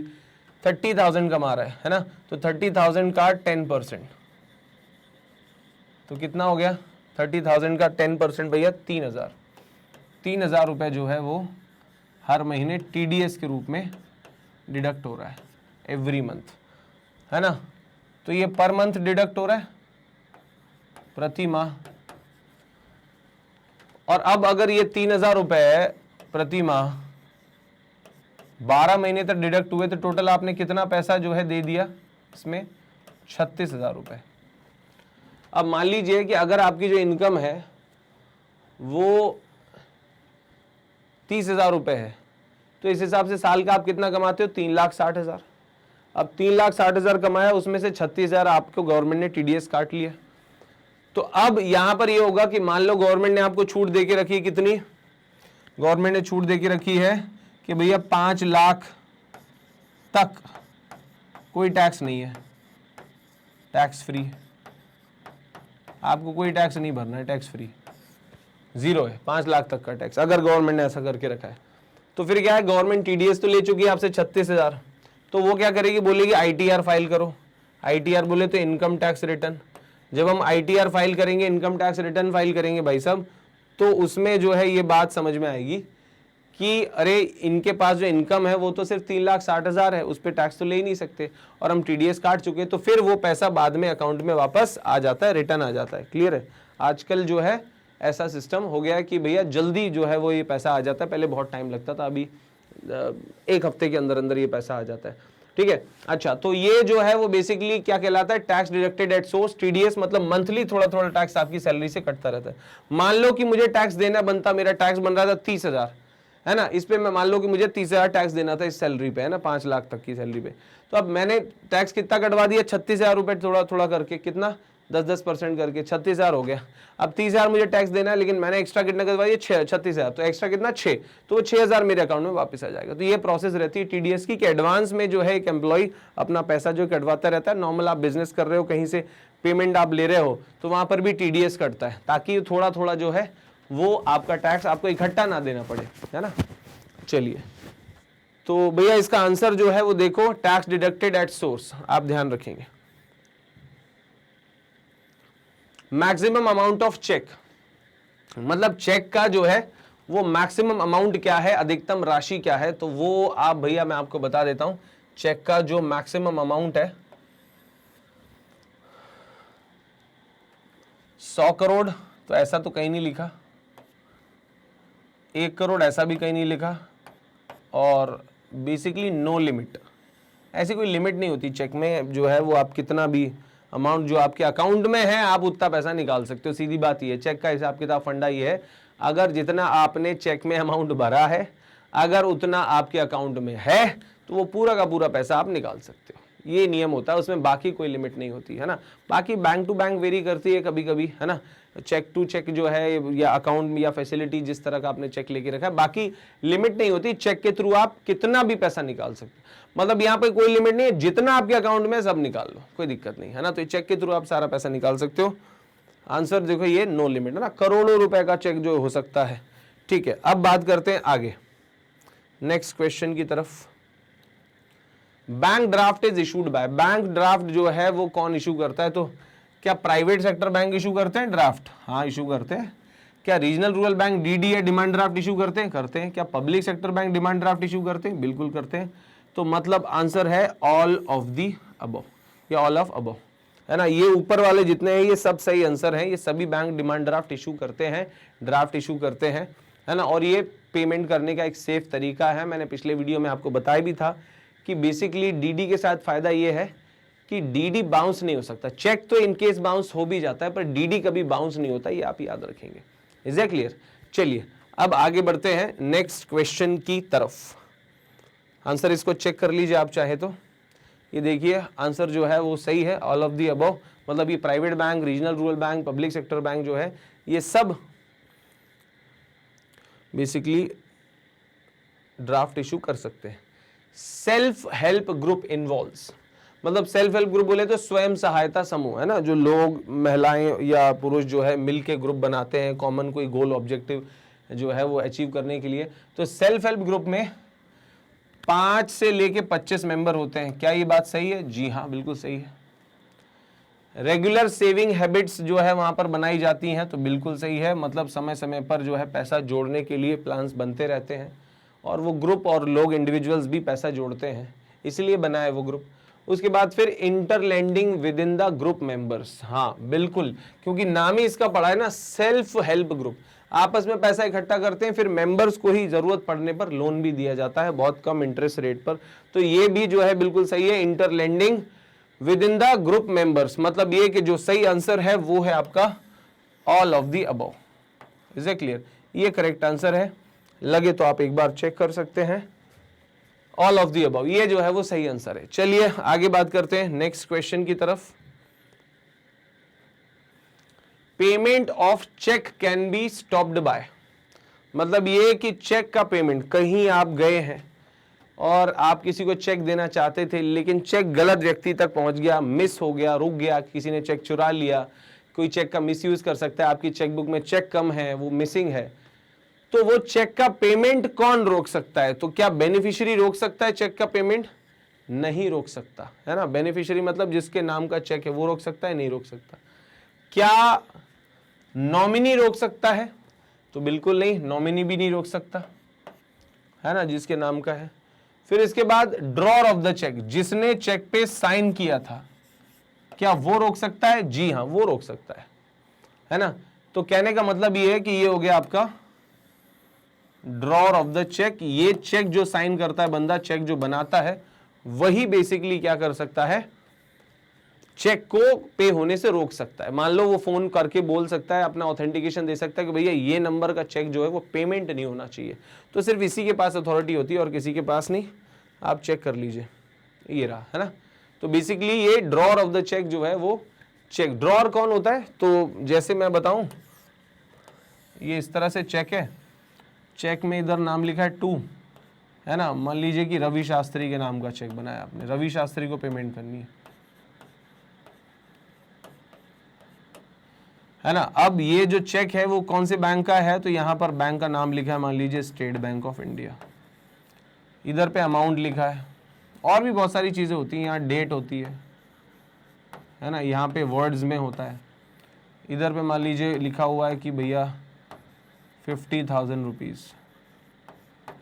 30,000 कमा रहा है ना, तो 30,000 का 10%, तो कितना हो गया? 30,000 का 10% भैया 3,000 रुपए जो है वो हर महीने टीडीएस के रूप में डिडक्ट हो रहा है एवरी मंथ, है ना। तो ये पर मंथ डिडक्ट हो रहा है, प्रति माह। और अब अगर ये 3,000 रुपए प्रति माह 12 महीने तक डिडक्ट हुए तो टोटल आपने कितना पैसा जो है दे दिया इसमें? 36,000 रुपए। अब मान लीजिए कि अगर आपकी जो इनकम है वो 30,000 रुपए है, तो इस हिसाब से साल का आप कितना कमाते हो? 3,60,000। अब 3,60,000 कमाया, उसमें से 36,000 आपको गवर्नमेंट ने टीडीएस काट लिया। तो अब यहां पर ये होगा कि मान लो गवर्नमेंट ने आपको छूट दे के रखी है, कितनी? गवर्नमेंट ने छूट दे के रखी है कि भैया 5 लाख तक कोई टैक्स नहीं है, टैक्स फ्री, आपको कोई टैक्स नहीं भरना है, टैक्स फ्री, जीरो है, 5 लाख तक का टैक्स, अगर गवर्नमेंट ने ऐसा करके रखा है। तो फिर क्या है, गवर्नमेंट टीडीएस तो ले चुकी है आपसे 36,000, तो वो क्या करेगी, बोलेगी आईटीआर फाइल करो। आईटीआर बोले तो इनकम टैक्स रिटर्न। जब हम आईटीआर फाइल करेंगे, इनकम टैक्स रिटर्न फाइल करेंगे भाई साहब, तो उसमें जो है ये बात समझ में आएगी कि अरे इनके पास जो इनकम है वो तो सिर्फ 3,60,000 है, उस पर टैक्स तो ले ही नहीं सकते, और हम टीडीएस काट चुके, तो फिर वो पैसा बाद में अकाउंट में वापस आ जाता है, रिटर्न आ जाता है। क्लियर है? आजकल जो है ऐसा सिस्टम हो गया है कि भैया जल्दी जो है वो ये पैसा आ जाता है, पहले बहुत टाइम लगता था, अभी 1 हफ्ते के अंदर अंदर ये पैसा आ जाता है। ठीक है, अच्छा, तो ये जो है वो बेसिकली क्या कहलाता है? Tax deducted at source. TDS मतलब मंथली थोड़ा थोड़ा टैक्स आपकी सैलरी से कटता रहता है। मान लो कि मुझे टैक्स देना बनता, मेरा टैक्स बन रहा था 30,000, है ना, इस पे मैं मान लो कि मुझे 30,000 टैक्स देना था इस सैलरी पे, है ना, 5 लाख तक की सैलरी पे। तो अब मैंने टैक्स कितना कटवा दिया? 36,000 रुपए, थोड़ा थोड़ा करके, कितना? 10% करके 36,000 हो गया। अब 30,000 मुझे टैक्स देना है, लेकिन मैंने एक्स्ट्रा कितना कटवा दिया? 36,000, तो एक्स्ट्रा कितना? 6, तो वो 6,000 मेरे अकाउंट में वापस आ जाएगा। तो ये प्रोसेस रहती है टीडीएस की, कि एडवांस में जो है एक एम्प्लॉय अपना पैसा जो कटवाता रहता है। नॉर्मल आप बिजनेस कर रहे हो, कहीं से पेमेंट आप ले रहे हो, तो वहां पर भी टीडीएस कटता है, ताकि थोड़ा थोड़ा जो है वो आपका टैक्स आपको इकट्ठा ना देना पड़े, है ना। चलिए, तो भैया इसका आंसर जो है वो देखो, टैक्स डिडक्टेड एट सोर्स, आप ध्यान रखेंगे। मैक्सिमम अमाउंट ऑफ चेक, मतलब चेक का जो है वो मैक्सिमम अमाउंट क्या है, अधिकतम राशि क्या है, तो वो आप भैया मैं आपको बता देता हूं। चेक का जो मैक्सिमम अमाउंट है 100 करोड़, तो ऐसा तो कहीं नहीं लिखा, 1 करोड़ ऐसा भी कहीं नहीं लिखा, और बेसिकली नो लिमिट, ऐसी कोई लिमिट नहीं होती चेक में, जो है वो आप कितना भी अमाउंट जो आपके अकाउंट में है आप उतना पैसा निकाल सकते हो। सीधी बात ये है, चेक का हिसाब किताब फंडा ये है, अगर जितना आपने चेक में अमाउंट भरा है अगर उतना आपके अकाउंट में है तो वो पूरा का पूरा पैसा आप निकाल सकते हो, ये नियम होता है, उसमें बाकी कोई लिमिट नहीं होती है ना। बाकी बैंक टू बैंक वेरी करती है कभी कभी, है ना, चेक टू चेक जो है, या अकाउंट या फैसिलिटी जिस तरह का आपने चेक लेके रखा है, बाकी लिमिट नहीं होती। चेक के थ्रू आप कितना भी पैसा निकाल सकते हो, मतलब यहाँ पे कोई लिमिट नहीं है, जितना आपके अकाउंट में सब निकाल लो, कोई दिक्कत नहीं है ना। तो चेक के थ्रू आप सारा पैसा निकाल सकते हो। आंसर देखो ये नो लिमिट है ना, करोड़ों रुपए का चेक जो हो सकता है। ठीक है, अब बात करते हैं आगे नेक्स्ट क्वेश्चन की तरफ। Bank draft is issued by, bank draft जो है वो कौन इशू करता है? तो क्या प्राइवेट सेक्टर बैंक इशू करते हैं ड्राफ्ट? हाँ इशू करते हैं। क्या रीजनल रूरल बैंक डीडी या डिमांड ड्राफ्ट इशू करते हैं? करते हैं। क्या public sector bank demand draft issue करते हैं? बिल्कुल करते हैं। तो मतलब आंसर है ऑल ऑफ दी अबव, या ऑल ऑफ अबव, है ना। ये ऊपर वाले जितने हैं ये सब सही आंसर हैं, ये सभी बैंक डिमांड ड्राफ्ट इशू करते हैं, ड्राफ्ट इशू करते हैं, है ना। और ये पेमेंट करने का एक सेफ तरीका है, मैंने पिछले वीडियो में आपको बताया भी था कि बेसिकली डीडी के साथ फायदा ये है कि डीडी बाउंस नहीं हो सकता। चेक तो इनकेस बाउंस हो भी जाता है, पर डीडी कभी बाउंस नहीं होता, ये आप याद रखेंगे। Is that clear? चलिए अब आगे बढ़ते हैं नेक्स्ट क्वेश्चन की तरफ। आंसर इसको चेक कर लीजिए आप चाहे तो। ये देखिए आंसर जो है वो सही है, ऑल ऑफ दी अबव, मतलब ये private bank, regional rural bank, public sector bank जो है ये सब बेसिकली ड्राफ्ट इशू कर सकते हैं। सेल्फ हेल्प ग्रुप इन्वॉल्व्स, मतलब सेल्फ हेल्प ग्रुप बोले तो स्वयं सहायता समूह, है ना, जो लोग महिलाएं या पुरुष जो है मिल के ग्रुप बनाते हैं कॉमन कोई गोल ऑब्जेक्टिव जो है वो अचीव करने के लिए। तो सेल्फ हेल्प ग्रुप में 5 से लेके 25 मेंबर होते हैं। क्या ये बात सही है? जी हाँ बिल्कुल सही है। रेगुलर सेविंग हैबिट्स जो है वहां पर बनाई जाती हैं, तो बिल्कुल सही है, मतलब समय समय पर जो है पैसा जोड़ने के लिए प्लान्स बनते रहते हैं, और वो ग्रुप और लोग इंडिविजुअल्स भी पैसा जोड़ते हैं, इसलिए बना है वो ग्रुप। उसके बाद फिर interlending with in the group members, हाँ बिल्कुल, क्योंकि नाम ही इसका पड़ा है ना, सेल्फ हेल्प ग्रुप, आपस में पैसा इकट्ठा करते हैं, फिर मेंबर्स को ही जरूरत पड़ने पर लोन भी दिया जाता है बहुत कम इंटरेस्ट रेट पर। तो ये भी जो है बिल्कुल सही है, interlending with in the group members, मतलब ये कि जो सही आंसर है वो है आपका all of the above. Is it clear? ये करेक्ट आंसर है, लगे तो आप एक बार चेक कर सकते हैं, ऑल ऑफ द अबव ये जो है वो सही आंसर है। चलिए आगे बात करते हैं नेक्स्ट क्वेश्चन की तरफ। Payment of cheque can be stopped by, मतलब ये कि चेक का पेमेंट, कहीं आप गए हैं और आप किसी को चेक देना चाहते थे लेकिन चेक गलत व्यक्ति तक पहुंच गया, मिस हो गया, रुक गया, किसी ने चेक चुरा लिया, कोई चेक का मिसयूज कर सकता है, आपकी चेकबुक में चेक कम है, वो मिसिंग है, तो वो चेक का पेमेंट कौन रोक सकता है? तो क्या बेनिफिशियरी रोक सकता है चेक का पेमेंट? नहीं रोक सकता, है ना। बेनिफिशियरी मतलब जिसके नाम का चेक है वो रोक सकता है? नहीं रोक सकता। क्या नॉमिनी रोक सकता है? तो बिल्कुल नहीं, नॉमिनी भी नहीं रोक सकता, है ना, जिसके नाम का है। फिर इसके बाद ड्रॉर ऑफ द चेक, जिसने चेक पे साइन किया था, क्या वो रोक सकता है? जी हां, वो रोक सकता है ना। तो कहने का मतलब ये है कि ये हो गया आपका ड्रॉर ऑफ द चेक, ये चेक जो साइन करता है बंदा, चेक जो बनाता है, वही बेसिकली क्या कर सकता है? चेक को पे होने से रोक सकता है। मान लो वो फोन करके बोल सकता है, अपना ऑथेंटिकेशन दे सकता है कि भैया ये नंबर का चेक जो है वो पेमेंट नहीं होना चाहिए, तो सिर्फ इसी के पास अथॉरिटी होती है और किसी के पास नहीं। आप चेक कर लीजिए, ये रहा, है ना। तो बेसिकली ये ड्रॉर ऑफ द चेक जो है वो चेक, ड्रॉर कौन होता है? तो जैसे मैं बताऊं, ये इस तरह से चेक है, चेक में इधर नाम लिखा है 2, है ना। मान लीजिए कि रवि शास्त्री के नाम का चेक बनाया आपने, रवि शास्त्री को पेमेंट करनी है ना। अब ये जो चेक है वो कौन से बैंक का है? तो यहां पर बैंक का नाम लिखा है, मान लीजिए स्टेट बैंक ऑफ इंडिया, इधर पे अमाउंट लिखा है, और भी बहुत सारी चीजें होती हैं, यहाँ डेट होती है ना, यहाँ पे वर्ड्स में होता है, इधर पे मान लीजिए लिखा हुआ है कि भैया 50,000 रुपीज़,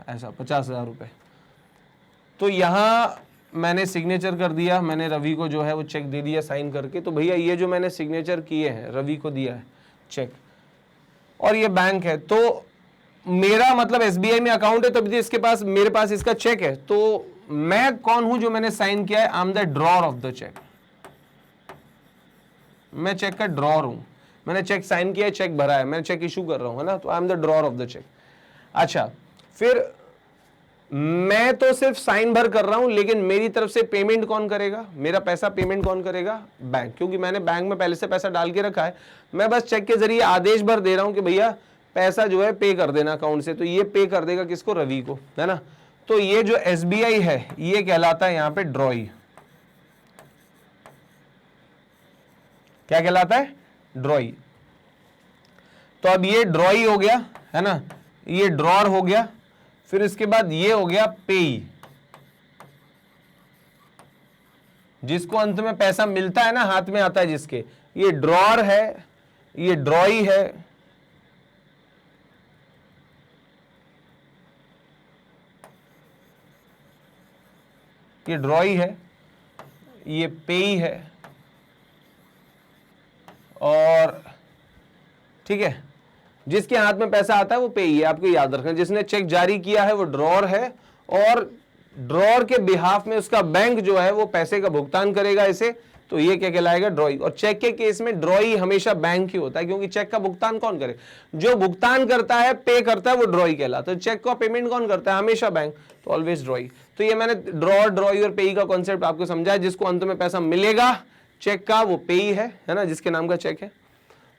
ऐसा 50,000 रुपये। तो यहाँ मैंने सिग्नेचर कर दिया, मैंने रवि को जो है वो चेक दे दिया साइन करके, तो भैया ये जो मैंने सिग्नेचर किए हैं, रवि को दिया है चेक, और ये बैंक है, तो मेरा मतलब एसबीआई में अकाउंट है, तो अभी इसके पास, मेरे पास इसका चेक है, तो मैं कौन हूं जो मैंने साइन किया है? I am the drawer of the cheque, मैं चेक का ड्रॉर हूं, मैंने चेक साइन किया है, चेक भरा है, मैं चेक इशू कर रहा हूं, है ना, तो I am the drawer of the cheque. अच्छा, फिर मैं तो सिर्फ साइन भर कर रहा हूं, लेकिन मेरी तरफ से पेमेंट कौन करेगा? मेरा पैसा पेमेंट कौन करेगा? बैंक, क्योंकि मैंने बैंक में पहले से पैसा डाल के रखा है, मैं बस चेक के जरिए आदेश भर दे रहा हूं कि भैया पैसा जो है पे कर देना अकाउंट से, तो ये पे कर देगा किसको? रवि को, है ना। तो ये जो एसबीआई है ये कहलाता है यहां पे ड्रॉई, क्या कहलाता है? ड्रॉई। तो अब ये ड्रॉई हो गया, है ना, ये ड्रॉर हो गया, फिर इसके बाद ये हो गया पेई, जिसको अंत में पैसा मिलता है ना, हाथ में आता है जिसके, ये ड्रॉर है, ये ड्रॉई है, ये ड्रॉई है, ये पेई है, और ठीक है, जिसके हाथ में पैसा आता है वो पेई है। आपको याद रखना, जिसने चेक जारी किया है वो ड्रॉर है, और ड्रॉर के बिहाफ में उसका बैंक जो है वो पैसे का भुगतान करेगा इसे, तो ये क्या कहलाएगा? ड्रॉई। और चेक के केस में ड्रॉई हमेशा बैंक ही होता है, क्योंकि चेक का भुगतान कौन करे? जो भुगतान करता है, पे करता है, वो ड्रॉई कहलाता है। तो चेक का पेमेंट कौन करता है? हमेशा बैंक, तो ऑलवेज ड्रॉई। तो ये मैंने ड्रॉर, ड्रॉई और पेई का कॉन्सेप्ट आपको समझाया। जिसको अंत में पैसा मिलेगा चेक का वो पेई है ना, जिसके नाम का चेक है।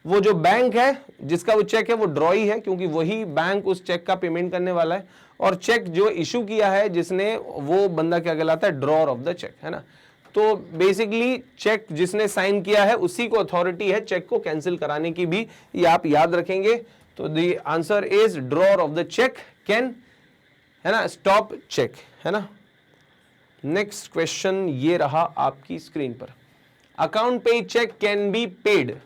वो जो बैंक है जिसका वो चेक है वो ड्रॉई है, क्योंकि वही बैंक उस चेक का पेमेंट करने वाला है। और चेक जो इशू किया है जिसने, वो बंदा क्या कहलाता है? ड्रॉर ऑफ द चेक, है ना। तो बेसिकली चेक जिसने साइन किया है उसी को अथॉरिटी है चेक को कैंसिल कराने की भी, ये आप याद रखेंगे। तो the answer is drawer of the cheque can, है ना, स्टॉप चेक, है ना। नेक्स्ट क्वेश्चन ये रहा आपकी स्क्रीन पर, account paid cheque can be paid.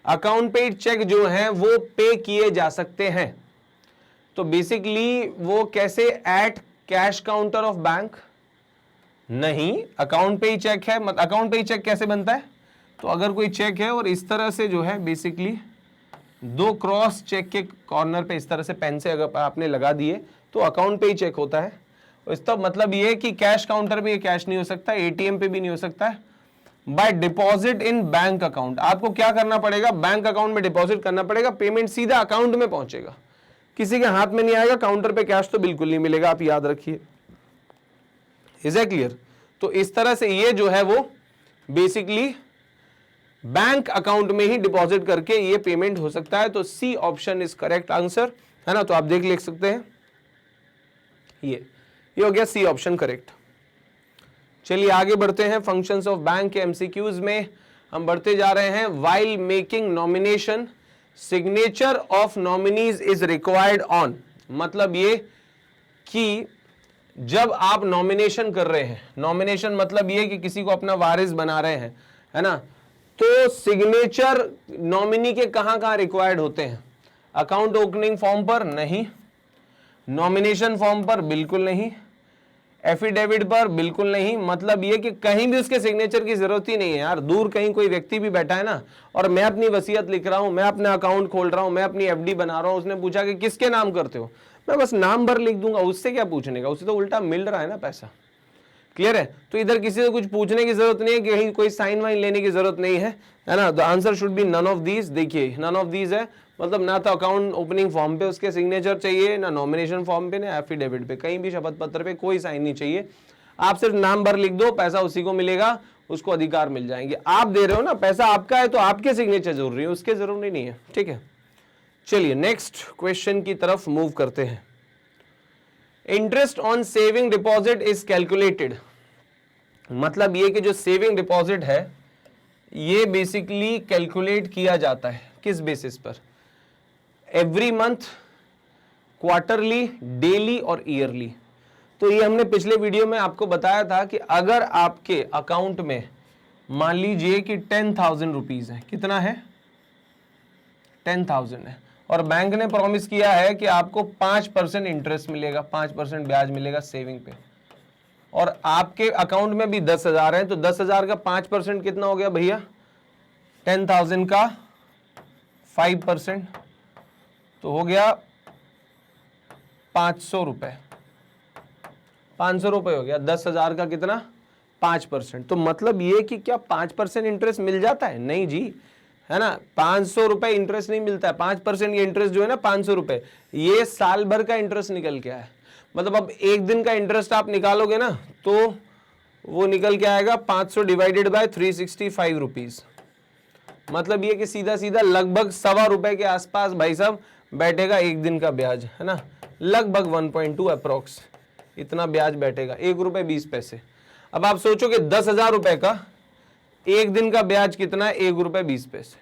Account paid cheque जो है वो पे किए जा सकते हैं। तो बेसिकली वो कैसे? At cash counter of bank, नहीं, अकाउंट पे ही चेक है। अकाउंट पे ही चेक कैसे बनता है? तो अगर कोई चेक है और इस तरह से जो है बेसिकली दो क्रॉस चेक के कॉर्नर पे इस तरह से पेन से अगर आपने लगा दिए तो अकाउंट पे ही चेक होता है। इसका मतलब ये है कि कैश काउंटर पे ये कैश नहीं हो सकता, एटीएम पे भी नहीं हो सकता है। Bye deposit in bank account, आपको क्या करना पड़ेगा? बैंक अकाउंट में डिपॉजिट करना पड़ेगा, पेमेंट सीधा अकाउंट में पहुंचेगा, किसी के हाथ में नहीं आएगा। काउंटर पे कैश तो बिल्कुल नहीं मिलेगा, आप याद रखिए। Is it clear? तो इस तरह से ये जो है वो बेसिकली बैंक अकाउंट में ही डिपॉजिट करके ये पेमेंट हो सकता है। तो C option is correct answer, है ना? तो आप लिख सकते हैं ये हो गया सी ऑप्शन करेक्ट। चलिए आगे बढ़ते हैं। फंक्शंस ऑफ बैंक के एमसीक्यूज में हम बढ़ते जा रहे हैं। While making nomination signature of nominees is required on, मतलब ये कि जब आप नॉमिनेशन कर रहे हैं, नॉमिनेशन मतलब ये कि किसी को अपना वारिस बना रहे हैं, है ना? तो सिग्नेचर नॉमिनी के कहां रिक्वायर्ड होते हैं? अकाउंट ओपनिंग फॉर्म पर नहीं, नॉमिनेशन फॉर्म पर बिल्कुल नहीं, एफिडेविट पर बिल्कुल नहीं। मतलब ये कि कहीं भी उसके सिग्नेचर की जरूरत ही नहीं है यार। दूर कहीं कोई व्यक्ति भी बैठा है ना, और मैं अपनी वसीयत लिख रहा हूं, मैं अपना अकाउंट खोल रहा हूं, मैं अपनी एफडी बना रहा हूं, उसने पूछा कि किसके नाम करते हो, मैं बस नाम भर लिख दूंगा, उससे क्या पूछने का? उससे तो उल्टा मिल रहा है ना पैसा। क्लियर है? तो इधर किसी से कुछ पूछने की जरूरत नहीं है, कहीं कोई साइन वाइन लेने की जरूरत नहीं है ना? The answer should be none of these. देखिए नन ऑफ दीज है, मतलब ना तो अकाउंट ओपनिंग फॉर्म पे उसके सिग्नेचर चाहिए, ना नॉमिनेशन फॉर्म पे, ना एफिडेविट पे, कहीं भी शपथ पत्र पे कोई साइन नहीं चाहिए। आप सिर्फ नाम भर लिख दो, पैसा उसी को मिलेगा, उसको अधिकार मिल जाएंगे। आप दे रहे हो ना, पैसा आपका है तो आपके सिग्नेचर जरूरी है, उसके जरूरी नहीं है। ठीक है, चलिए नेक्स्ट क्वेश्चन की तरफ मूव करते हैं। Interest on saving deposit is calculated, मतलब ये कि जो सेविंग डिपॉजिट है ये बेसिकली कैलकुलेट किया जाता है किस बेसिस पर? एवरी मंथ, क्वार्टरली, डेली और ईयरली। तो ये हमने पिछले वीडियो में आपको बताया था कि अगर आपके अकाउंट में मान लीजिए कि 10,000 रुपीज है, कितना है? 10,000 है, और बैंक ने प्रॉमिस किया है कि आपको 5% इंटरेस्ट मिलेगा, 5% ब्याज मिलेगा सेविंग पे, और आपके अकाउंट में भी 10,000 है, तो 10,000 का 5% कितना हो गया भैया? 10,000 का 5% तो हो गया 500 रुपए। 500 रुपए हो गया। 10,000 का कितना? 5%। तो मतलब ये कि क्या 5% इंटरेस्ट मिल जाता है? नहीं जी, है ना? 500 रुपए इंटरेस्ट नहीं मिलता है। 5% ये इंटरेस्ट जो है ना 500 रुपए, ये साल भर का इंटरेस्ट निकल के आया है। मतलब अब एक दिन का इंटरेस्ट आप निकालोगे ना तो वो निकल के आएगा 500 डिवाइडेड बाय 365 रुपीज। मतलब ये कि सीधा सीधा लगभग ₹1.25 के आसपास भाई साहब बैठेगा एक दिन का ब्याज, है ना? लगभग 1.2 अप्रोक्स इतना ब्याज बैठेगा, ₹1.20। अब आप सोचो कि 10,000 रुपए का एक दिन का ब्याज कितना है? ₹1.20।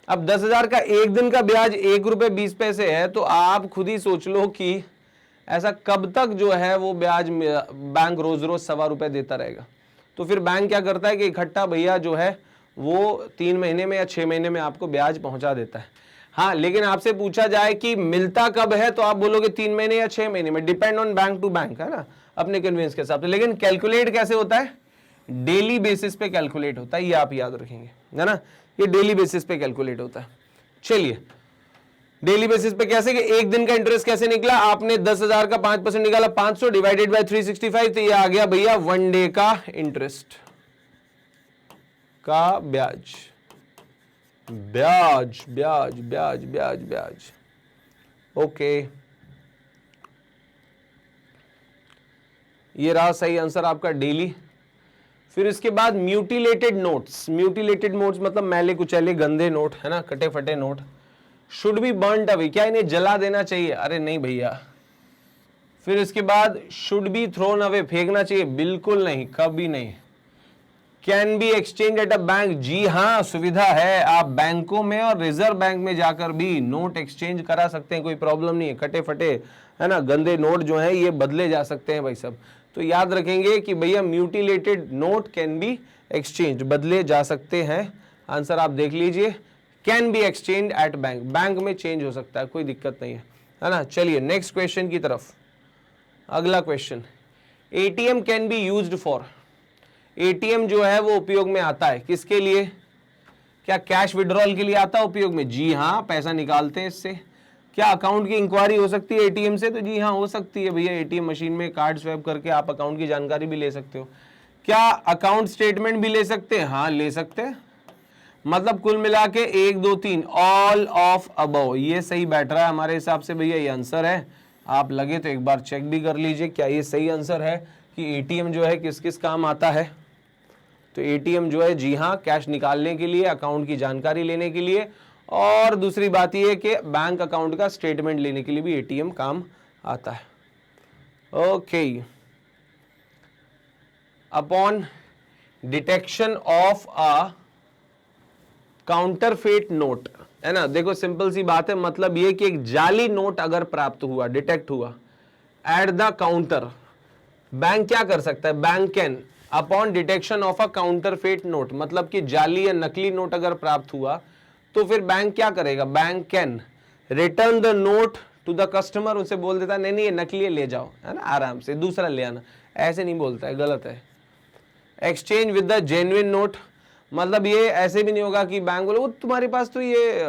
अब 10,000 का एक दिन का ब्याज ₹1.20 है, तो आप खुद ही सोच लो कि ऐसा कब तक जो है वो ब्याज बैंक रोज रोज ₹1.25 देता रहेगा। तो फिर बैंक क्या करता है कि इकट्ठा भैया जो है वो 3 महीने में या 6 महीने में आपको ब्याज पहुंचा देता है। हाँ, लेकिन आपसे पूछा जाए कि मिलता कब है, तो आप बोलोगे 3 महीने या 6 महीने में, depend on bank to bank, है ना, अपने कन्वीनियंस के हिसाब से। लेकिन कैलकुलेट कैसे होता है? डेली बेसिस पे कैलकुलेट होता है, ये आप याद रखेंगे, है ना? ये डेली बेसिस पे कैलकुलेट होता है। चलिए डेली बेसिस पे कैसे, कि एक दिन का इंटरेस्ट कैसे निकला? आपने 10,000 का 5% निकाला, 500 डिवाइडेड बाय 365, तो ये आ गया भैया 1 डे का इंटरेस्ट का ब्याज। ब्याज ब्याज ब्याज ब्याज ब्याज। ओके, ये रहा सही आंसर आपका, डेली। फिर इसके बाद म्यूटिलेटेड नोट्स। म्यूटिलेटेड नोट्स मतलब मैले कुचैले गंदे नोट, है ना, कटे फटे note. Should be burned away, क्या इन्हें जला देना चाहिए? अरे नहीं भैया। फिर इसके बाद शुड बी थ्रोन अवे, फेंकना चाहिए? बिल्कुल नहीं, कभी नहीं। Can be exchange at a bank, जी हाँ, सुविधा है, आप बैंकों में और रिजर्व बैंक में जाकर भी नोट एक्सचेंज करा सकते हैं, कोई प्रॉब्लम नहीं है। कटे फटे, है ना, गंदे नोट जो है ये बदले जा सकते हैं भाई सब। तो याद रखेंगे कि भैया mutilated note can be exchange, बदले जा सकते हैं। आंसर आप देख लीजिए, can be exchange at bank, bank में चेंज हो सकता है, कोई दिक्कत नहीं है ना? चलिए नेक्स्ट क्वेश्चन की तरफ। अगला question, ATM can be used for, ATM जो है वो उपयोग में आता है किसके लिए? क्या कैश विड्रॉल के लिए आता है उपयोग में? जी हाँ, पैसा निकालते हैं इससे। क्या अकाउंट की इंक्वायरी हो सकती है एटीएम से? तो जी हाँ हो सकती है भैया, एटीएम मशीन में कार्ड स्वैप करके आप अकाउंट की जानकारी भी ले सकते हो। क्या अकाउंट स्टेटमेंट भी ले सकते हैं? हाँ ले सकते हैं। मतलब कुल मिला के 1 2 3 ऑल ऑफ अबव, ये सही बैठ रहा है हमारे हिसाब से भैया, ये आंसर है। आप लगे तो एक बार चेक भी कर लीजिए क्या ये सही आंसर है कि एटीएम जो है किस किस काम आता है। तो एटीएम जो है जी हाँ कैश निकालने के लिए, अकाउंट की जानकारी लेने के लिए, और दूसरी बात यह है कि बैंक अकाउंट का स्टेटमेंट लेने के लिए भी एटीएम काम आता है। Okay, upon detection of a counterfeit note, है ना, देखो सिंपल सी बात है, मतलब ये कि एक जाली नोट अगर प्राप्त हुआ, डिटेक्ट हुआ एट द काउंटर, बैंक क्या कर सकता है? Bank can upon detection of a counterfeit note, मतलब कि जाली या नकली नोट अगर प्राप्त हुआ तो फिर बैंक क्या करेगा? Bank can return the note to the customer, उसे बोल देता है नहीं नहीं ये नकली है ले जाओ, है ना, आराम से दूसरा ले आना, ऐसे नहीं बोलता है, गलत है। Exchange with the genuine note, मतलब ये ऐसे भी नहीं होगा कि बैंक बोले वो तुम्हारे पास तो ये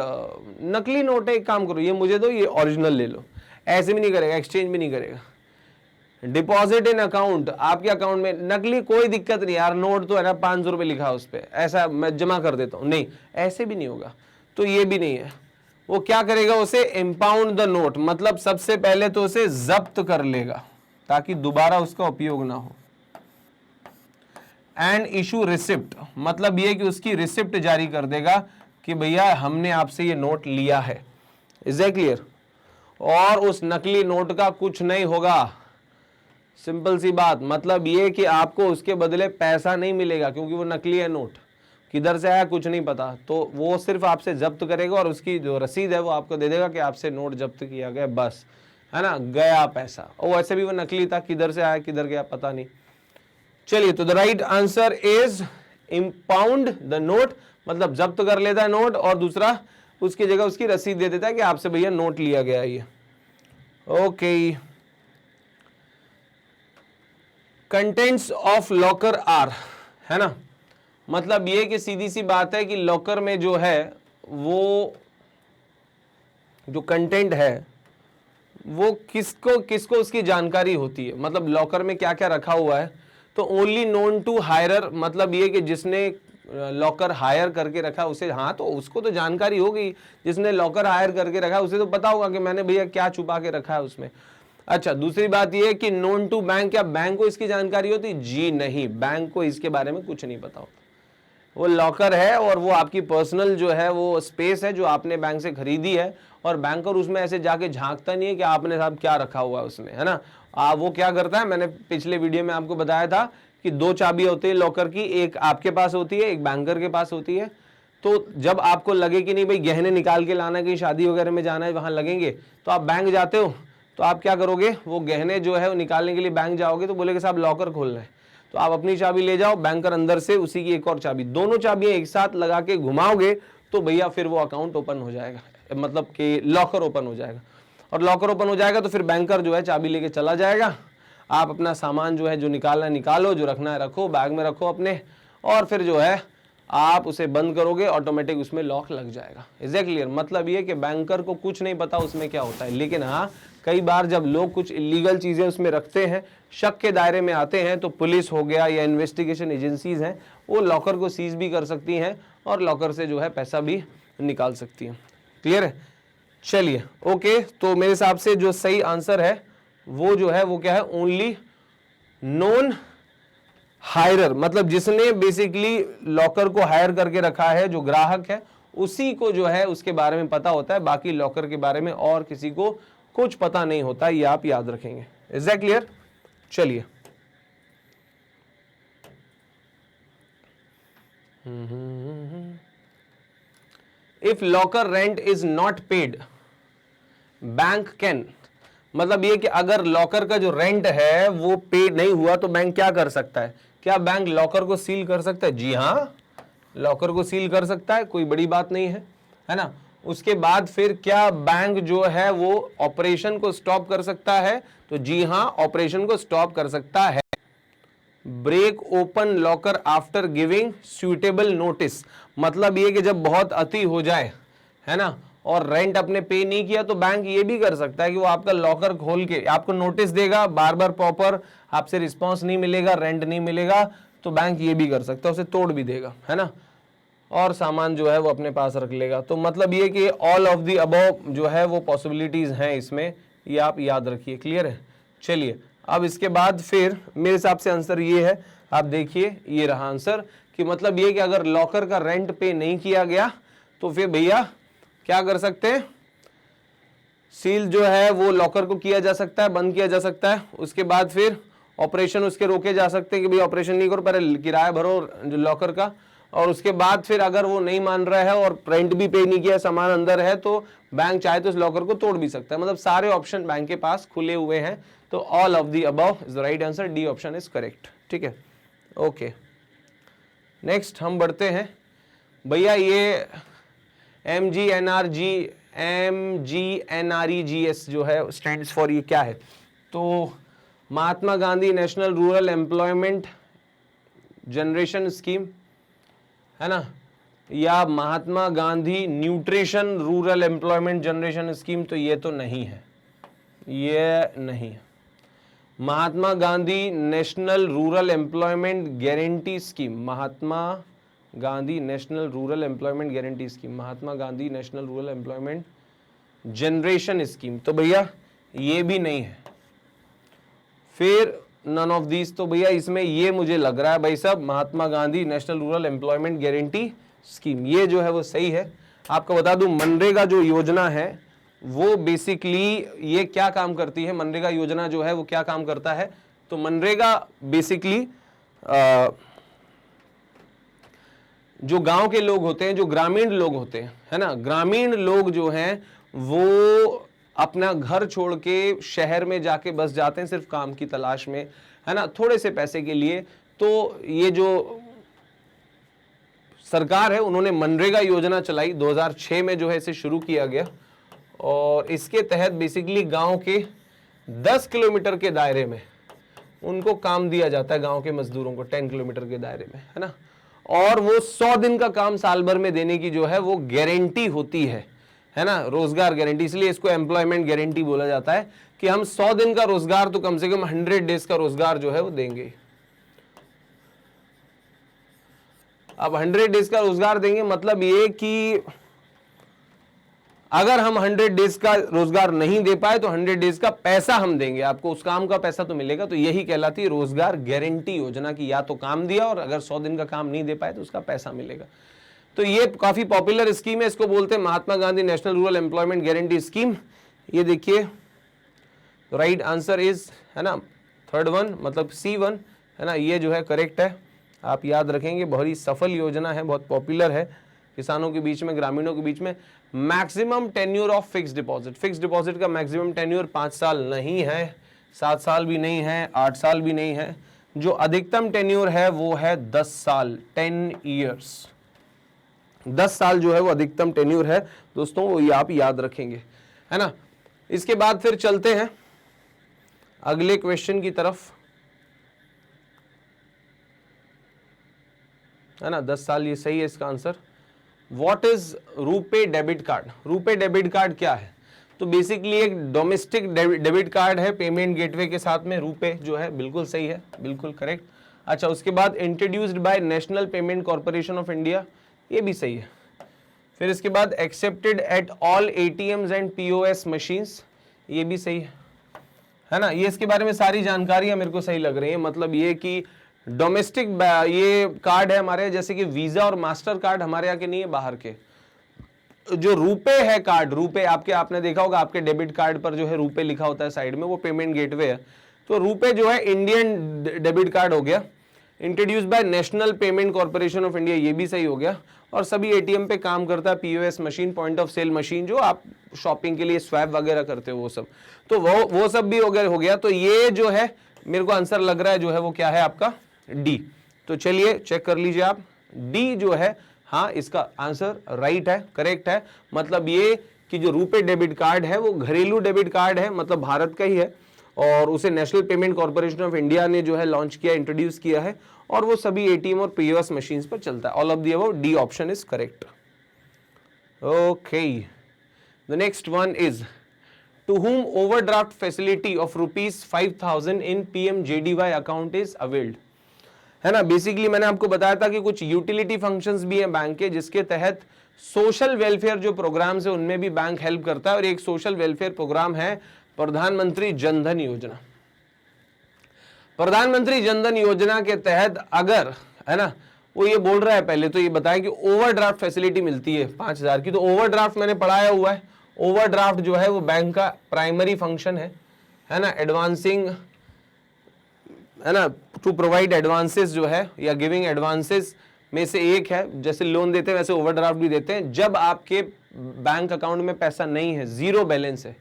नकली नोट है, एक काम करो ये मुझे दो, ये ओरिजिनल ले लो, ऐसे भी नहीं करेगा, एक्सचेंज भी नहीं करेगा। डिपॉजिट इन अकाउंट, आपके अकाउंट में नकली कोई दिक्कत नहीं यार, नोट तो है ना 500 रुपये लिखा है उस पर, ऐसा मैं जमा कर देता हूँ, नहीं ऐसे भी नहीं होगा। तो ये भी नहीं है। वो क्या करेगा? उसे इम्पाउंड द नोट, मतलब सबसे पहले तो उसे जब्त कर लेगा ताकि दोबारा उसका उपयोग ना हो। एंड इशू रिसिप्ट, मतलब ये कि उसकी रिसिप्ट जारी कर देगा कि भैया हमने आपसे ये नोट लिया है। Is it clear? और उस नकली नोट का कुछ नहीं होगा, सिंपल सी बात, मतलब ये कि आपको उसके बदले पैसा नहीं मिलेगा क्योंकि वो नकली है नोट, किधर से आया कुछ नहीं पता, तो वो सिर्फ आपसे जब्त करेगा और उसकी जो रसीद है वो आपको दे देगा कि आपसे नोट जब्त किया गया, बस, है ना, गया पैसा। और वैसे भी वो नकली था, किधर से आया किधर गया पता नहीं। चलिए, तो the right answer is impound the note, मतलब जब्त कर लेता है नोट और दूसरा उसकी जगह उसकी रसीद दे देता है कि आपसे भैया नोट लिया गया ये। Okay, contents of locker are, है ना, मतलब ये कि सीधी सी बात है कि लॉकर में जो है वो जो कंटेंट है वो किसको किसको उसकी जानकारी होती है, मतलब लॉकर में क्या क्या रखा हुआ है। तो ओनली नोन टू हायरर, मतलब ये कि जिसने लॉकर हायर करके रखा उसे, हाँ तो उसको तो जानकारी होगी, जिसने लॉकर हायर करके रखा उसे तो पता होगा कि मैंने भैया क्या छुपा के रखा है उसमें। अच्छा, दूसरी बात यह कि नोन टू बैंक, क्या बैंक को इसकी जानकारी होती? जी नहीं, बैंक को इसके बारे में कुछ नहीं पता होता। वो लॉकर है और वो आपकी पर्सनल जो है वो स्पेस है जो आपने बैंक से खरीदी है, और बैंकर उसमें ऐसे जाके झांकता नहीं है कि आपने साहब क्या रखा हुआ है उसमें, है ना। वो क्या करता है, मैंने पिछले वीडियो में आपको बताया था कि 2 चाबी होती है लॉकर की, एक आपके पास होती है, एक बैंकर के पास होती है। तो जब आपको लगे कि नहीं भाई गहने निकाल के लाना है, कहीं शादी वगैरह में जाना है वहां लगेंगे, तो आप बैंक जाते हो, तो आप क्या करोगे, वो गहने जो है वो निकालने के लिए बैंक जाओगे तो बोलेगे साहब लॉकर खोलना है, तो आप अपनी चाबी ले जाओ, बैंकर अंदर से उसी की एक और चाबी, दोनों चाबियां एक साथ लगा के घुमाओगे तो भैया फिर वो अकाउंट ओपन हो जाएगा, मतलब कि लॉकर ओपन हो जाएगा। और लॉकर ओपन हो जाएगा तो फिर बैंकर जो है चाबी लेके चला जाएगा, आप अपना सामान जो है जो निकालना है निकालो, जो रखना है रखो, बैग में रखो अपने, और फिर जो है आप उसे बंद करोगे, ऑटोमेटिक उसमें लॉक लग जाएगा। Is it clear? मतलब ये कि बैंकर को कुछ नहीं पता उसमें क्या होता है, लेकिन हाँ कई बार जब लोग कुछ इलीगल चीजें उसमें रखते हैं, शक के दायरे में आते हैं, तो पुलिस हो गया या इन्वेस्टिगेशन एजेंसीज हैं, वो लॉकर को सीज भी कर सकती हैं और लॉकर से जो है पैसा भी निकाल सकती हैं। क्लियर है? चलिए, ओके, तो मेरे हिसाब से जो सही आंसर है वो जो है वो क्या है, ओनली नॉन हायरर, मतलब जिसने बेसिकली लॉकर को हायर करके रखा है, जो ग्राहक है उसी को जो है उसके बारे में पता होता है, बाकी लॉकर के बारे में और किसी को कुछ पता नहीं होता, ये आप याद रखेंगे। Is that clear? चलिए, if locker rent is not paid bank can, मतलब ये कि अगर लॉकर का जो रेंट है वो पे नहीं हुआ तो बैंक क्या कर सकता है? क्या बैंक लॉकर को सील कर सकता है? जी हाँ, लॉकर को सील कर सकता है, कोई बड़ी बात नहीं है ना। उसके बाद फिर क्या बैंक जो है वो ऑपरेशन को स्टॉप कर सकता है? तो जी हाँ, ऑपरेशन को स्टॉप कर सकता है। Break open locker after giving suitable notice, मतलब ये कि जब बहुत अति हो जाए, है ना, और रेंट अपने पे नहीं किया तो बैंक ये भी कर सकता है कि वो आपका लॉकर खोल के आपको नोटिस देगा, बार बार प्रॉपर आपसे रिस्पॉन्स नहीं मिलेगा, रेंट नहीं मिलेगा, तो बैंक ये भी कर सकता है, उसे तोड़ भी देगा, है ना, और सामान जो है वो अपने पास रख लेगा। तो मतलब ये कि ऑल ऑफ दी अबव जो है वो पॉसिबिलिटीज हैं इसमें, ये आप याद रखिए। क्लियर है? चलिए अब इसके बाद फिर मेरे हिसाब से आंसर ये है, आप देखिए ये रहा आंसर, कि मतलब ये कि अगर लॉकर का रेंट पे नहीं किया गया तो फिर भैया क्या कर सकते हैं, सील जो है वो लॉकर को किया जा सकता है, बंद किया जा सकता है, उसके बाद फिर ऑपरेशन उसके रोके जा सकते हैं कि भाई ऑपरेशन नहीं करो, पहले किराया भरो जो लॉकर का, और उसके बाद फिर अगर वो नहीं मान रहा है और रेंट भी पे नहीं किया, सामान अंदर है, तो बैंक चाहे तो इस लॉकर को तोड़ भी सकता है। मतलब सारे ऑप्शन बैंक के पास खुले हुए हैं, तो all of the above is the right answer, D option is correct. ठीक है, ओके नेक्स्ट हम बढ़ते हैं भैया, ये MGNREGS जो है स्टैंड्स फॉर ये क्या है, तो Mahatma Gandhi national rural employment generation scheme, है ना, या Mahatma Gandhi nutrition rural employment generation scheme, तो ये तो नहीं है, ये नहीं है। Mahatma Gandhi national rural employment guarantee scheme, Mahatma Gandhi national rural employment guarantee scheme, Mahatma Gandhi national rural employment generation scheme, तो भैया ये भी नहीं है। फिर नन ऑफ दीज, तो भैया इसमें ये मुझे लग रहा है भाई साहब, Mahatma Gandhi national rural employment guarantee scheme, ये जो है वो सही है। आपको बता दूं मनरेगा जो योजना है वो बेसिकली ये क्या काम करती है, मनरेगा योजना जो है वो क्या काम करता है, तो मनरेगा बेसिकली जो गांव के लोग होते हैं, जो ग्रामीण लोग होते हैं, है ना, ग्रामीण लोग जो हैं वो अपना घर छोड़ के शहर में जाके बस जाते हैं सिर्फ काम की तलाश में, है ना, थोड़े से पैसे के लिए। तो ये जो सरकार है उन्होंने मनरेगा योजना चलाई 2006 में, जो है इसे शुरू किया गया, और इसके तहत बेसिकली गांव के 10 किलोमीटर के दायरे में उनको काम दिया जाता है, गांव के मजदूरों को 10 किलोमीटर के दायरे में, है ना, और वो 100 दिन का काम साल भर में देने की जो है वो गारंटी होती है ना, रोजगार गारंटी, इसलिए इसको एम्प्लॉयमेंट गारंटी बोला जाता है कि हम 100 दिन का रोजगार तो कम से कम 100 डेज का रोजगार जो है वो देंगे। अब 100 डेज का रोजगार देंगे मतलब ये कि अगर हम 100 डेज का रोजगार नहीं दे पाए तो 100 डेज का पैसा हम देंगे आपको, उस काम का पैसा तो मिलेगा। तो यही कहलाती है रोजगार गारंटी योजना की, या तो काम दिया और अगर 100 दिन का काम नहीं दे पाए तो उसका पैसा मिलेगा। तो ये काफी पॉपुलर स्कीम है, इसको बोलते हैं Mahatma Gandhi national rural employment guarantee scheme. ये देखिए राइट आंसर इज, है ना, थर्ड वन, मतलब C1, है ना, ये जो है करेक्ट है। आप याद रखेंगे, बहुत ही सफल योजना है, बहुत पॉपुलर है किसानों के बीच में, ग्रामीणों के बीच में। Maximum tenure of fix deposit, fix deposit का मैक्सिमम टेन्योर 5 साल नहीं है, 7 साल भी नहीं है, 8 साल भी नहीं है। जो अधिकतम टेन्योर है वो है 10 साल, 10 ईयर्स, 10 साल जो है वो अधिकतम टेन्योर है दोस्तों, वो ये आप याद रखेंगे, है ना। इसके बाद फिर चलते हैं अगले क्वेश्चन की तरफ, है ना, 10 साल ये सही है इसका answer. What is RuPay debit card? RuPay debit card क्या है? तो बेसिकली एक डोमेस्टिक डेबिट कार्ड है पेमेंट गेटवे के साथ में, रुपे जो है, बिल्कुल सही है, बिल्कुल करेक्ट। अच्छा, उसके बाद introduced by national payment corporation of India, ये भी सही है। फिर इसके बाद accepted at all ATMs and POS machines, ये भी सही है ना। ये इसके बारे में सारी जानकारियां मेरे को सही लग रही है, मतलब ये कि डोमेस्टिक ये कार्ड है हमारे, जैसे कि वीजा और मास्टर कार्ड हमारे यहाँ के नहीं है, बाहर के। जो रुपे है कार्ड, रुपे आपने देखा होगा, आपके डेबिट कार्ड पर जो है रुपे लिखा होता है साइड में, वो पेमेंट गेटवे है। तो रुपे जो है इंडियन डेबिट कार्ड हो गया, introduce by national payment corporation of India, ये भी सही हो गया। और सभी ATM पे काम करता है, POS machine, point of sale machine, जो आप शॉपिंग के लिए स्वैप वगैरह करते हो वो सब, तो वो सब भी हो गया। तो ये जो है मेरे को आंसर लग रहा है जो है वो क्या है आपका D। तो चलिए चेक कर लीजिए आप, D जो है, हाँ इसका आंसर राइट है, करेक्ट है। मतलब ये कि जो रुपे डेबिट कार्ड है वो घरेलू डेबिट कार्ड है, मतलब भारत का ही है, और उसे national payment corporation of India ने जो है लॉन्च किया, इंट्रोड्यूस किया है, और वो सभी एटीएम और पीओएस मशीन्स पर चलता है। All of the above, D option is correct. Okay, the next one is to whom overdraft facility of rupees 5000 in PMJDY account is availed, है ना। बेसिकली मैंने आपको बताया था कि कुछ यूटिलिटी फंक्शंस भी हैं बैंक के, जिसके तहत सोशल वेलफेयर जो प्रोग्राम्स है उनमें भी बैंक हेल्प करता है, और एक सोशल वेलफेयर प्रोग्राम है प्रधानमंत्री जनधन योजना। प्रधानमंत्री जनधन योजना के तहत अगर, है ना, वो ये बोल रहा है, पहले तो ये बताया कि ओवरड्राफ्ट फैसिलिटी मिलती है 5000 की। तो ओवरड्राफ्ट मैंने पढ़ाया हुआ है, ओवरड्राफ्ट जो है वो बैंक का प्राइमरी फंक्शन है ना, एडवांसिंग, है ना, टू प्रोवाइड एडवांसेस जो है, या गिविंग एडवांसेस में से एक है। जैसे लोन देते हैं वैसे ओवरड्राफ्ट भी देते हैं। जब आपके बैंक अकाउंट में पैसा नहीं है, जीरो बैलेंस है,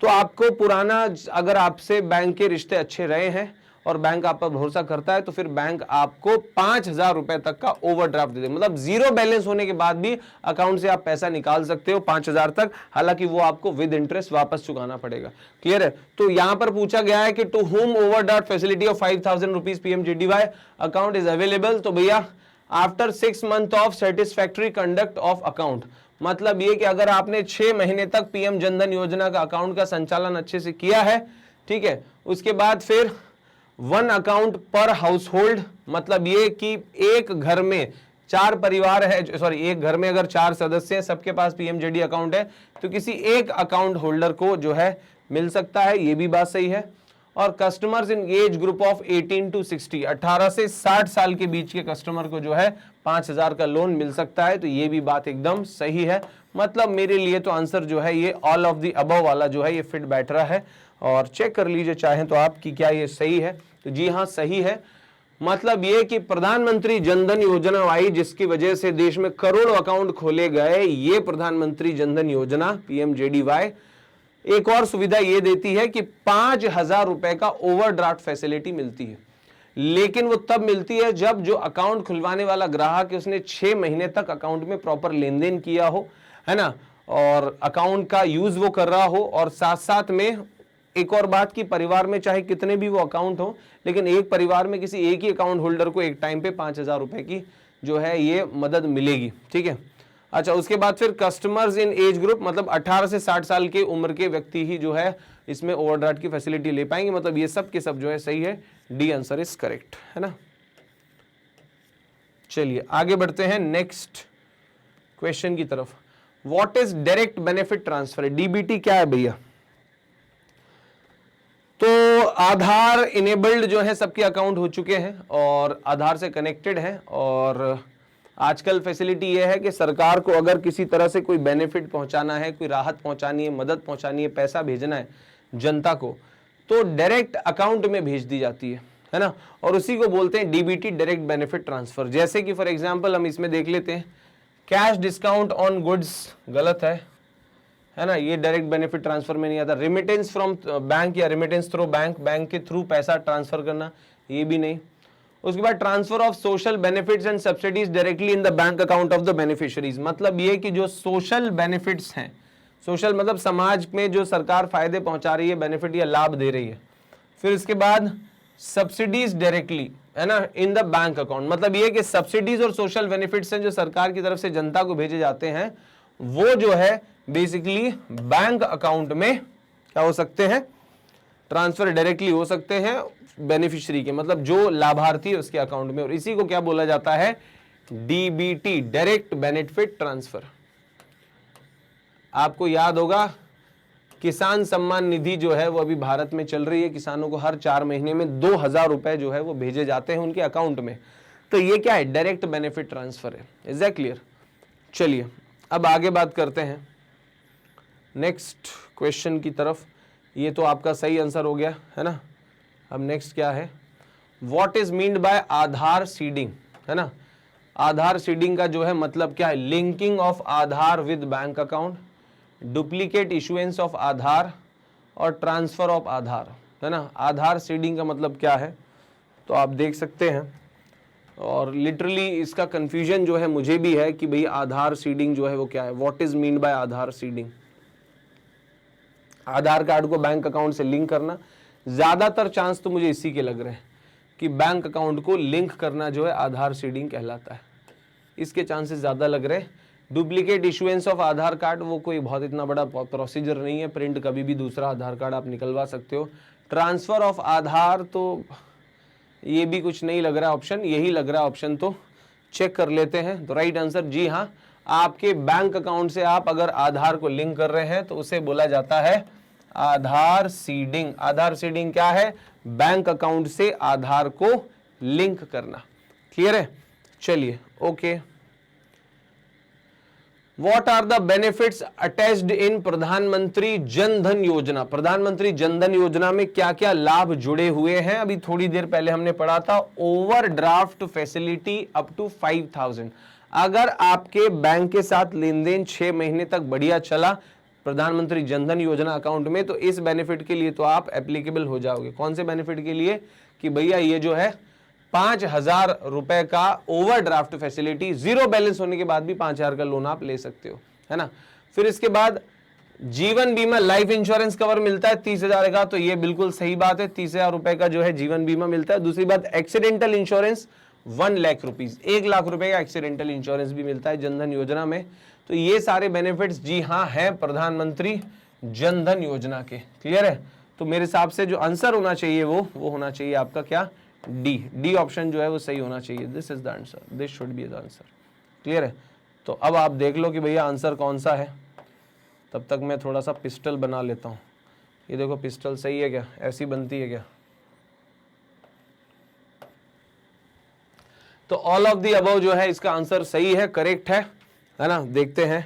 तो आपको पुराना, अगर आपसे बैंक के रिश्ते अच्छे रहे हैं और बैंक आप पर भरोसा करता है, तो फिर बैंक आपको 5000 रुपए तक का ओवरड्राफ्ट दे दे। मतलब जीरो बैलेंस होने के बाद भी अकाउंट से आप पैसा निकाल सकते हो 5000 तक, हालांकि वो आपको विद इंटरेस्ट वापस चुकाना पड़ेगा। क्लियर है। तो यहां पर पूछा गया है कि to whom overdraft facility of 5000 rupees PMJDY account is available. तो भैया after 6 month of satisfactory conduct of account, मतलब ये कि अगर आपने 6 महीने तक पीएम जनधन योजना का अकाउंट का संचालन अच्छे से किया है, ठीक है, उसके बाद फिर 1 अकाउंट पर हाउस होल्ड, मतलब ये कि एक घर में 4 परिवार है, सॉरी एक घर में अगर 4 सदस्य हैं, सबके पास PMJD अकाउंट है, तो किसी एक अकाउंट होल्डर को जो है मिल सकता है, ये भी बात सही है। और customers in age group of 18 to 60, 18 से 60 साल के बीच के कस्टमर को जो है 5000 का लोन मिल सकता है, तो ये भी बात एकदम सही है। मतलब मेरे लिए तो आंसर जो है ये ऑल ऑफ द अबव वाला जो है ये फिट बैठ रहा है। और चेक कर लीजिए चाहें तो आप कि क्या ये सही है। तो जी हाँ, सही है। मतलब ये कि प्रधानमंत्री जनधन योजना आई, जिसकी वजह से देश में करोड़ों अकाउंट खोले गए, ये प्रधानमंत्री जनधन योजना PMJDY एक और सुविधा ये देती है कि 5000 रुपए का ओवरड्राफ्ट फैसिलिटी मिलती है, लेकिन वो तब मिलती है जब जो अकाउंट खुलवाने वाला ग्राहक है उसने 6 महीने तक अकाउंट में प्रॉपर लेन देन किया हो, है ना, और अकाउंट का यूज वो कर रहा हो। और साथ साथ में एक और बात कि परिवार में चाहे कितने भी वो अकाउंट हो, लेकिन एक परिवार में किसी एक ही अकाउंट होल्डर को एक टाइम पे 5000 रुपए की जो है ये मदद मिलेगी। ठीक है। अच्छा, उसके बाद फिर कस्टमर्स इन एज ग्रुप, मतलब 18 से 60 साल के उम्र के व्यक्ति ही जो है इसमें ओवरड्राफ्ट की फैसिलिटी ले पाएंगे। मतलब ये सब के सब जो है सही है, डी आंसर इज करेक्ट, है ना। चलिए आगे बढ़ते हैं नेक्स्ट क्वेश्चन की तरफ। What is direct benefit transfer? DBT क्या है भैया? तो आधार इनेबल्ड जो है सबके अकाउंट हो चुके हैं और आधार से कनेक्टेड है। और आजकल फैसिलिटी ये है कि सरकार को अगर किसी तरह से कोई बेनिफिट पहुंचाना है, कोई राहत पहुंचानी है, मदद पहुंचानी है, पैसा भेजना है जनता को, तो डायरेक्ट अकाउंट में भेज दी जाती है ना। और उसी को बोलते हैं डीबीटी, डायरेक्ट बेनिफिट ट्रांसफर। जैसे कि फॉर एग्जांपल हम इसमें देख लेते हैं, कैश डिस्काउंट ऑन गुड्स गलत है ना, ये डायरेक्ट बेनिफिट ट्रांसफर में नहीं आता। रिमिटेंस फ्रॉम बैंक या रिमिटेंस थ्रू बैंक, बैंक के थ्रू पैसा ट्रांसफर करना, ये भी नहीं। उसके बाद transfer of social benefits and subsidies directly in the bank account of the beneficiaries, मतलब ये कि जो सोशल बेनिफिट्स हैं, सोशल मतलब समाज में जो सरकार फायदे पहुंचा रही है, बेनिफिट या लाभ दे रही है। फिर इसके बाद सब्सिडीज डायरेक्टली, है ना, इन द बैंक अकाउंट, मतलब ये कि सब्सिडीज और सोशल बेनिफिट्स हैं जो सरकार की तरफ से जनता को भेजे जाते हैं, वो जो है बेसिकली बैंक अकाउंट में क्या हो सकते हैं, ट्रांसफर डायरेक्टली हो सकते हैं बेनिफिशियरी के, मतलब जो लाभार्थी है उसके अकाउंट में। और इसी को क्या बोला जाता है? DBT, direct benefit transfer. आपको याद होगा किसान सम्मान निधि जो है वो अभी भारत में चल रही है, किसानों को हर 4 महीने में 2000 रुपए जो है वो भेजे जाते हैं उनके अकाउंट में। तो ये क्या है? डायरेक्ट बेनिफिट ट्रांसफर है। Is that clear? चलिए अब आगे बात करते हैं नेक्स्ट क्वेश्चन की तरफ। ये तो आपका सही आंसर हो गया, है ना। अब नेक्स्ट क्या है? What is meant by Aadhaar seeding, है ना। आधार सीडिंग का जो है मतलब क्या है? Linking of Aadhaar with bank account, duplicate issuance of Aadhaar और ट्रांसफर ऑफ आधार, है ना। आधार सीडिंग का मतलब क्या है तो आप देख सकते हैं, और लिटरली इसका कंफ्यूजन जो है मुझे भी है कि भाई आधार सीडिंग जो है वो क्या है, what is mean by Aadhaar seeding. Aadhaar card को बैंक अकाउंट से लिंक करना, ज्यादातर चांस तो मुझे इसी के लग रहे हैं कि बैंक अकाउंट को लिंक करना जो है आधार सीडिंग कहलाता है, इसके चांसेस ज्यादा लग रहे हैं। Duplicate issuance of Aadhaar card वो कोई बहुत इतना बड़ा प्रोसीजर नहीं है, प्रिंट कभी भी दूसरा आधार कार्ड आप निकलवा सकते हो। ट्रांसफर ऑफ आधार तो ये भी कुछ नहीं लग रहा ऑप्शन, यही लग रहा ऑप्शन, तो चेक कर लेते हैं। तो राइट आंसर जी हाँ, आपके बैंक अकाउंट से आप अगर आधार को लिंक कर रहे हैं तो उसे बोला जाता है आधार सीडिंग। आधार सीडिंग क्या है? बैंक अकाउंट से आधार को लिंक करना। क्लियर है? चलिए okay. What are the benefits attached in Pradhan Mantri Jan धन योजना? प्रधानमंत्री जन धन योजना में क्या क्या लाभ जुड़े हुए हैं? अभी थोड़ी देर पहले हमने पढ़ा था, ओवरड्राफ्ट फैसिलिटी अप टू 5000। अगर आपके बैंक के साथ लेन देन 6 महीने तक बढ़िया चला प्रधानमंत्री जन धन योजना अकाउंट में, तो इस बेनिफिट के लिए तो आप एप्लीकेबल हो जाओगे। कौन से बेनिफिट के लिए? कि भैया ये जो है 5000 रुपए का ओवरड्राफ्ट फैसिलिटी, जीरो बैलेंस होने के बाद भी 5000 का लोन आप ले सकते हो, है ना। फिर इसके बाद जीवन बीमा, लाइफ इंश्योरेंस कवर मिलता है 30,000 का, तो ये बिल्कुल सही बात है, 30,000 रुपए का जो है जीवन बीमा मिलता है। दूसरी बात, accidental insurance 1 lakh rupees, 1 lakh रुपए का एक्सीडेंटल इंश्योरेंस भी मिलता है जनधन योजना में। तो ये सारे बेनिफिट्स जी हाँ है प्रधानमंत्री जनधन योजना के। क्लियर है? तो मेरे हिसाब से जो आंसर होना चाहिए वो होना चाहिए आपका क्या? डी ऑप्शन जो है वो सही होना चाहिए। This is the answer, this should be the answer. Clear है? तो अब आप देख लो कि भैया आंसर कौन सा है। तब तक मैं थोड़ा सा पिस्टल बना लेता हूं। ये देखो पिस्टल सही है क्या? ऐसी बनती है क्या? तो ऑल ऑफ दी अबव जो है इसका आंसर सही है, करेक्ट है ना। देखते हैं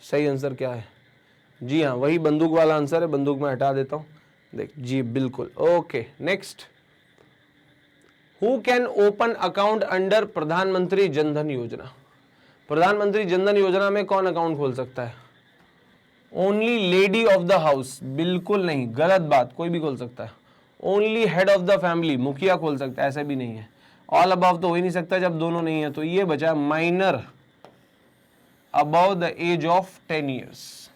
सही आंसर क्या है। जी हाँ, वही बंदूक वाला आंसर है, बंदूक में हटा देता हूं। देख जी बिल्कुल okay. Next, who can open account under प्रधानमंत्री जनधन योजना? प्रधानमंत्री जनधन योजना में कौन अकाउंट खोल सकता है? Only lady of the house, बिल्कुल नहीं, गलत बात, कोई भी खोल सकता है। Only head of the family, मुखिया खोल सकता है, ऐसे भी नहीं है। ऑल अबव तो हो ही नहीं सकता जब दोनों नहीं है, तो ये बचा minor above the age of 10 years,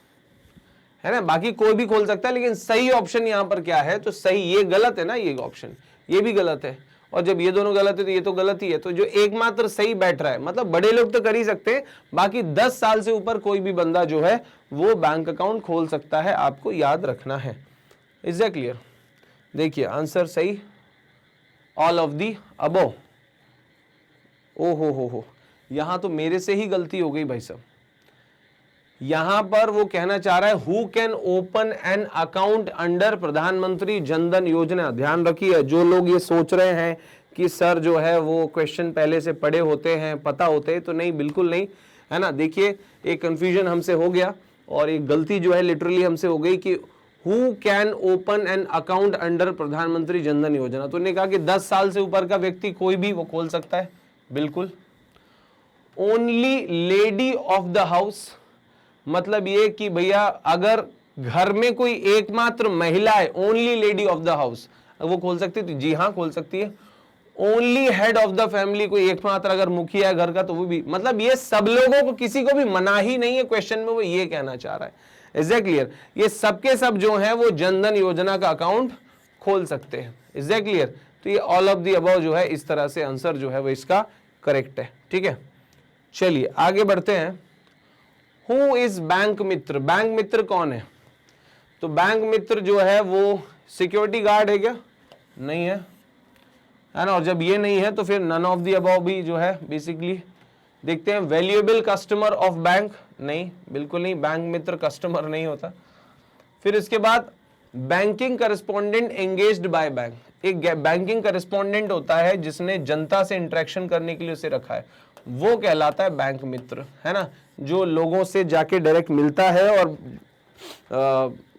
है ना। बाकी कोई भी खोल सकता है, लेकिन सही ऑप्शन यहां पर क्या है? तो सही, ये गलत है ना, ये ऑप्शन, ये भी गलत है, और जब ये दोनों गलत है तो ये तो गलत ही है। तो जो एकमात्र सही बैठ रहा है, मतलब बड़े लोग तो कर ही सकते हैं, बाकी 10 साल से ऊपर कोई भी बंदा जो है वो बैंक अकाउंट खोल सकता है, आपको याद रखना है। Is that clear? देखिए आंसर सही, ऑल ऑफ दी अबव। ओ हो, यहां तो मेरे से ही गलती हो गई भाई साहब। यहां पर वो कहना चाह रहा है who can open an account under प्रधानमंत्री जनधन योजना। ध्यान रखिए, जो लोग ये सोच रहे हैं कि सर जो है वो क्वेश्चन पहले से पढ़े होते हैं, पता होते हैं, तो नहीं, बिल्कुल नहीं, है ना। देखिए एक कंफ्यूजन हमसे हो गया, और एक गलती जो है लिटरली हमसे हो गई कि who can open an account under प्रधानमंत्री जनधन योजना। तो उन्होंने कहा कि 10 साल से ऊपर का व्यक्ति कोई भी वो खोल सकता है, बिल्कुल। Only lady of the house, मतलब ये कि भैया अगर घर में कोई एकमात्र महिला है, only lady of the house, वो खोल सकती है? जी हाँ खोल सकती है। Only head of the family, कोई एकमात्र अगर मुखिया है घर का तो वो भी, मतलब ये सब लोगों को, किसी को भी मना ही नहीं है क्वेश्चन में, वो ये कहना चाह रहा है। Is that clear? ये सबके सब जो है वो जनधन योजना का अकाउंट खोल सकते हैं। Is that clear? तो ये ऑल ऑफ द अबव जो है इस तरह से आंसर जो है वो इसका करेक्ट है। ठीक है, चलिए आगे बढ़ते हैं। Who is bank Mitra? Bank Mitra कौन है? तो बैंक मित्र जो है वो सिक्योरिटी गार्ड है क्या? नहीं है, है ना। और जब ये नहीं है तो फिर नन ऑफ दी अबव भी जो है बेसिकली। देखते हैं, वैल्यूएबल कस्टमर ऑफ बैंक, नहीं, बिल्कुल नहीं, बैंक मित्र कस्टमर नहीं होता। फिर इसके बाद banking correspondent engaged by bank, एक बैंकिंग करस्पॉन्डेंट होता है जिसने जनता से इंटरेक्शन करने के लिए उसे रखा है, वो कहलाता है बैंक मित्र, है ना। जो लोगों से जाके डायरेक्ट मिलता है और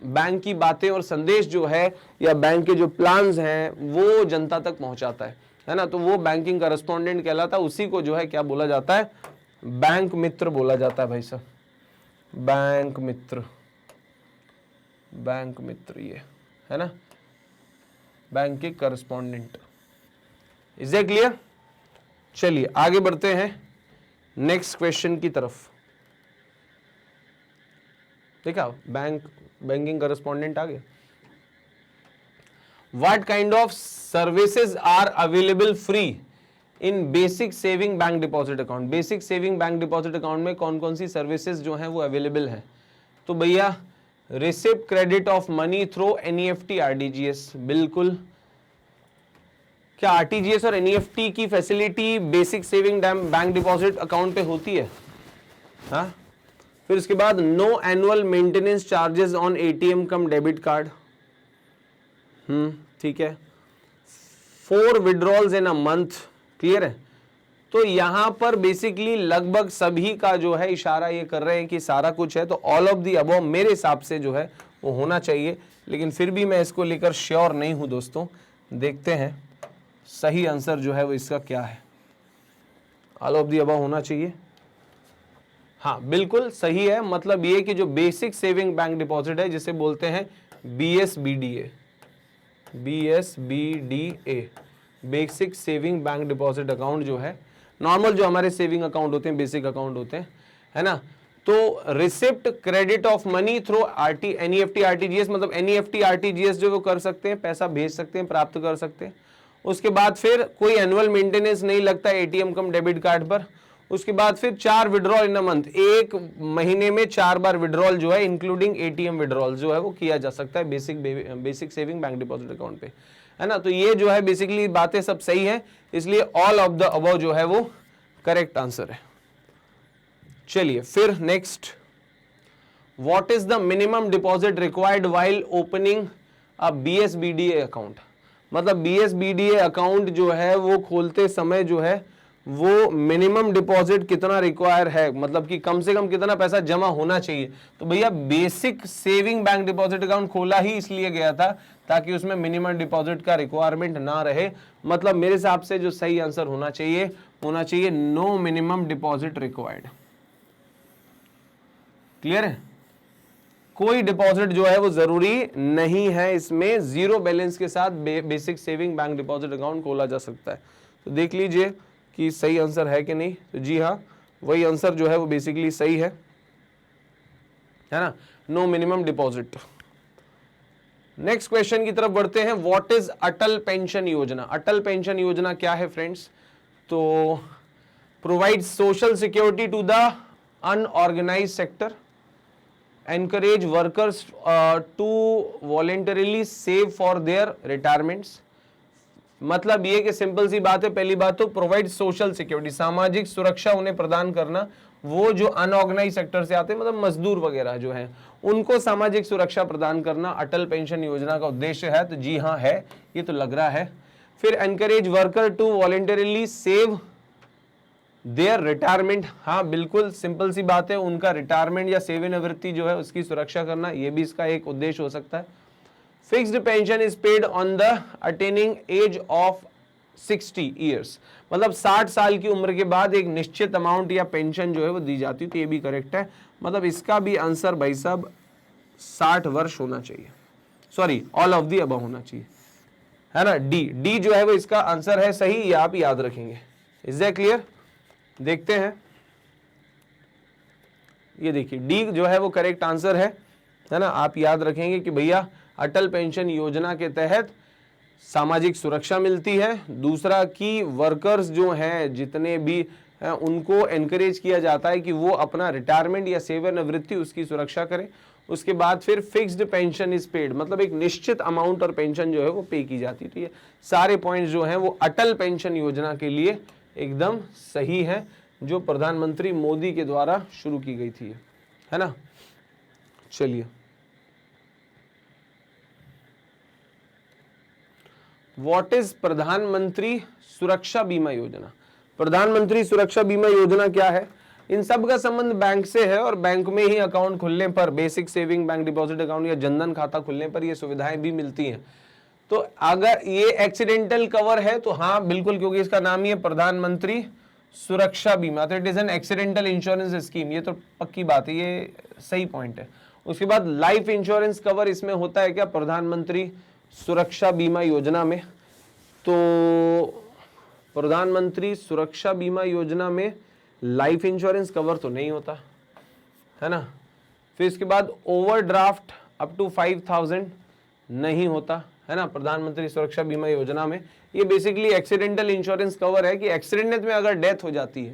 बैंक की बातें और संदेश जो है या बैंक के जो प्लान्स हैं वो जनता तक पहुंचाता है ना। तो वो बैंकिंग करस्पॉन्डेंट कहलाता है, उसी को जो है क्या बोला जाता है? बैंक मित्र बोला जाता है भाई साहब, बैंक मित्र, बैंक मित्र ये है ना, banking correspondent. Is that clear? चलिए आगे बढ़ते हैं नेक्स्ट क्वेश्चन की तरफ। देखा, बैंकिंग करस्पॉन्डेंट आ गया। What kind of services are available free in basic saving bank deposit account. Basic saving bank deposit account में कौन कौन सी सर्विसेज जो हैं वो अवेलेबल है? तो भैया receipt credit of money through NEFT RTGS, बिल्कुल। क्या आरटीजीएस और एनईएफटी की facility basic saving bank deposit account पे होती है? हाँ। फिर उसके बाद no annual maintenance charges on ATM cum debit card, ठीक है। 4 withdrawals in a month, clear है। तो यहां पर बेसिकली लगभग सभी का जो है इशारा ये कर रहे हैं कि सारा कुछ है, तो ऑल ऑफ दी अबव मेरे हिसाब से जो है वो होना चाहिए, लेकिन फिर भी मैं इसको लेकर श्योर नहीं हूं दोस्तों। देखते हैं सही आंसर जो है वो इसका क्या है। ऑल ऑफ दी अबव होना चाहिए, हाँ बिल्कुल सही है। मतलब ये कि जो बेसिक सेविंग बैंक डिपॉजिट है जिसे बोलते हैं BSBDA, BSBDA basic saving bank deposit account जो है, नॉर्मल जो हमारे सेविंग अकाउंट होते हैं, बेसिक अकाउंट होते हैं, है ना। तो receipt credit of money through NEFT RTGS, मतलब एनईएफटी आरटीजीएस जो वो कर सकते हैं, पैसा भेज सकते हैं, प्राप्त कर सकते हैं। उसके बाद फिर कोई एनुअल मेंटेनेंस नहीं लगता एटीएम कम डेबिट कार्ड पर। उसके बाद फिर 4 विड्रॉल इन अ मंथ, एक महीने में 4 बार विड्रॉल जो है इंक्लूडिंग एटीएम विड्रॉल जो है वो किया जा सकता है basic saving bank deposit account पे, है ना। तो ये जो है बेसिकली बातें सब सही है, इसलिए ऑल ऑफ द अबव जो है वो करेक्ट आंसर है। चलिए फिर next, what is the minimum deposit required while opening a BSBDA account. मतलब बीएसबीडीए अकाउंट जो है वो खोलते समय जो है वो मिनिमम डिपॉजिट कितना रिक्वायर है, मतलब कि कम से कम कितना पैसा जमा होना चाहिए। तो भैया basic saving bank deposit account खोला ही इसलिए गया था ताकि उसमें मिनिमम डिपॉजिट का रिक्वायरमेंट ना रहे। मतलब मेरे हिसाब से जो सही आंसर होना चाहिए no minimum deposit required. Clear है, कोई डिपॉजिट जो है वो जरूरी नहीं है, इसमें जीरो बैलेंस के साथ basic saving bank deposit account खोला जा सकता है। तो देख लीजिए कि सही आंसर है कि नहीं। तो जी हाँ, वही आंसर जो है वो बेसिकली सही है ना, no minimum deposit. Next question की तरफ बढ़ते हैं। व्हाट इज अटल पेंशन योजना। अटल पेंशन योजना क्या है फ्रेंड्स? तो provide social security to the unorganised sector, encourage workers to voluntarily save for their retirements। मतलब ये कि सिंपल सी बात है, पहली बात तो प्रोवाइड सोशल सिक्योरिटी, सामाजिक सुरक्षा उन्हें प्रदान करना। वो जो अनऑर्गेनाइज सेक्टर से आते हैं, मतलब मजदूर वगैरह जो हैं, उनको सामाजिक सुरक्षा प्रदान करना अटल पेंशन योजना का उद्देश्य है। तो जी हाँ है, ये तो लग रहा है। फिर encourage worker to voluntarily save their retirement, हाँ बिल्कुल सिंपल सी बात है, उनका रिटायरमेंट या सेवानिवृत्ति जो है उसकी सुरक्षा करना, ये भी इसका एक उद्देश्य हो सकता है। Fixed pension is paid on the attaining age of 60 years, मतलब 60 साल की उम्र के बाद एक निश्चित अमाउंट या पेंशन जो है वो दी जाती है। तो ये भी करेक्ट है, मतलब इसका भी आंसर भाई साहब 60 वर्ष होना चाहिए, sorry all of the above होना चाहिए, है ना। डी जो है वो इसका आंसर है सही, ये आप याद रखेंगे। Is that clear? देखते हैं, ये देखिए डी जो है वो करेक्ट आंसर है ना। आप याद रखेंगे कि भैया अटल पेंशन योजना के तहत सामाजिक सुरक्षा मिलती है। दूसरा कि वर्कर्स जो हैं जितने भी हैं उनको एनकरेज किया जाता है कि वो अपना रिटायरमेंट या सेवानिवृत्ति उसकी सुरक्षा करें। उसके बाद फिर फिक्स्ड पेंशन इज पेड, मतलब एक निश्चित अमाउंट और पेंशन जो है वो पे की जाती है। तो ये सारे पॉइंट्स जो हैं वो अटल पेंशन योजना के लिए एकदम सही है, जो प्रधानमंत्री मोदी के द्वारा शुरू की गई थी, है ना। चलिए व्हाट इज प्रधानमंत्री सुरक्षा बीमा योजना। प्रधानमंत्री सुरक्षा बीमा योजना क्या है? इन सब का संबंध बैंक से है और बैंक में ही अकाउंट खुलने पर, basic saving bank deposit account या जनधन खाता खुलने पर ये सुविधाएं भी मिलती हैं। तो अगर ये एक्सीडेंटल कवर है तो हाँ बिल्कुल, क्योंकि इसका नाम ही है प्रधानमंत्री सुरक्षा बीमा, तो it is an accidental insurance scheme, ये तो पक्की बात है, ये सही पॉइंट है। उसके बाद लाइफ इंश्योरेंस कवर इसमें होता है क्या? प्रधानमंत्री सुरक्षा बीमा योजना में, तो प्रधानमंत्री सुरक्षा बीमा योजना में लाइफ इंश्योरेंस कवर तो नहीं होता, है ना। फिर इसके बाद ओवरड्राफ्ट अप टू 5000 नहीं होता, है ना, प्रधानमंत्री सुरक्षा बीमा योजना में। ये बेसिकली एक्सीडेंटल इंश्योरेंस कवर है कि एक्सीडेंट में अगर डेथ हो जाती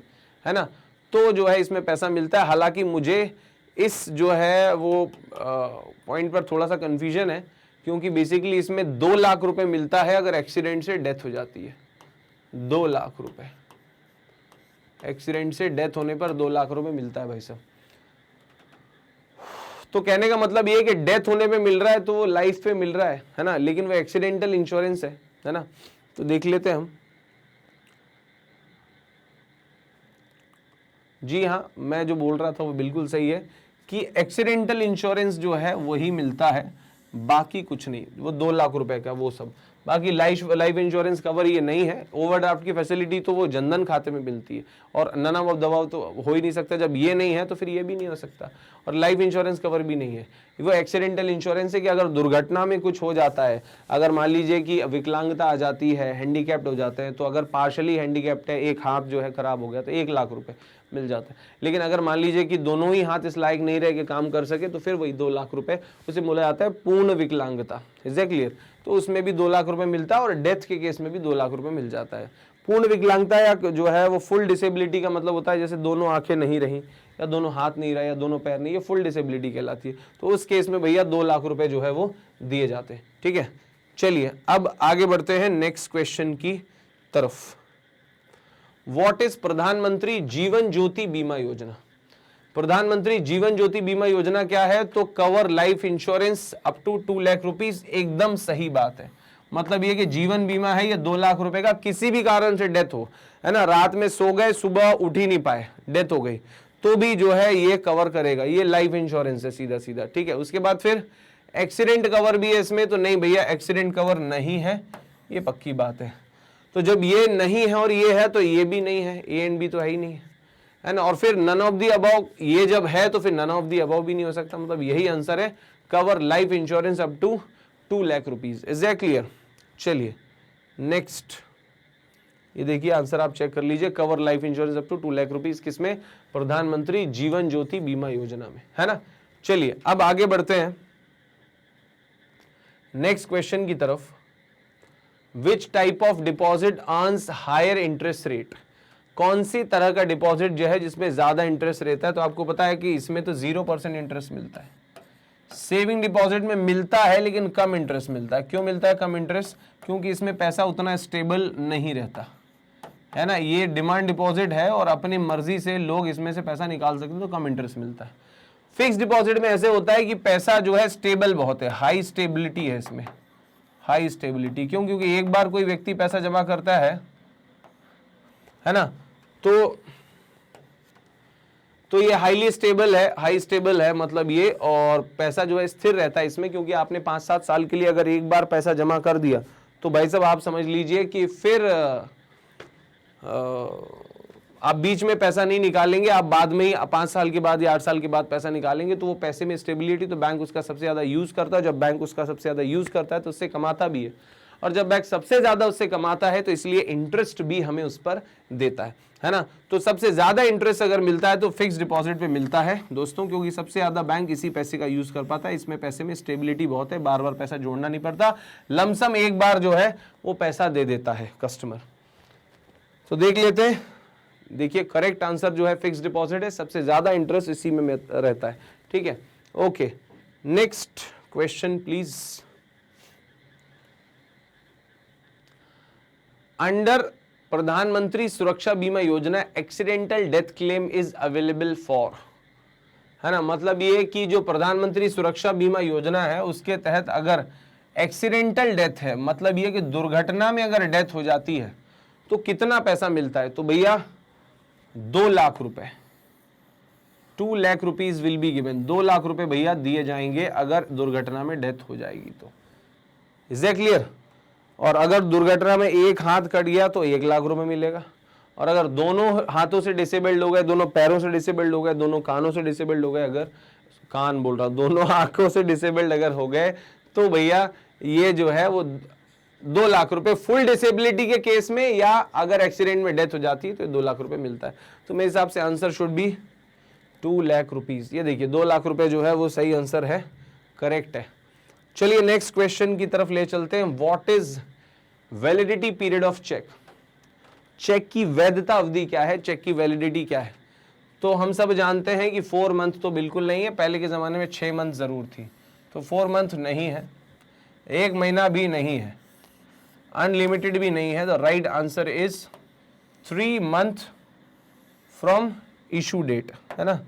है ना, तो जो है इसमें पैसा मिलता है। हालांकि मुझे इस जो है वो पॉइंट पर थोड़ा सा कंफ्यूजन है, क्योंकि बेसिकली इसमें 2 लाख रुपए मिलता है अगर एक्सीडेंट से डेथ हो जाती है। 2 लाख रुपए एक्सीडेंट से डेथ होने पर 2 लाख रुपए मिलता है भाई साहब। तो कहने का मतलब ये है कि डेथ होने पे मिल रहा है तो वो लाइफ पे मिल रहा है ना, लेकिन वो एक्सीडेंटल इंश्योरेंस है ना। तो देख लेते हैं हम। जी हाँ, मैं जो बोल रहा था वो बिल्कुल सही है कि एक्सीडेंटल इंश्योरेंस जो है वही मिलता है, बाकी कुछ नहीं। वो 2 लाख रुपए का वो सब, बाकी लाइफ इंश्योरेंस कवर ये नहीं है। ओवरड्राफ्ट की फैसिलिटी तो वो जनधन खाते में मिलती है, और नन ऑफ दबाव तो हो ही नहीं सकता। जब ये नहीं है तो फिर ये भी नहीं हो सकता, और लाइफ इंश्योरेंस कवर भी नहीं है। वो एक्सीडेंटल इंश्योरेंस है कि अगर दुर्घटना में कुछ हो जाता है, अगर मान लीजिए कि विकलांगता आ जाती है, हैंडीकैप्ड हो जाते हैं, तो अगर पार्शली हैंडीकैप्ड है, एक हाथ जो है खराब हो गया, तो 1 लाख रुपए मिल जाता है। लेकिन अगर मान लीजिए कि दोनों ही हाथ इस लायक नहीं रहे कि काम कर सके, तो फिर वही 2 लाख रुपए उसे बोला जाता है पूर्ण विकलांगता। Is that clear? तो उसमें भी 2 लाख रुपए मिलता है, और डेथ के केस में भी 2 लाख रुपए मिल जाता है। पूर्ण विकलांगता या जो है वो फुल डिसेबिलिटी का मतलब होता है जैसे दोनों आंखें नहीं रही, या दोनों हाथ नहीं रहे, या दोनों पैर नहीं, ये फुल डिसेबिलिटी कहलाती है। तो उस केस में भैया 2 लाख रुपए जो है वो दिए जाते हैं। ठीक है, चलिए अब आगे बढ़ते हैं नेक्स्ट क्वेश्चन की तरफ। व्हाट इज प्रधानमंत्री जीवन ज्योति बीमा योजना? प्रधानमंत्री जीवन ज्योति बीमा योजना क्या है? तो cover life insurance up to 2 lakh rupees. एकदम सही बात है। मतलब ये कि जीवन बीमा है, ये 2 लाख रुपए का, किसी भी कारण से डेथ हो, है ना, रात में सो गए, सुबह उठ ही नहीं पाए, डेथ हो गई, तो भी जो है ये कवर करेगा। ये लाइफ इंश्योरेंस है सीधा सीधा। ठीक है, उसके बाद फिर एक्सीडेंट कवर भी है इसमें, तो नहीं भैया एक्सीडेंट कवर नहीं है, ये पक्की बात है। तो जब ये नहीं है और ये है तो ये भी नहीं है, ए एंड बी तो है ही नहीं, है ना। और फिर नन ऑफ दी अबव, ये जब है तो फिर नन ऑफ दी अबव भी नहीं हो सकता। मतलब यही आंसर है, cover life insurance up to 2 lakh rupees. Is that clear? चलिए नेक्स्ट, ये देखिए आंसर आप चेक कर लीजिए। Cover life insurance up to 2 lakh rupees, किसमें? प्रधानमंत्री जीवन ज्योति बीमा योजना में, है ना। चलिए अब आगे बढ़ते हैं नेक्स्ट क्वेश्चन की तरफ। Which type of deposit earns higher interest rate? कौन सी तरह का डिपॉजिट जो है जिसमें ज्यादा इंटरेस्ट रहता है? तो आपको पता है कि इसमें तो 0% इंटरेस्ट मिलता है। सेविंग डिपॉजिट में मिलता है लेकिन कम इंटरेस्ट मिलता है। क्यों मिलता है कम इंटरेस्ट? क्योंकि इसमें पैसा उतना स्टेबल नहीं रहता, है ना। ये डिमांड डिपॉजिट है और अपनी मर्जी से लोग इसमें से पैसा निकाल सकते हैं, तो कम इंटरेस्ट मिलता है। फिक्स डिपॉजिट में ऐसे होता है कि पैसा जो है स्टेबल बहुत है, हाई स्टेबिलिटी है इसमें, हाई स्टेबिलिटी। क्यों? क्योंकि एक बार कोई व्यक्ति पैसा जमा करता है ना, तो ये हाईली स्टेबल है, हाई स्टेबल है मतलब ये, और पैसा जो है स्थिर रहता है इसमें। क्योंकि आपने 5-7 साल के लिए अगर एक बार पैसा जमा कर दिया तो भाई साहब आप समझ लीजिए कि फिर आप बीच में पैसा नहीं निकालेंगे, आप बाद में ही 5 साल के बाद या 8 साल के बाद पैसा निकालेंगे। तो वो पैसे में स्टेबिलिटी, तो बैंक उसका सबसे ज्यादा यूज करता है। जब बैंक उसका सबसे ज्यादा यूज करता है तो उससे कमाता भी है, और जब बैंक सबसे ज्यादा उससे कमाता है तो इसलिए इंटरेस्ट भी हमें उस पर देता है ना। तो सबसे ज्यादा इंटरेस्ट अगर मिलता है तो फिक्स डिपॉजिट पे मिलता है दोस्तों, क्योंकि सबसे ज्यादा बैंक इसी पैसे का यूज कर पाता है। इसमें पैसे में स्टेबिलिटी बहुत है, बार बार पैसा जोड़ना नहीं पड़ता, लमसम एक बार जो है वो पैसा दे देता है कस्टमर। तो देख लेते हैं, देखिए करेक्ट आंसर जो है फिक्स डिपॉजिट है, सबसे ज्यादा इंटरेस्ट इसी में रहता है। ठीक है, okay next question please. Under प्रधानमंत्री सुरक्षा बीमा योजना accidental death claim is available for, है ना। मतलब ये कि जो प्रधानमंत्री सुरक्षा बीमा योजना है उसके तहत अगर एक्सीडेंटल डेथ है, मतलब ये कि दुर्घटना में अगर डेथ हो जाती है तो कितना पैसा मिलता है? तो भैया 2 लाख रुपए, 2 lakh rupees will be given. 2 lakh रुपए भैया दिए जाएंगे अगर दुर्घटना में डेथ हो जाएगी तो। Is that clear? और अगर दुर्घटना में एक हाथ कट गया तो 1 लाख रुपए मिलेगा, और अगर दोनों हाथों से डिसेबल्ड हो गए, दोनों पैरों से डिसेबल्ड हो गए, दोनों कानों से डिसेबल्ड हो गए, अगर कान बोल रहा, दोनों आंखों से डिसेबल्ड अगर हो गए, तो भैया ये जो है वो 2 लाख रुपए फुल डिसेबिलिटी के केस में, या अगर एक्सीडेंट में डेथ हो जाती है तो 2 लाख रुपए मिलता है। तो मेरे हिसाब से answer should B 2 lakh rupees. ये देखिए 2 लाख रुपए जो है वो सही आंसर है, करेक्ट है। चलिए नेक्स्ट क्वेश्चन की तरफ ले चलते हैं। What is validity period of cheque? Cheque की वैधता अवधि क्या है, चेक की वैलिडिटी क्या है? तो हम सब जानते हैं कि 4 मंथ तो बिल्कुल नहीं है, पहले के ज़माने में 6 मंथ ज़रूर थी, तो 4 मंथ नहीं है, 1 महीना भी नहीं है, अनलिमिटेड भी नहीं है। The right answer is 3 month from issue date, है ना।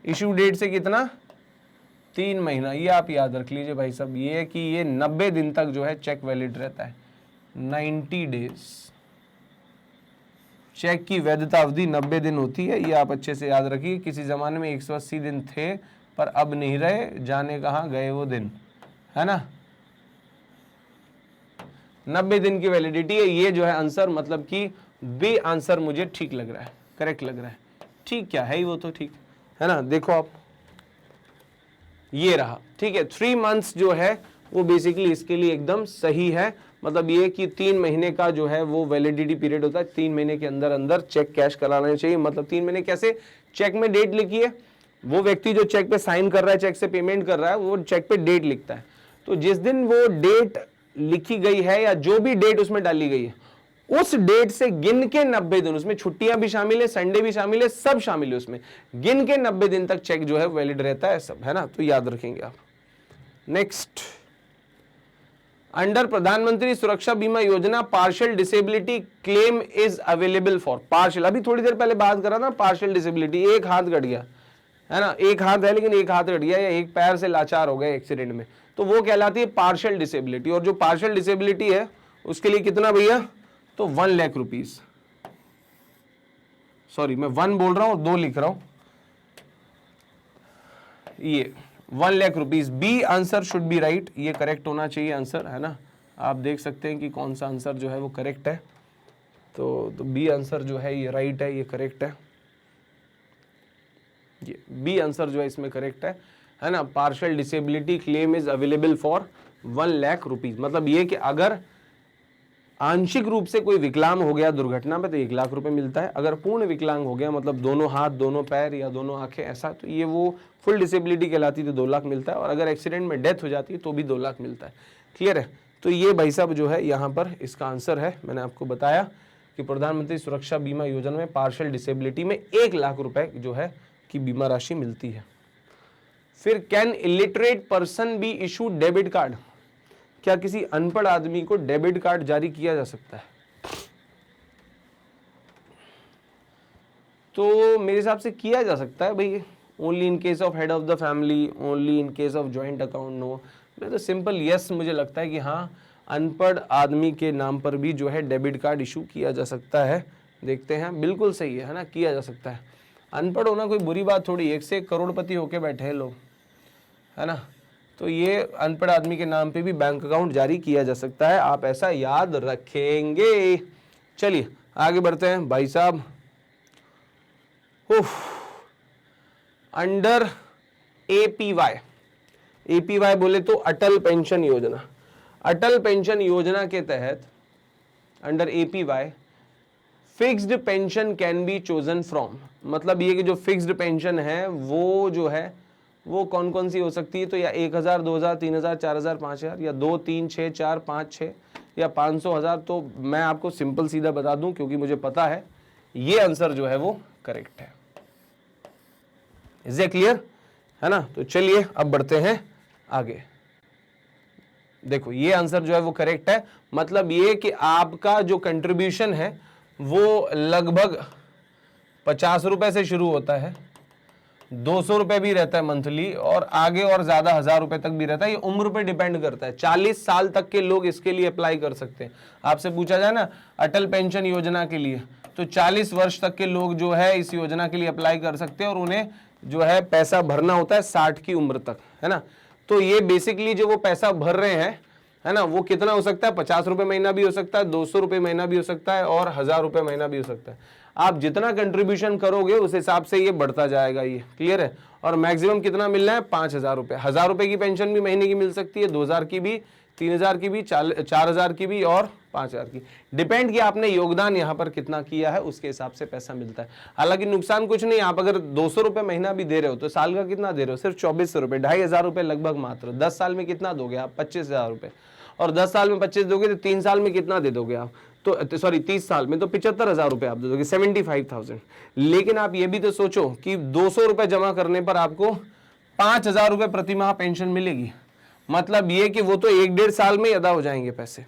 इशू डेट से कितना? 3 महीना। ये आप याद रख लीजिए भाई साहब, ये कि ये 90 दिन तक जो है चेक वैलिड रहता है, 90 डेज। चेक की वैधता अवधि 90 दिन होती है, ये आप अच्छे से याद रखिए। किसी ज़माने में 180 दिन थे, पर अब नहीं रहे, जाने कहाँ गए वो दिन, है ना। 90 दिन की वैलिडिटी है, ये जो है आंसर, मतलब कि बी आंसर मुझे ठीक लग रहा है, करेक्ट लग रहा है। ठीक क्या है ही वो तो ठीक है ना। देखो आप, ये रहा, ठीक है। 3 मंथ्स जो है वो बेसिकली इसके लिए एकदम सही है। मतलब ये कि 3 महीने का जो है वो वैलिडिटी पीरियड होता है, 3 महीने के अंदर अंदर चेक कैश कराना चाहिए। मतलब 3 महीने कैसे? चेक में डेट लिखी है, वो व्यक्ति जो चेक पे साइन कर रहा है, चेक से पेमेंट कर रहा है, वो चेक पे डेट लिखता है। तो जिस दिन वो डेट लिखी गई है या जो भी डेट उसमें डाली गई है, उस डेट से गिन के 90 दिन, उसमें छुट्टियां भी शामिल है, संडे भी शामिल है, सब शामिल है उसमें, गिन के 90 दिन तक चेक जो है वैलिड रहता है सब, है ना। तो याद रखेंगे आप। नेक्स्ट, अंडर प्रधानमंत्री सुरक्षा बीमा योजना partial disability claim is available for. Partial, अभी थोड़ी देर पहले बात करा था पार्शियल डिसेबिलिटी, एक हाथ कट गया है ना, एक हाथ है लेकिन एक हाथ कट गया या एक पैर से लाचार हो गए एक्सीडेंट में, तो वो कहलाती है पार्शियल डिसेबिलिटी। और जो पार्शियल डिसेबिलिटी है उसके लिए कितना भैया? तो 1 लाख रुपीज। सॉरी, मैं 1 बोल रहा हूं और 2 लिख रहा हूं, ये 1 lakh rupees. B answer should be right, ये करेक्ट होना चाहिए आंसर, है ना। आप देख सकते हैं कि कौन सा आंसर जो है वो करेक्ट है। तो बी आंसर जो है ये राइट है, ये करेक्ट है, ये बी आंसर जो है इसमें करेक्ट है ना। Partial disability claim is available for 1 lakh rupees. मतलब ये कि अगर आंशिक रूप से कोई विकलांग हो गया दुर्घटना में तो 1 लाख रुपए मिलता है। अगर पूर्ण विकलांग हो गया, मतलब दोनों हाथ, दोनों पैर या दोनों आंखें, ऐसा, तो ये वो फुल डिसेबिलिटी कहलाती है, तो 2 लाख मिलता है। और अगर एक्सीडेंट में डेथ हो जाती है तो भी 2 लाख मिलता है। क्लियर है? तो ये भाई साहब जो है यहाँ पर इसका आंसर है। मैंने आपको बताया कि प्रधानमंत्री सुरक्षा बीमा योजना में पार्शियल डिसेबिलिटी में 1 लाख रुपए जो है की बीमा राशि मिलती है। फिर can illiterate person be issue debit card? क्या किसी अनपढ़ आदमी को डेबिट कार्ड जारी किया जा सकता है? तो मेरे हिसाब से किया जा सकता है भाई, only in case of head of the family, only in case of joint account, no. मैं तो सिंपल यस मुझे लगता है कि हाँ, अनपढ़ आदमी के नाम पर भी जो है डेबिट कार्ड इशू किया जा सकता है। देखते हैं, बिल्कुल सही है ना, किया जा सकता है। अनपढ़ होना कोई बुरी बात थोड़ी, 1 से 1 करोड़पति होके बैठे हैं लोग, है ना। तो ये अनपढ़ आदमी के नाम पे भी बैंक अकाउंट जारी किया जा सकता है, आप ऐसा याद रखेंगे। चलिए आगे बढ़ते हैं भाई साहब। अंडर एपीवाई बोले तो अटल पेंशन योजना। अटल पेंशन योजना के तहत under APY fixed pension can be chosen from. मतलब ये कि जो फिक्स्ड पेंशन है वो जो है वो कौन कौन सी हो सकती है? तो या 1000, 2000, 3000, 4000, 5000, या 2, 3, 6, 4, 5, 6 या 500, 1000। तो मैं आपको सिंपल सीधा बता दूं क्योंकि मुझे पता है ये आंसर जो है वो करेक्ट है। Is it clear? है ना। तो चलिए अब बढ़ते हैं आगे। देखो ये आंसर जो है वो करेक्ट है। मतलब ये कि आपका जो कंट्रीब्यूशन है वो लगभग 50 रुपए से शुरू होता है, 200 रुपए भी रहता है मंथली, और आगे और ज्यादा 1000 रुपए तक भी रहता है। ये उम्र पे डिपेंड करता है। 40 साल तक के लोग इसके लिए अप्लाई कर सकते हैं। आपसे पूछा जाए ना अटल पेंशन योजना के लिए, तो 40 वर्ष तक के लोग जो है इस योजना के लिए अप्लाई कर सकते हैं, और उन्हें जो है पैसा भरना होता है 60 की उम्र तक, है ना। तो ये बेसिकली जो वो पैसा भर रहे हैं, है ना, वो कितना हो सकता है? 50 रुपए महीना भी हो सकता है, 200 रुपए महीना भी हो सकता है, और 1000 रुपए महीना भी हो सकता है। आप जितना कंट्रीब्यूशन करोगे उस हिसाब से ये बढ़ता जाएगा। ये क्लियर है? और मैक्सिमम कितना मिलना है? 5000 रुपए। 1000 रुपए की पेंशन भी महीने की मिल सकती है, 2000 की भी, 3000 की भी, 4000 की भी और 5,000 की, डिपेंड किया आपने योगदान यहाँ पर कितना किया है, उसके हिसाब से पैसा मिलता है। हालांकि नुकसान कुछ नहीं, आप अगर 200 रुपए महीना भी दे रहे हो तो साल का कितना दे रहे हो, सिर्फ 2400 रुपए, 2,500 रुपए लगभग मात्र। 10 साल में कितना दोगे आप, 25,000 रुपए, और 10 साल में 25 दोगे तो 3 साल में कितना दे दोगे आप, तो सॉरी 30 साल में तो 75,000 रुपए आप दे दोगे, 75,000। लेकिन आप ये भी तो सोचो कि 200 रुपए जमा करने पर आपको 5,000 रुपए प्रति माह पेंशन मिलेगी, मतलब ये कि वो तो 1-1.5 साल में अदा हो जाएंगे पैसे।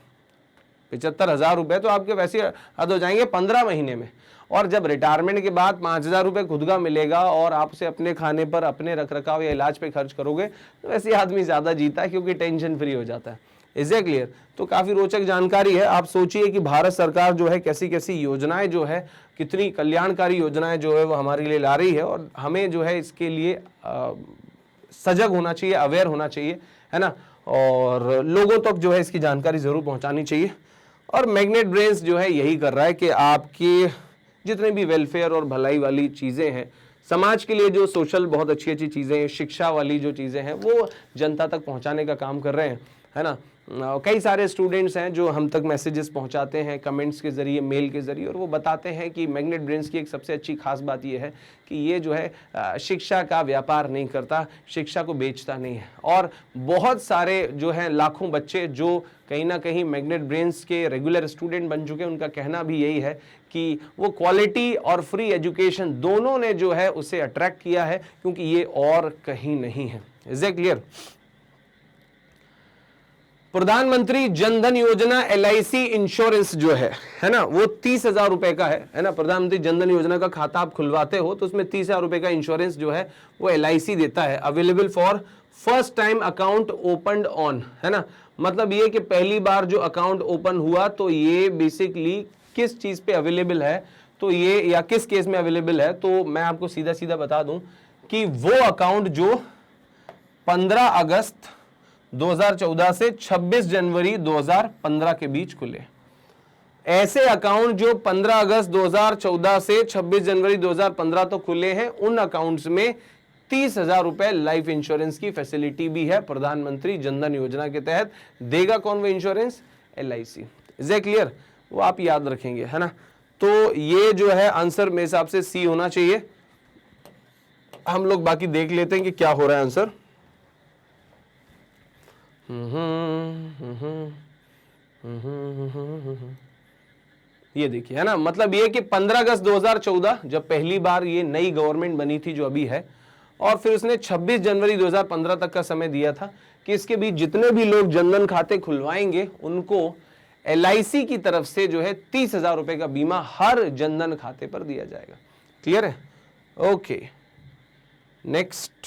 75,000 रुपए तो आपके वैसे अदा हो जाएंगे 15 महीने में। और जब रिटायरमेंट के बाद 5,000 रुपए खुद का मिलेगा और आपसे अपने खाने पर, अपने रखरखाव या इलाज पे खर्च करोगे, तो वैसे आदमी ज्यादा जीता है क्योंकि टेंशन फ्री हो जाता है। Is it clear? तो काफी रोचक जानकारी है। आप सोचिए कि भारत सरकार जो है कैसी कैसी योजनाएं जो है, कितनी कल्याणकारी योजनाएं जो है वो हमारे लिए ला रही है, और हमें जो है इसके लिए सजग होना चाहिए, अवेयर होना चाहिए, है ना, और लोगों तक जो है इसकी जानकारी जरूर पहुंचानी चाहिए। और मैग्नेट ब्रेन्स जो है यही कर रहा है कि आपकी जितने भी वेलफेयर और भलाई वाली चीजें हैं, समाज के लिए जो सोशल बहुत अच्छी अच्छी चीजें, शिक्षा वाली जो चीजें हैं, वो जनता तक पहुंचाने का काम कर रहे हैं, है ना। कई सारे स्टूडेंट्स हैं जो हम तक मैसेजेस पहुंचाते हैं कमेंट्स के जरिए, मेल के जरिए, और वो बताते हैं कि मैग्नेट ब्रेन्स की एक सबसे अच्छी खास बात ये है कि ये जो है शिक्षा का व्यापार नहीं करता, शिक्षा को बेचता नहीं है। और बहुत सारे जो है लाखों बच्चे जो कहीं ना कहीं मैग्नेट ब्रेन्स के रेगुलर स्टूडेंट बन चुके हैं, उनका कहना भी यही है कि वो क्वालिटी और फ्री एजुकेशन दोनों ने जो है उसे अट्रैक्ट किया है, क्योंकि ये और कहीं नहीं है। Is it clear? प्रधानमंत्री जनधन योजना LIC इंश्योरेंस जो है ना, वो 30,000 रुपए का है ना। प्रधानमंत्री जनधन योजना का खाता आप खुलवाते हो तो उसमें 30,000 रुपए का इंश्योरेंस जो है वो LIC देता है। Available for first time account opened on, है ना, मतलब ये कि पहली बार जो अकाउंट ओपन हुआ तो ये बेसिकली किस चीज पे अवेलेबल है, तो ये या किस केस में अवेलेबल है, तो मैं आपको सीधा सीधा बता दूं कि वो अकाउंट जो 15 अगस्त 2014 से 26 जनवरी 2015 के बीच खुले, ऐसे अकाउंट जो 15 अगस्त 2014 से 26 जनवरी 2015 तो खुले हैं, उन अकाउंट्स में 30,000 रुपए लाइफ इंश्योरेंस की फैसिलिटी भी है प्रधानमंत्री जनधन योजना के तहत। देगा कौन वो insurance? LIC। Is it clear? वो आप याद रखेंगे, है ना। तो ये जो है आंसर मेरे हिसाब से C होना चाहिए। हम लोग बाकी देख लेते हैं कि क्या हो रहा है आंसर। ये देखिए, है ना, मतलब ये कि 15 अगस्त 2014 जब पहली बार ये नई गवर्नमेंट बनी थी जो अभी है, और फिर उसने 26 जनवरी 2015 तक का समय दिया था कि इसके बीच जितने भी लोग जनधन खाते खुलवाएंगे उनको LIC की तरफ से जो है 30,000 रुपए का बीमा हर जनधन खाते पर दिया जाएगा। क्लियर है? Okay, next.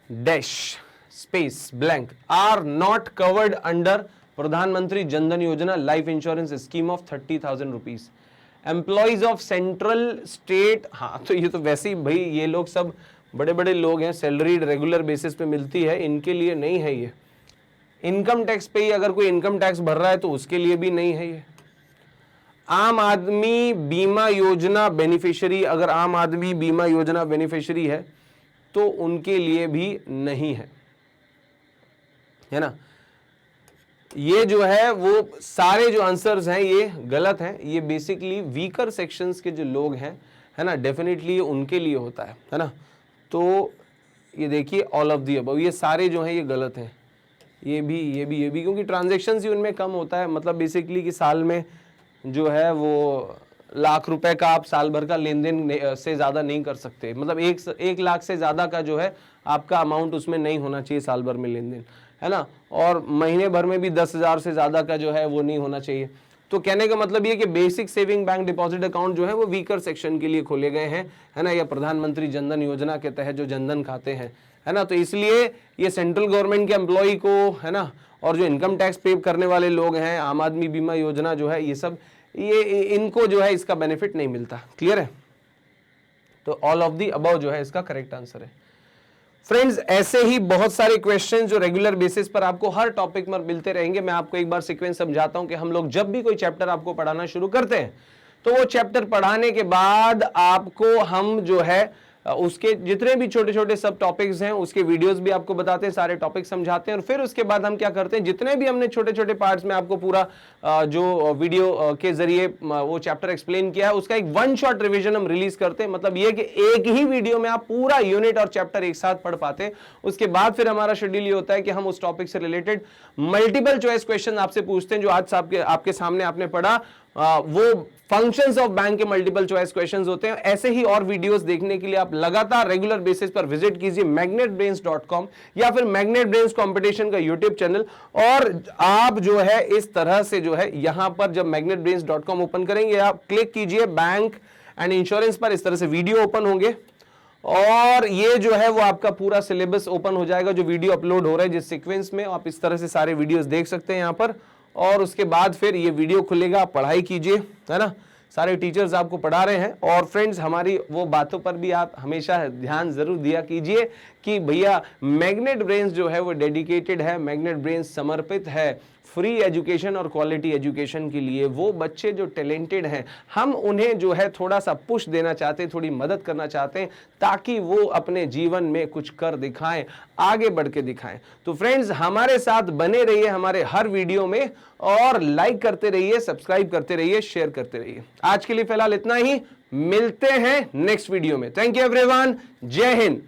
Dash space blank are not covered under प्रधानमंत्री जनधन योजना life insurance scheme of 30,000 rupees. Employees of central state, हाँ तो ये तो वैसे ही भाई ये लोग सब बड़े बड़े लोग हैं, सैलरी रेगुलर बेसिस पे मिलती है, इनके लिए नहीं है ये। इनकम टैक्स पे ही अगर कोई इनकम टैक्स भर रहा है तो उसके लिए भी नहीं है ये। आम आदमी बीमा योजना बेनिफिशियरी, अगर आम आदमी बीमा योजना बेनिफिशियरी है तो उनके लिए भी नहीं है, है ना। ये जो है वो सारे जो आंसर्स हैं ये गलत हैं। ये बेसिकली वीकर सेक्शंस के जो लोग हैं, है ना, डेफिनेटली उनके लिए होता है ना। तो ये देखिए ऑल ऑफ दी अबव, ये सारे जो हैं ये गलत हैं। ये भी क्योंकि ट्रांजैक्शंस ही उनमें कम होता है। मतलब बेसिकली कि साल में जो है वो लाख रुपए का आप साल भर का लेन देन से ज़्यादा नहीं कर सकते। मतलब एक लाख से ज़्यादा का जो है आपका अमाउंट उसमें नहीं होना चाहिए साल भर में लेन देन, है ना। और महीने भर में भी 10,000 से ज़्यादा का जो है वो नहीं होना चाहिए। तो कहने का मतलब ये कि basic saving bank deposit account जो है वो वीकर सेक्शन के लिए खोले गए हैं, है ना, या प्रधानमंत्री जनधन योजना के तहत जो जनधन खाते हैं, है ना। तो इसलिए ये सेंट्रल गवर्नमेंट के एम्प्लॉय को, है ना, और जो इनकम टैक्स पे करने वाले लोग हैं, आम आदमी बीमा योजना जो है, ये सब ये इनको जो है इसका बेनिफिट नहीं मिलता। क्लियर है? तो ऑल ऑफ दी अबव जो है इसका करेक्ट आंसर है। फ्रेंड्स, ऐसे ही बहुत सारे क्वेश्चन जो रेगुलर बेसिस पर आपको हर टॉपिक में मिलते रहेंगे। मैं आपको एक बार सीक्वेंस समझाता हूं कि हम लोग जब भी कोई चैप्टर आपको पढ़ाना शुरू करते हैं तो वो चैप्टर पढ़ाने के बाद आपको हम जो है उसके जितने भी छोटे छोटे सब टॉपिक्स हैं उसके वीडियोस भी आपको बताते हैं, सारे टॉपिक समझाते हैं। और फिर उसके बाद हम क्या करते हैं, जितने भी हमने छोटे छोटे पार्ट्स में आपको पूरा जो वीडियो के जरिए वो चैप्टर एक्सप्लेन किया है उसका एक वन शॉट रिवीजन हम रिलीज करते हैं। मतलब ये कि एक ही वीडियो में आप पूरा यूनिट और चैप्टर एक साथ पढ़ पाते हैं। उसके बाद फिर हमारा शेड्यूल ये होता है कि हम उस टॉपिक से रिलेटेड मल्टीपल चॉइस क्वेश्चन आपसे पूछते हैं, जो आज आपके सामने आपने पढ़ा वो फंक्शंस ऑफ बैंक के मल्टीपल चॉइस क्वेश्चंस होते हैं। ऐसे ही और वीडियोस देखने के लिए आप लगातार रेगुलर बेसिस पर विजिट कीजिए magnetbrains.com या फिर मैग्नेट ब्रेन्स कंपटीशन का यूट्यूब चैनल। और आप जो है इस तरह से जो है यहां पर जब magnetbrains.com ओपन करेंगे, आप क्लिक कीजिए बैंक एंड इंश्योरेंस पर, इस तरह से वीडियो ओपन होंगे और ये जो है वो आपका पूरा सिलेबस ओपन हो जाएगा जो वीडियो अपलोड हो रहा है जिस सीक्वेंस में। आप इस तरह से सारे वीडियोस देख सकते हैं यहां पर। और उसके बाद फिर ये वीडियो खुलेगा, आप पढ़ाई कीजिए, है ना। सारे टीचर्स आपको पढ़ा रहे हैं। और फ्रेंड्स, हमारी वो बातों पर भी आप हमेशा ध्यान जरूर दिया कीजिए कि भैया मैग्नेट ब्रेन्स जो है वो डेडिकेटेड है, मैग्नेट ब्रेन्स समर्पित है फ्री एजुकेशन और क्वालिटी एजुकेशन के लिए। वो बच्चे जो टैलेंटेड हैं, हम उन्हें जो है थोड़ा सा पुश देना चाहते हैं, थोड़ी मदद करना चाहते हैं ताकि वो अपने जीवन में कुछ कर दिखाएं, आगे बढ़ के दिखाएं। तो फ्रेंड्स, हमारे साथ बने रहिए हमारे हर वीडियो में और लाइक करते रहिए, सब्सक्राइब करते रहिए, शेयर करते रहिए। आज के लिए फिलहाल इतना ही, मिलते हैं नेक्स्ट वीडियो में। थैंक यू एवरीवन, जय हिंद।